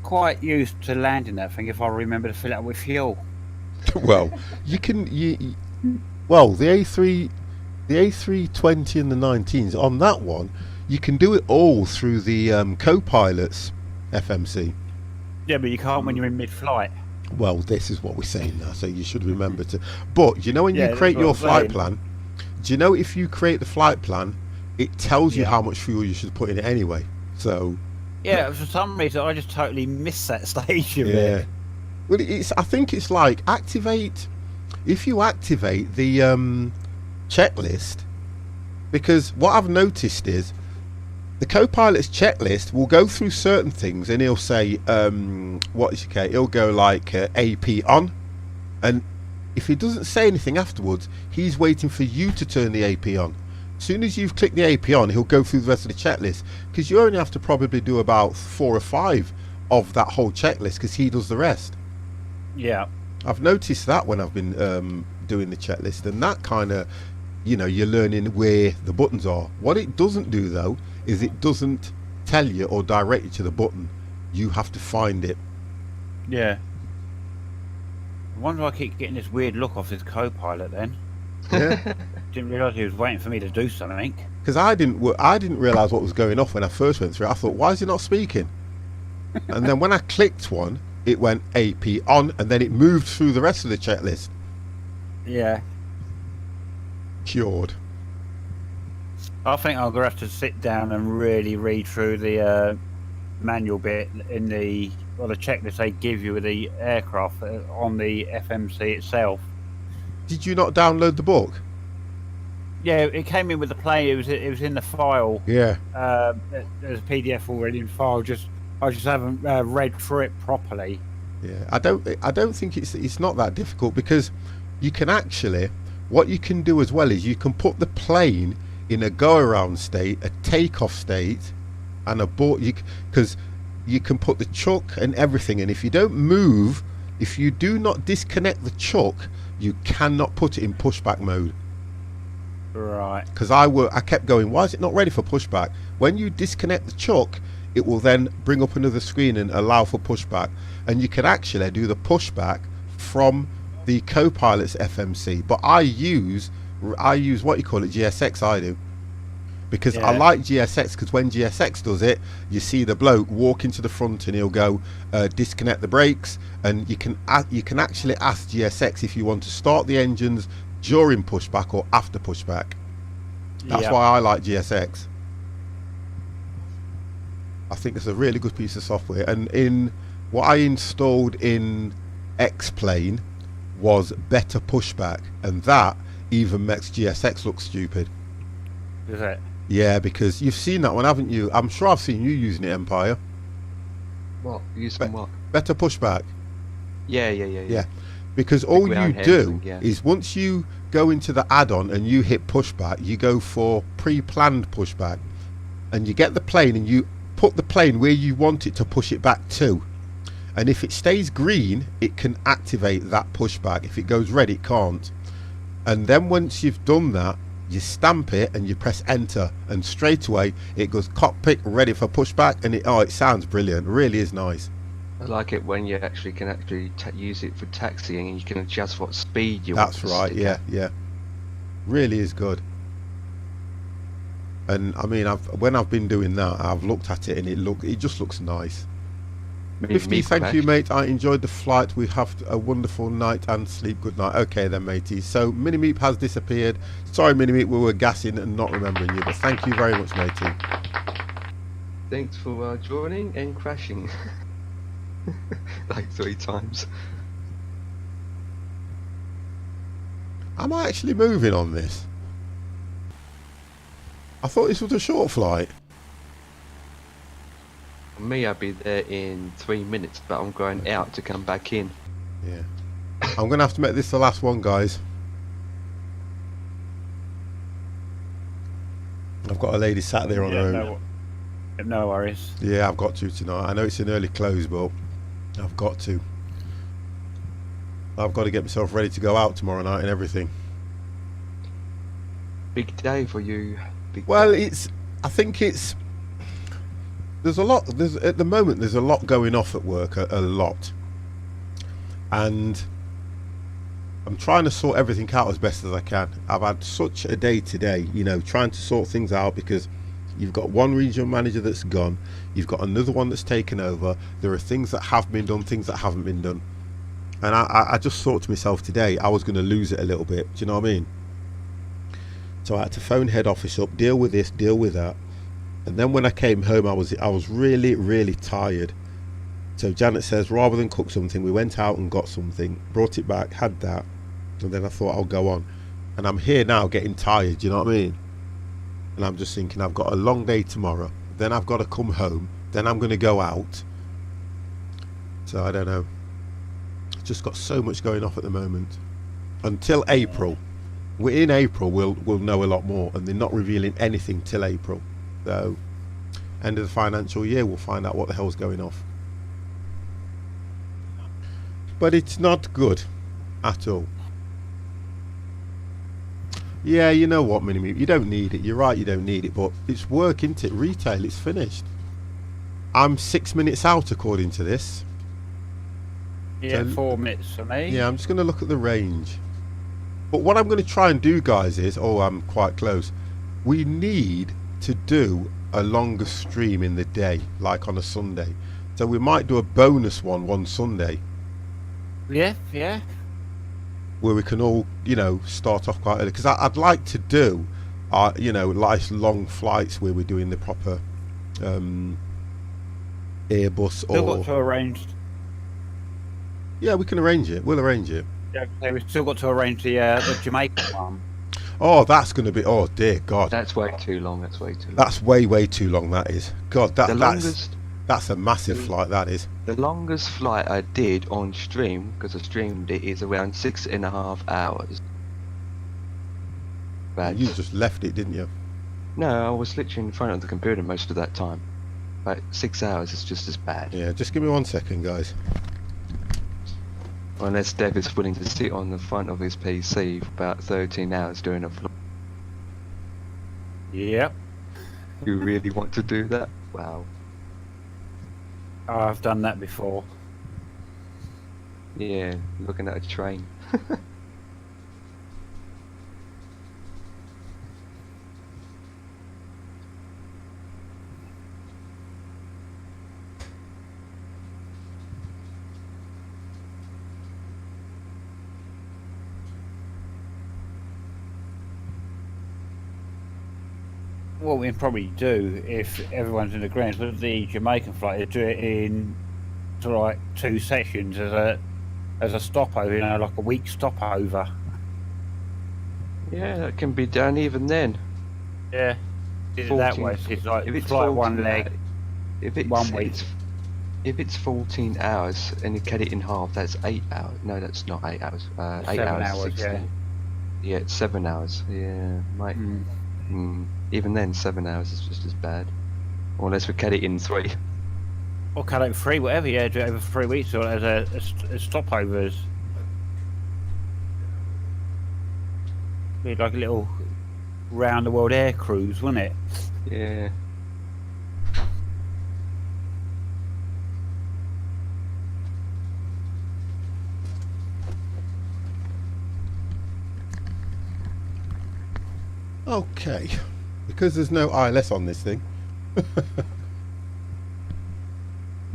quite used to landing that thing if I remember to fill it up with fuel. Well, you can. Well, the A320 and the 19s on that one, you can do it all through the co-pilot's FMC. Yeah, but you can't when you're in mid-flight. Well, this is what we're saying now, so you should remember to. But you know, when Yeah, you create that's what your I'm flight saying. plan, do you know if you create the flight plan, it tells you Yeah. how much fuel you should put in it anyway. So Yeah, for some reason I just totally missed that stage of yeah. it. Well, I think it's like activate. If you activate the checklist, because what I've noticed is the co-pilot's checklist will go through certain things, and he'll say, he'll go like AP on, and if he doesn't say anything afterwards, he's waiting for you to turn the AP on. As soon as you've clicked the AP on, he'll go through the rest of the checklist, because you only have to probably do about 4 or 5 of that whole checklist, because he does the rest. Yeah. I've noticed that when I've been doing the checklist, and that kind of, you're learning where the buttons are. What it doesn't do though is it doesn't tell you or direct you to the button. You have to find it. Yeah. I wonder why I keep getting this weird look off this co-pilot then. Yeah. Didn't realise he was waiting for me to do something. Because I didn't realise what was going off when I first went through. I thought, why is he not speaking? And then when I clicked one, it went AP on, and then it moved through the rest of the checklist. Yeah. Cured. I think I'm going to have to sit down and really read through the manual bit in the checklist they give you with the aircraft on the FMC itself. Did you not download the book? Yeah, it came in with the plane. It was in the file. Yeah. There's a PDF already in file. I just haven't read through it properly. Yeah. I don't think it's not that difficult, because you can actually, what you can do as well is you can put the plane in a go-around state, a take-off state, and a board. Because you can put the chuck and everything, and if you don't move, if you do not disconnect the chuck, you cannot put it in pushback mode. Right. Because I kept going, why is it not ready for pushback? When you disconnect the chuck, it will then bring up another screen and allow for pushback, and you can actually do the pushback from the co-pilot's FMC. But I use what you call it, GSX. I do, because I Yeah. like GSX, because when GSX does it, you see the bloke walk into the front and he'll go disconnect the brakes, and you can actually ask GSX if you want to start the engines during pushback or after pushback. That's Yeah. why I like GSX. I think it's a really good piece of software, and in what I installed in X-Plane was better pushback, and that even makes GSX look stupid. Is it? Yeah, because you've seen that one, haven't you? I'm sure I've seen you using it, Empire. What? Using what? Better pushback. Yeah. Because all Ground you do handling, yeah. is once you go into the add-on and you hit pushback, you go for pre-planned pushback, and you get the plane and you put the plane where you want it to push it back to, and if it stays green, it can activate that pushback. If it goes red, it can't. And then once you've done that, you stamp it and you press enter, and straight away it goes cockpit ready for pushback, and it sounds brilliant. It really is nice. I like it when you can use it for taxiing, and you can adjust what speed you That's want. right. Yeah. Really is good. And I mean, when I've been doing that, I've looked at it and it just looks nice. 50, thank you, mate. I enjoyed the flight. We have a wonderful night and sleep. Good night. Okay then, matey. So Mini-Meep has disappeared. Sorry, Mini-Meep, we were gassing and not remembering you, but thank you very much, matey. Thanks for joining and crashing. Like 3 times. Am I actually moving on this? I thought this was a short flight. For me, I'll be there in 3 minutes, but I'm going out to come back in. Yeah. I'm going to have to make this the last one, guys. I've got a lady sat there on her own. No worries. Yeah, I've got to tonight. I know it's an early close, but I've got to. I've got to get myself ready to go out tomorrow night and everything. Big day for you. Well, I think it's... There's a lot... At the moment, there's a lot going off at work. A lot. And I'm trying to sort everything out as best as I can. I've had such a day today, you know, trying to sort things out, because you've got one regional manager that's gone, you've got another one that's taken over, there are things that have been done, things that haven't been done, and I just thought to myself today I was going to lose it a little bit. Do you know what I mean? So I had to phone head office up, deal with this, deal with that, and then when I came home I was really tired. So Janet says, rather than cook something, we went out and got something, brought it back, had that, and then I thought I'll go on. And I'm here now getting tired, you know what I mean? And I'm just thinking, I've got a long day tomorrow, then I've got to come home, then I'm going to go out. So I don't know. I've just got so much going off at the moment. Until April. We're in April, we'll know a lot more, and they're not revealing anything till April. So, end of the financial year, we'll find out what the hell's going off. But it's not good at all. Yeah, you know what, Mini-Meep, you don't need it. You're right, you don't need it, but it's work, isn't it? Retail, it's finished. I'm 6 minutes out according to this. Yeah, So- 4 minutes for me. Yeah, I'm just going to look at the range. But what I'm going to try and do, guys, is... Oh, I'm quite close. We need to do a longer stream in the day, like on a Sunday. So we might do a bonus one Sunday, Yeah. where we can all, you know, start off quite early. Because I'd like to do, you know, nice long flights where we're doing the proper Airbus Still or... got to arrange. Yeah, we can arrange it. We'll arrange it. Yeah, we've still got to arrange the Jamaican one. Oh, that's going to be... Oh, dear God. That's way too long. That's way too long. That's way too long, that is. God, that's a massive flight, that is. The longest flight I did on stream, because I streamed it, is around 6.5 hours. But You just left it, didn't you? no, I was literally in front of the computer most of that time. But 6 hours is just as bad. Yeah, just give me 1 second, guys. Unless Dev is willing to sit on the front of his PC for about 13 hours doing a flight. Yep. You really want to do that? Wow. I've done that before. Yeah, looking at a train. What we'd probably do, if everyone's in agreement with the Jamaican flight, is do it in sort of like 2 sessions as a stopover, you know, like a week stopover. Yeah, that can be done even then. Yeah. Did it that 14 way. So it's like if it's flight 14 one leg. If it's 1 week. If it's 14 hours and you cut it in half, that's 8 hours. No, that's not 8 hours. 8 7 hours. hours, 16. Yeah, it's 7 hours. Yeah, might. Even then, 7 hours is just as bad. Unless we cut it in 3. Or cut it 3, whatever, yeah, do it over 3 weeks or as stopovers. Be like a little round the world air cruise, wouldn't it? Yeah. Okay. Because there's no ILS on this thing.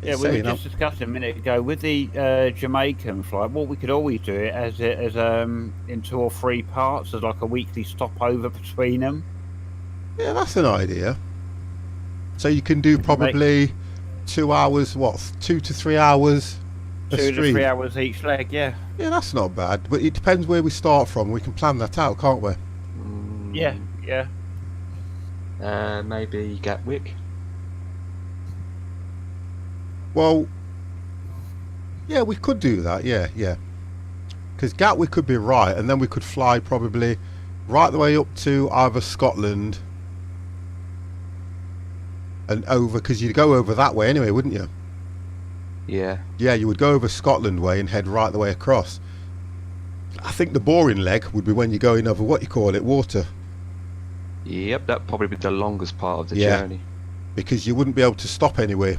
Yeah, we were just discussing a minute ago with the Jamaican flight. What we could always do it as in 2 or 3 parts, as like a weekly stopover between them. Yeah, that's an idea. So you can do probably 2 hours, what, 2 to 3 hours a 2 to stream. 3 hours each leg, yeah. Yeah, that's not bad. But it depends where we start from. We can plan that out, can't we? Yeah, yeah. Maybe Gatwick. Well, yeah, we could do that. Yeah. Because Gatwick could be right, and then we could fly probably right the way up to either Scotland and over, because you'd go over that way anyway, wouldn't you? Yeah. Yeah, you would go over Scotland way and head right the way across. I think the boring leg would be when you're going over, what you call it, water. Yep, that'd probably be the longest part of the Yeah. journey. Because you wouldn't be able to stop anywhere.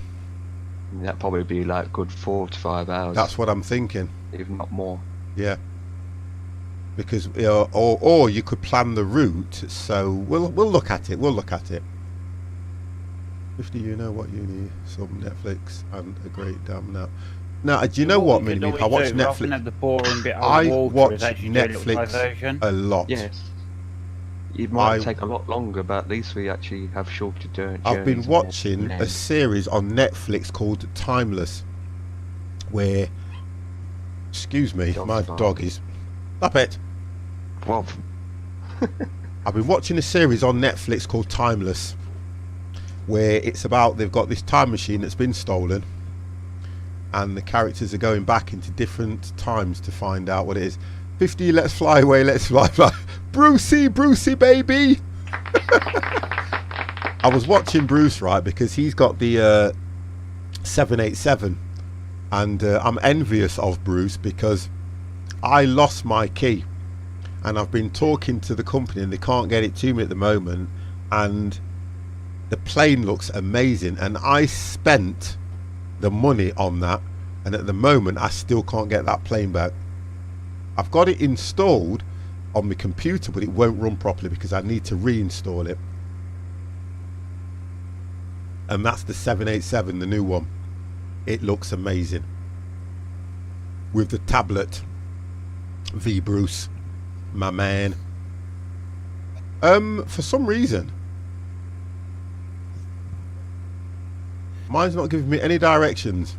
That'd probably be like good 4 to 5 hours. That's what I'm thinking. If not more. Yeah. Because or you could plan the route. So we'll look at it. We'll look at it. 50, you know what you need? Some Netflix and a great damn nap. Now, do you know what, Mini? I watch Netflix. The boring bit I water, watch Netflix a lot. Yes. It might take a lot longer, but at least we actually have shorter journeys. I've been watching a series on Netflix called Timeless, where, excuse me, my dog is, stop it. Well, I've been watching a series on Netflix called Timeless, where it's about, they've got this time machine that's been stolen, and the characters are going back into different times to find out what it is. 50, let's fly away, let's fly. Brucey, baby. I was watching Bruce, right, because he's got the 787, and I'm envious of Bruce because I lost my key, and I've been talking to the company and they can't get it to me at the moment, and the plane looks amazing, and I spent the money on that, and at the moment I still can't get that plane back. I've got it installed on my computer, but it won't run properly because I need to reinstall it. And that's the 787, the new one. It looks amazing with the tablet. V Bruce, my man. For some reason mine's not giving me any directions,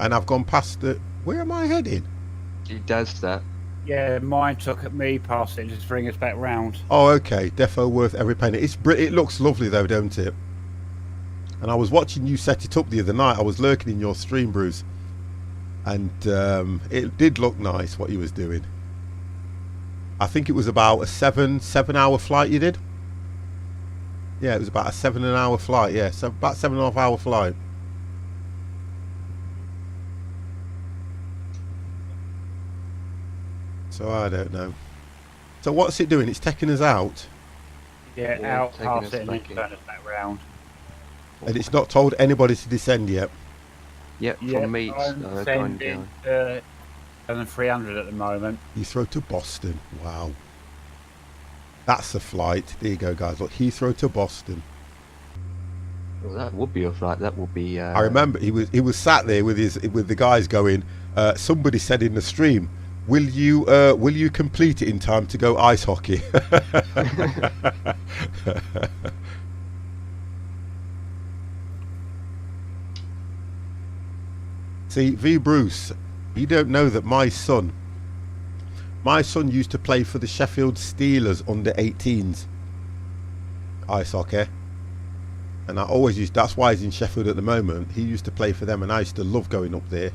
and I've gone past the, where am I heading? it does that. Yeah, mine took me past it just to bring us back round. Oh, okay. Defo worth every penny. It looks lovely though, don't it? And I was watching you set it up the other night. I was lurking in your stream, Bruce, and it did look nice what you was doing. I think it was about a 7-hour flight you did. Yeah, it was about a 7-hour flight. Yeah, so about 7.5 hour flight. So I don't know. So what's it doing? It's taking us out, Yeah, Yeah, out taking past us it and then back in. turn us back round. and it's not told anybody to descend yet. Yep, Yeah, from me, I'm going sending down. 300 at the moment. Heathrow to Boston. Wow. That's a flight. There you go, guys. Look, Heathrow to Boston. Well, that would be a flight. That would be. I remember he was sat there with the guys going. Somebody said in the stream, "Will you complete it in time to go ice hockey?" See, V Bruce, you don't know that my son used to play for the Sheffield Steelers under 18s ice hockey, and I always used, that's why he's in Sheffield at the moment. He used to play for them, and I used to love going up there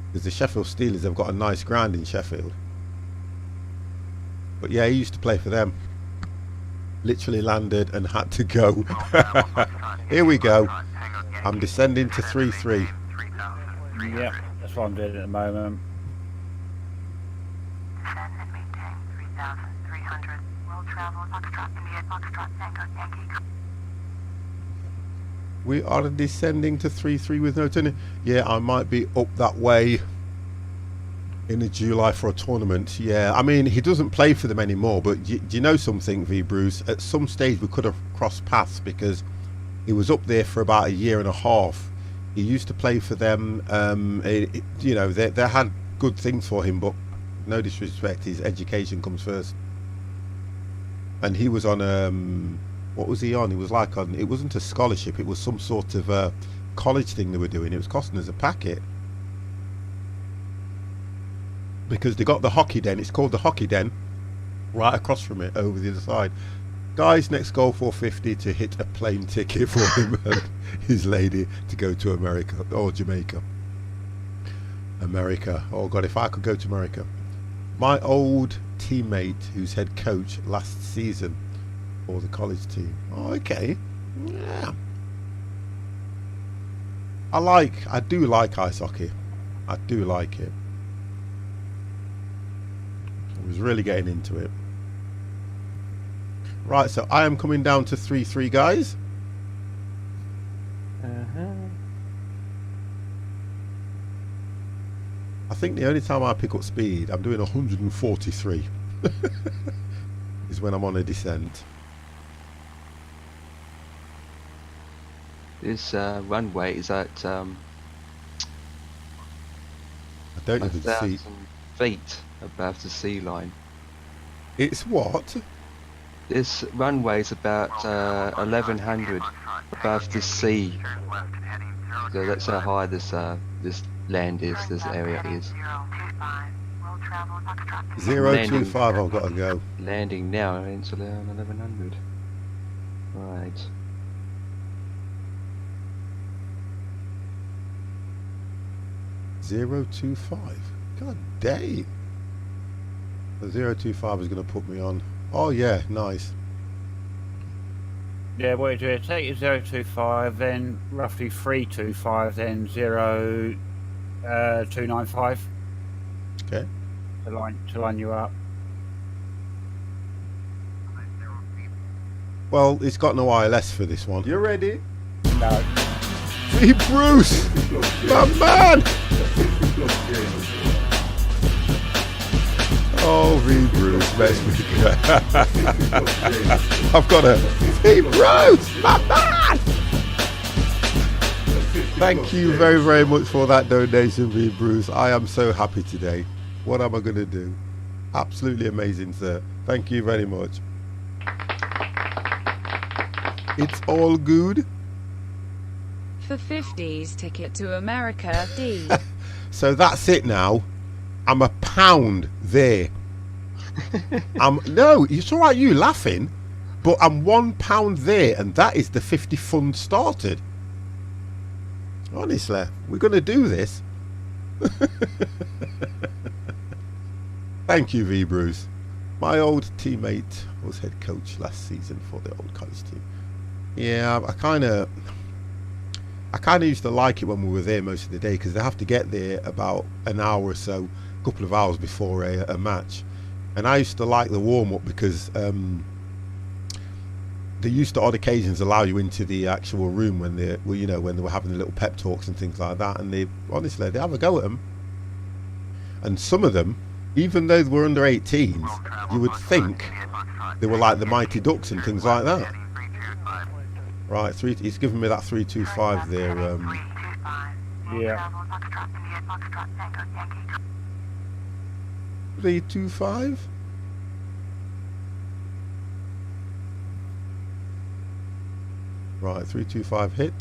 because the Sheffield Steelers have got a nice ground in Sheffield. But yeah, he used to play for them. Literally landed and had to go. Here we go. I'm descending to 3-3. Yeah, that's what I'm doing at the moment. Descend and maintain 3,300. Will travel Foxtrot, India, Foxtrot, Tango, Yankee. We are descending to 3-3 with no turning. Yeah, I might be up that way in the July for a tournament. Yeah, I mean, he doesn't play for them anymore, but do you know something, V Bruce? At some stage we could have crossed paths because he was up there for about a year and a half. He used to play for them. You know, they had good things for him, but no disrespect, his education comes first. And he was on what was he on? He was like on. It wasn't a scholarship. It was some sort of college thing they were doing. It was costing us a packet because they got the hockey den. It's called the hockey den. Right across from it, over the other side. Guys, next goal 450 to hit a plane ticket for him and his lady to go to America or Jamaica. America. Oh God, if I could go to America. My old teammate, who's head coach last season for the college team. Oh, okay. Yeah. I do like ice hockey. I do like it. I was really getting into it. Right, so I am coming down to 3-3, guys. I think the only time I pick up speed, I'm doing 143, is when I'm on a descent. This runway is at I don't even see. 1,000 feet above the sea line. It's what? This runway is about 1,100 above the sea. So that's how high this land is, this area is. 025, I've got to go. Landing now into 1,100. Right. .025. God dang. The 025 is going to put me on. Oh yeah, nice. Yeah, what you do, take your 025, then roughly 325, then 295 Okay. to line you up. Well, it's got no ILS for this one. You ready? No. Hey, Bruce! My man! Oh, V Bruce, makes me I've got a V Bruce, my man! Thank you very, very much for that donation, V Bruce. I am so happy today. What am I going to do? Absolutely amazing, sir. Thank you very much. It's all good. For 50s ticket to America, D. So that's it now. I'm a pound there. No, it's all right, you laughing, but I'm £1 there, and that is the 50 fund started. Honestly, we're going to do this. Thank you, V Bruce. My old teammate was head coach last season for the old college team. Yeah, I kind of used to like it when we were there most of the day, because they have to get there about an hour or so, a couple of hours before a match. And I used to like the warm-up because they used to, odd occasions, allow you into the actual room when they were, when they were having the little pep talks and things like that. And they have a go at them. And some of them, even though they were under 18s, you would think they were like the Mighty Ducks and things like that. Right, he's giving me that 325 there. Yeah. 325. Right, 325 hit.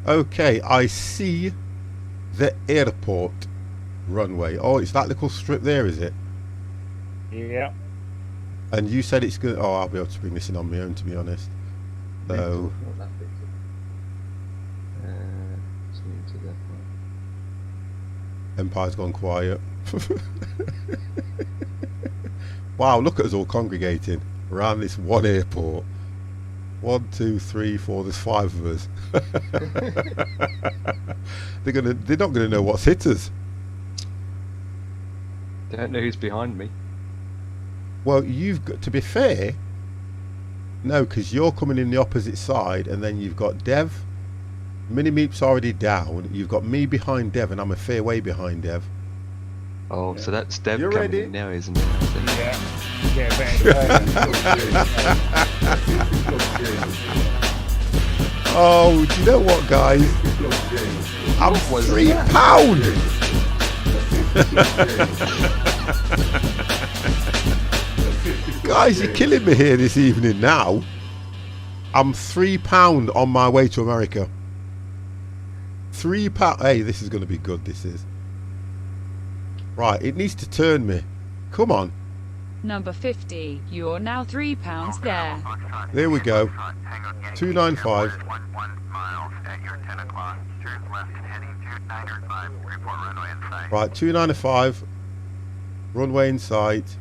Okay, I see the airport runway. Oh, it's that little strip there, is it? Yeah. And you said it's good. Oh, I'll be able to bring this in on my own, to be honest. So Empire's gone quiet. Wow, look at us all congregating around this one airport. 1, 2, 3, 4. There's 5 of us. They're not gonna know what's hit us. Don't know who's behind me. Well, you've got to be fair. No, because you're coming in the opposite side, and then you've got Dev. Mini Meep's already down. You've got me behind Dev, and I'm a fair way behind Dev. Oh, so that's Dev You coming ready? in now, isn't it? Yeah. Yeah, better. Oh, do you know what, guys? I'm was £3. Guys, you're killing me here this evening now. I'm £3 on my way to America. £3. Hey, this is going to be good, this is. Right, it needs to turn me. Come on. Number 50. You're now £3 there. There we go. 295. 1 miles at your 10 o'clock. Turn left heading 295. Report runway in sight. Right, 295. Runway in sight.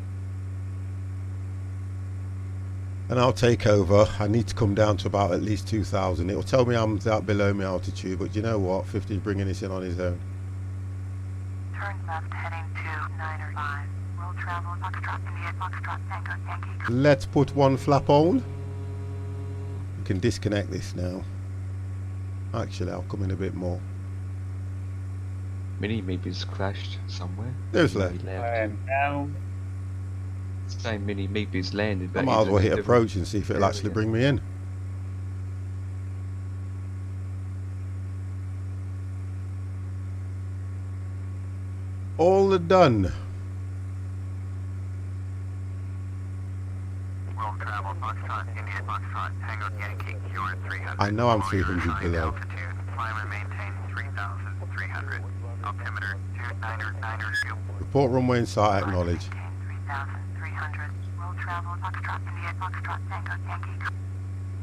And I'll take over. I need to come down to about at least 2,000. It'll tell me I'm that below my altitude, but you know what? 50 is bringing this in on his own. Turn left heading 295. Will travel Foxtrot India Foxtrot Tango Yankee. Let's put one flap on. We can disconnect this now. Actually, I'll come in a bit more. Mini Meepy's crashed somewhere. There's He left. left. I am now. Same Mini Meepy's landed, I but might he's as well in a hit different approach and see if it'll actually area. bring me in. All done. Will travel Foxtrot India Foxtrot Tango Yankee. You're 300. I know I'm Follow your 300 high below. altitude. Climb and maintain 3,300. Altimeter 2992. Report runway in sight, acknowledge. 3,300. Will travel Foxtrot India Foxtrot Tango Yankee.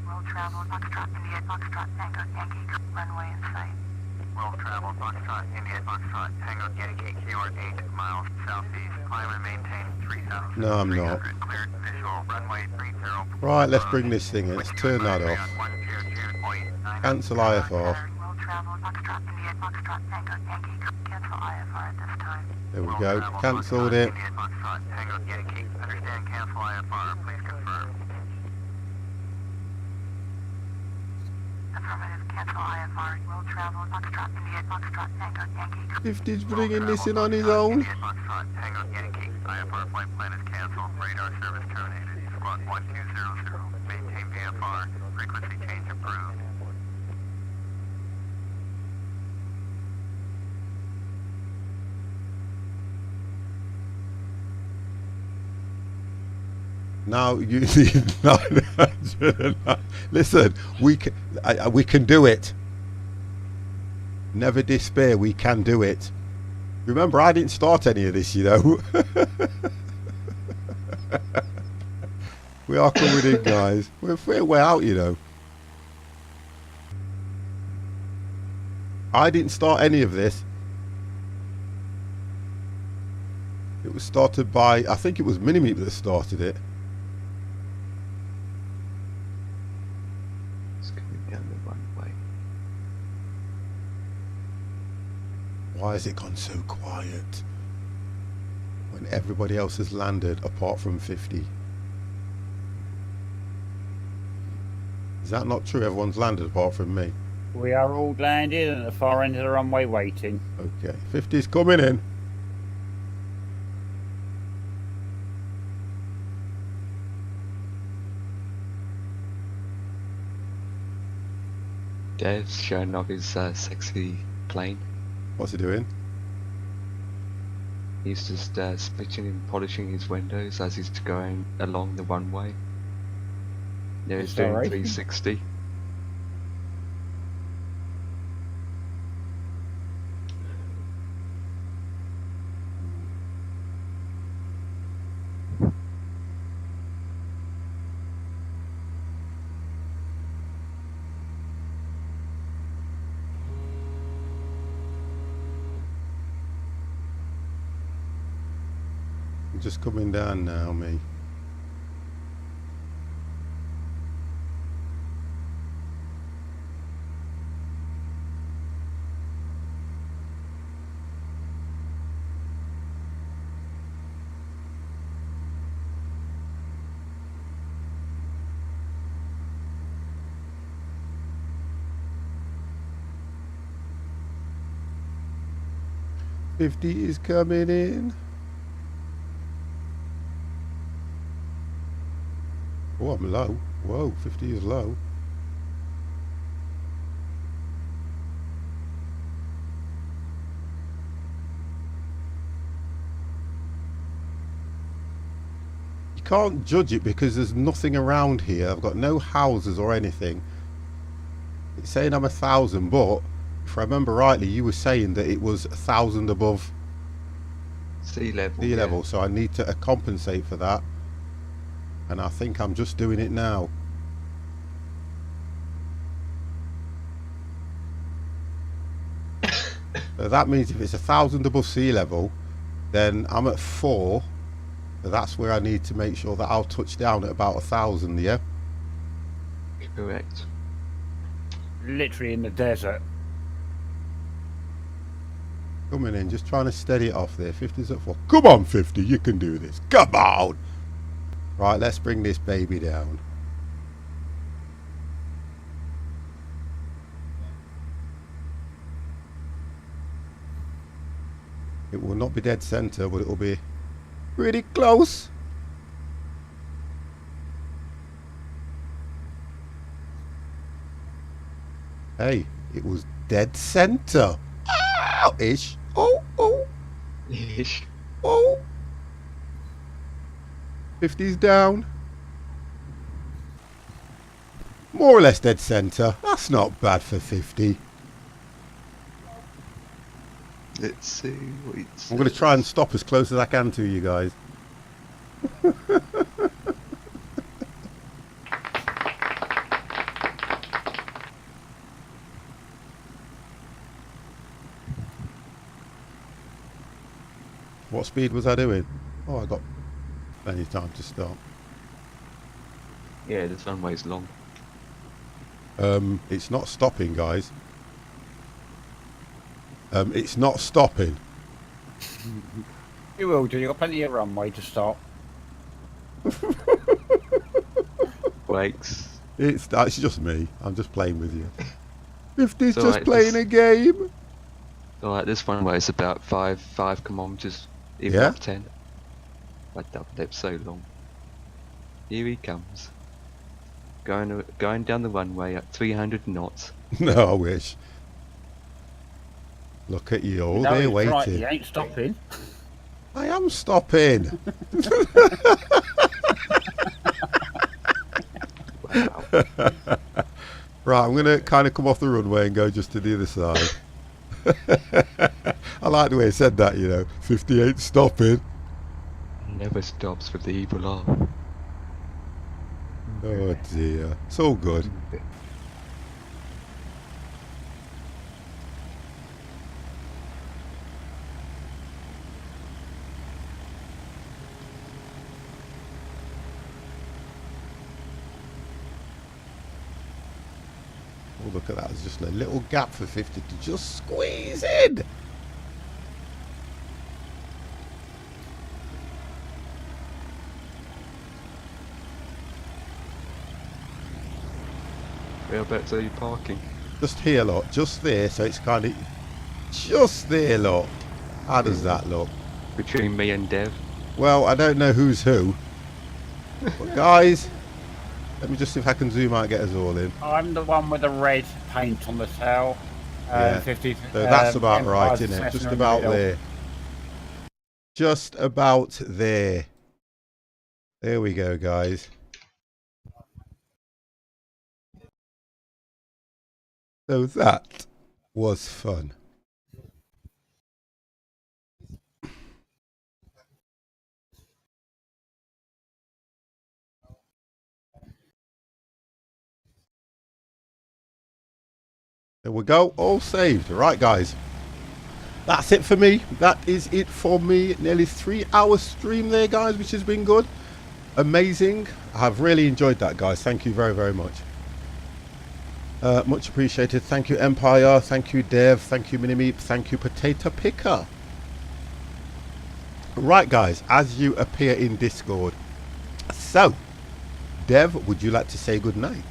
Will travel Foxtrot India Foxtrot Tango Yankee. Runway in sight. Will travel Foxtrot India Foxtrot Tango Yankee. You're 8 miles southeast. Climb and maintain 3,300. No, I'm not. Cleared visual runway 30. Right, let's bring this thing in. Let's turn that off. Cancel IFR. Will travel Foxtrot India Foxtrot Tango Yankee. Cancel IFR at this time. There we go. Cancelled it. Tango Yankee. Understand cancel IFR. Please confirm. Affirmative. Cancel IFR. Will travel Foxtrot India Foxtrot Tango Yankee. 50's bringing this in on his own. Foxtrot Tango Yankee. IFR flight plan is canceled. Radar service terminated. Squawk 1200. Maintain VFR. Frequency change approved. Now you need 900. Listen, we can do it. Never despair. We can do it. Remember, I didn't start any of this, you know. We are coming in, guys. We're fair way out, you know. I didn't start any of this. It was started by, I think it was Minimeep that started it. It's coming down the runway. Why has it gone so quiet when everybody else has landed apart from 50? Is that not true? Everyone's landed apart from me. We are all landed at the far end of the runway waiting. Okay, 50's coming in. Dev's showing off his sexy plane. What's he doing? He's just splitting and polishing his windows as he's going along the runway. Now he's doing Sorry. 360. I'm just coming down now, me. 50 is coming in. Oh, I'm low. Whoa, 50 is low. You can't judge it because there's nothing around here. I've got no houses or anything. It's saying I'm 1,000, but if I remember rightly, you were saying that it was 1,000 above Sea level. sea yeah. level, so I need to compensate for that. And I think I'm just doing it now. So that means if it's 1,000 above sea level, then I'm at 4. So that's where I need to make sure that I'll touch down at about 1,000, yeah? Correct. Literally in the desert. Coming in, just trying to steady it off there. 50's at 4. Come on, 50, you can do this. Come on! Right, let's bring this baby down. It will not be dead center, but it will be pretty close. Hey, it was dead center. Ow, ish. Oh, oh, Ish. oh. 50's down. More or less dead center. That's not bad for 50. Let's see what it says. I'm going to try and stop as close as I can to you guys. What speed was I doing? Oh, I got plenty of time to stop. Yeah, this runway's long. It's not stopping, guys. It's not stopping. You will do. You've got plenty of runway to stop. Brakes. It's just me. I'm just playing with you. 50's So, just like, playing this- a game. Alright, this runway is about 5 kilometers, even Yeah? up 10. I doubled it so long. Here he comes. Going down the runway at 300 knots. No, I wish. Look at you all No, there he's waiting. right, he ain't stopping. I am stopping. Wow. Right, I'm going to kind of come off the runway and go just to the other side. I like the way he said that, you know. 58 stopping. Never stops with the evil eye. Oh dear. It's all good. Oh, look at that. There's just a little gap for 50 to just squeeze in. Whereabouts are you parking? Just here, look. Just there. So it's kind of just there, look. How does that look? Between me and Dev. Well, I don't know who's who. But guys, let me just see if I can zoom out and get us all in. I'm the one with the red paint on the tail. Yeah. 50. So that's about right, Empire's isn't it? Just Cessna in the about middle. there. Just about there. There we go, guys. So that was fun. There we go, all saved. Right, guys. That's it for me. That is it for me. Nearly 3 hour stream there, guys, which has been good. Amazing. I've really enjoyed that, guys. Thank you very, very much. Much appreciated. Thank you, Empire. Thank you, Dev. Thank you, Minimeep. Thank you, Potato Picker. Right, guys, as you appear in Discord. So, Dev, would you like to say good night?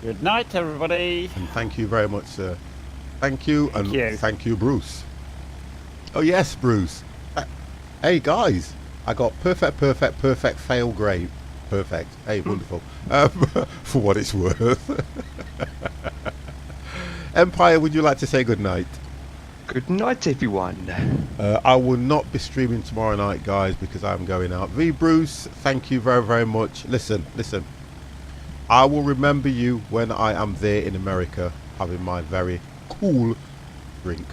Good night, everybody. And thank you very much, sir. Thank you, and you. thank you, Bruce. Oh yes, Bruce. Hey guys, I got perfect, fail, great, perfect. Hey, wonderful. For what it's worth. Empire, would you like to say good night? Good night, everyone. I will not be streaming tomorrow night, guys, because I'm going out. V Bruce, thank you very, very much. Listen. I will remember you when I am there in America, having my very cool drink.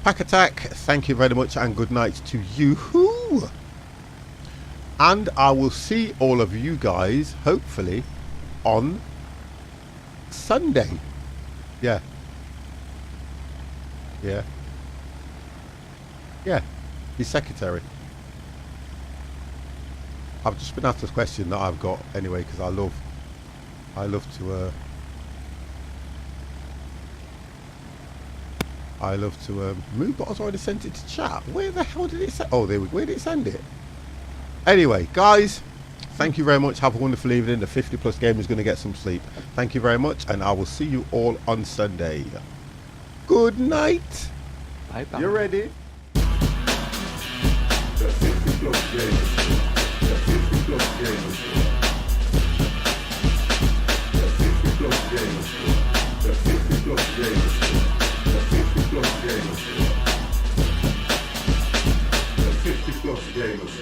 Pack Attack, thank you very much, and good night to you. And I will see all of you guys, hopefully, on Sunday. Yeah. His secretary. I've just been asked this question that I've got anyway, because I love to move, but I've already sent it to chat. Where the hell did it send? Oh, there we go. Where did it send it? Anyway, guys, thank you very much. Have a wonderful evening. The 50+ gamer is going to get some sleep. Thank you very much, and I will see you all on Sunday. Good night. Bye bye. You ready? The 50+ gamers. The 50+ gamers. The 50+ gamers. The 50+ gamers. The 50+ gamers. The 50+ gamers.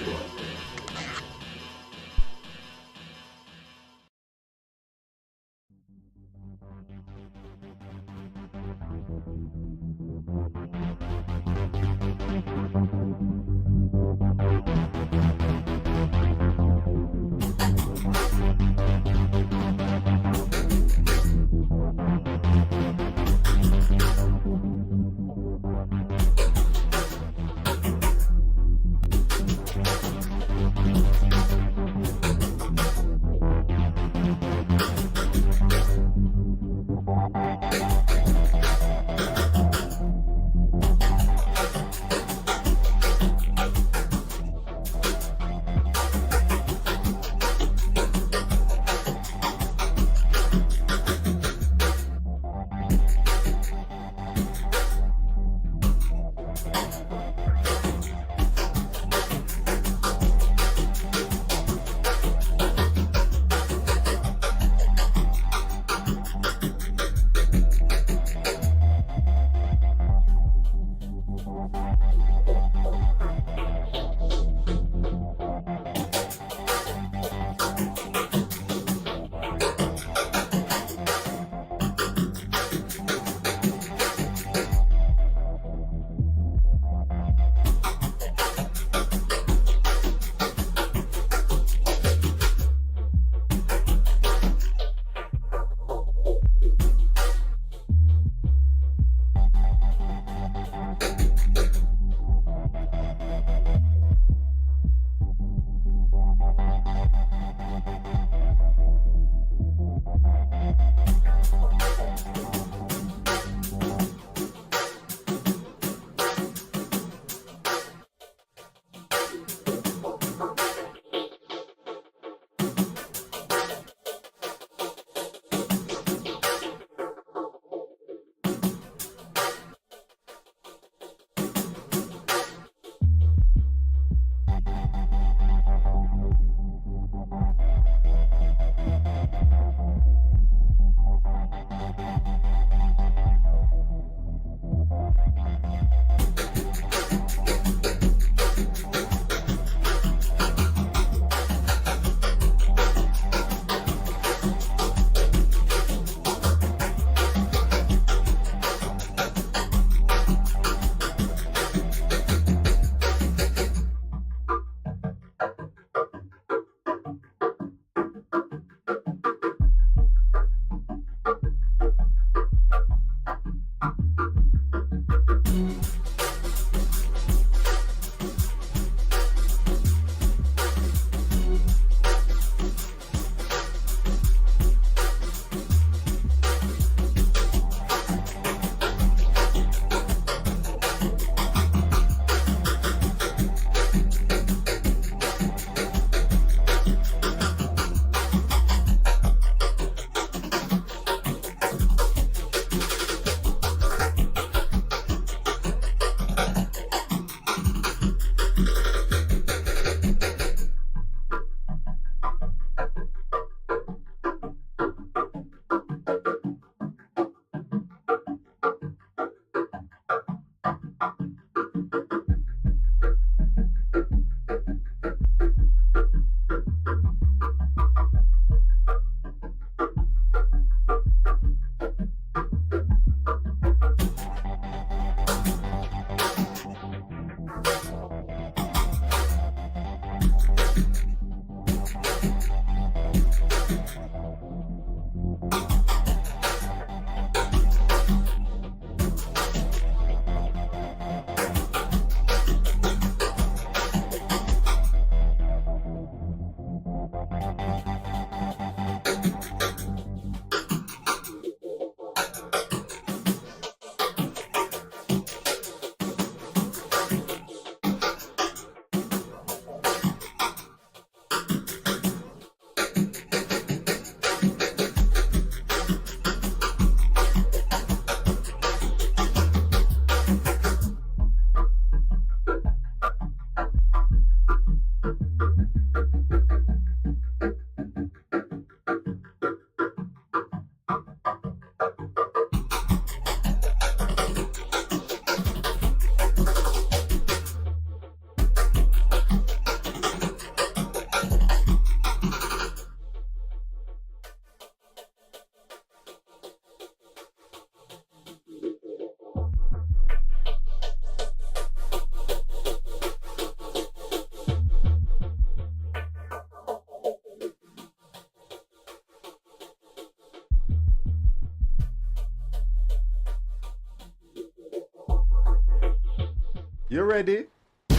You ready? The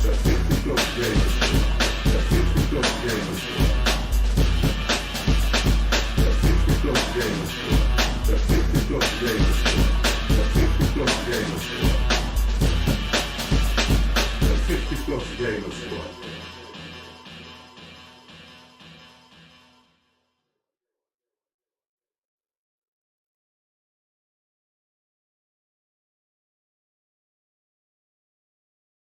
50 plus gamers. The 50 plus gamers. The 50 plus gamers. The 50 plus gamers. The 50 plus gamers. The 50 plus gamers.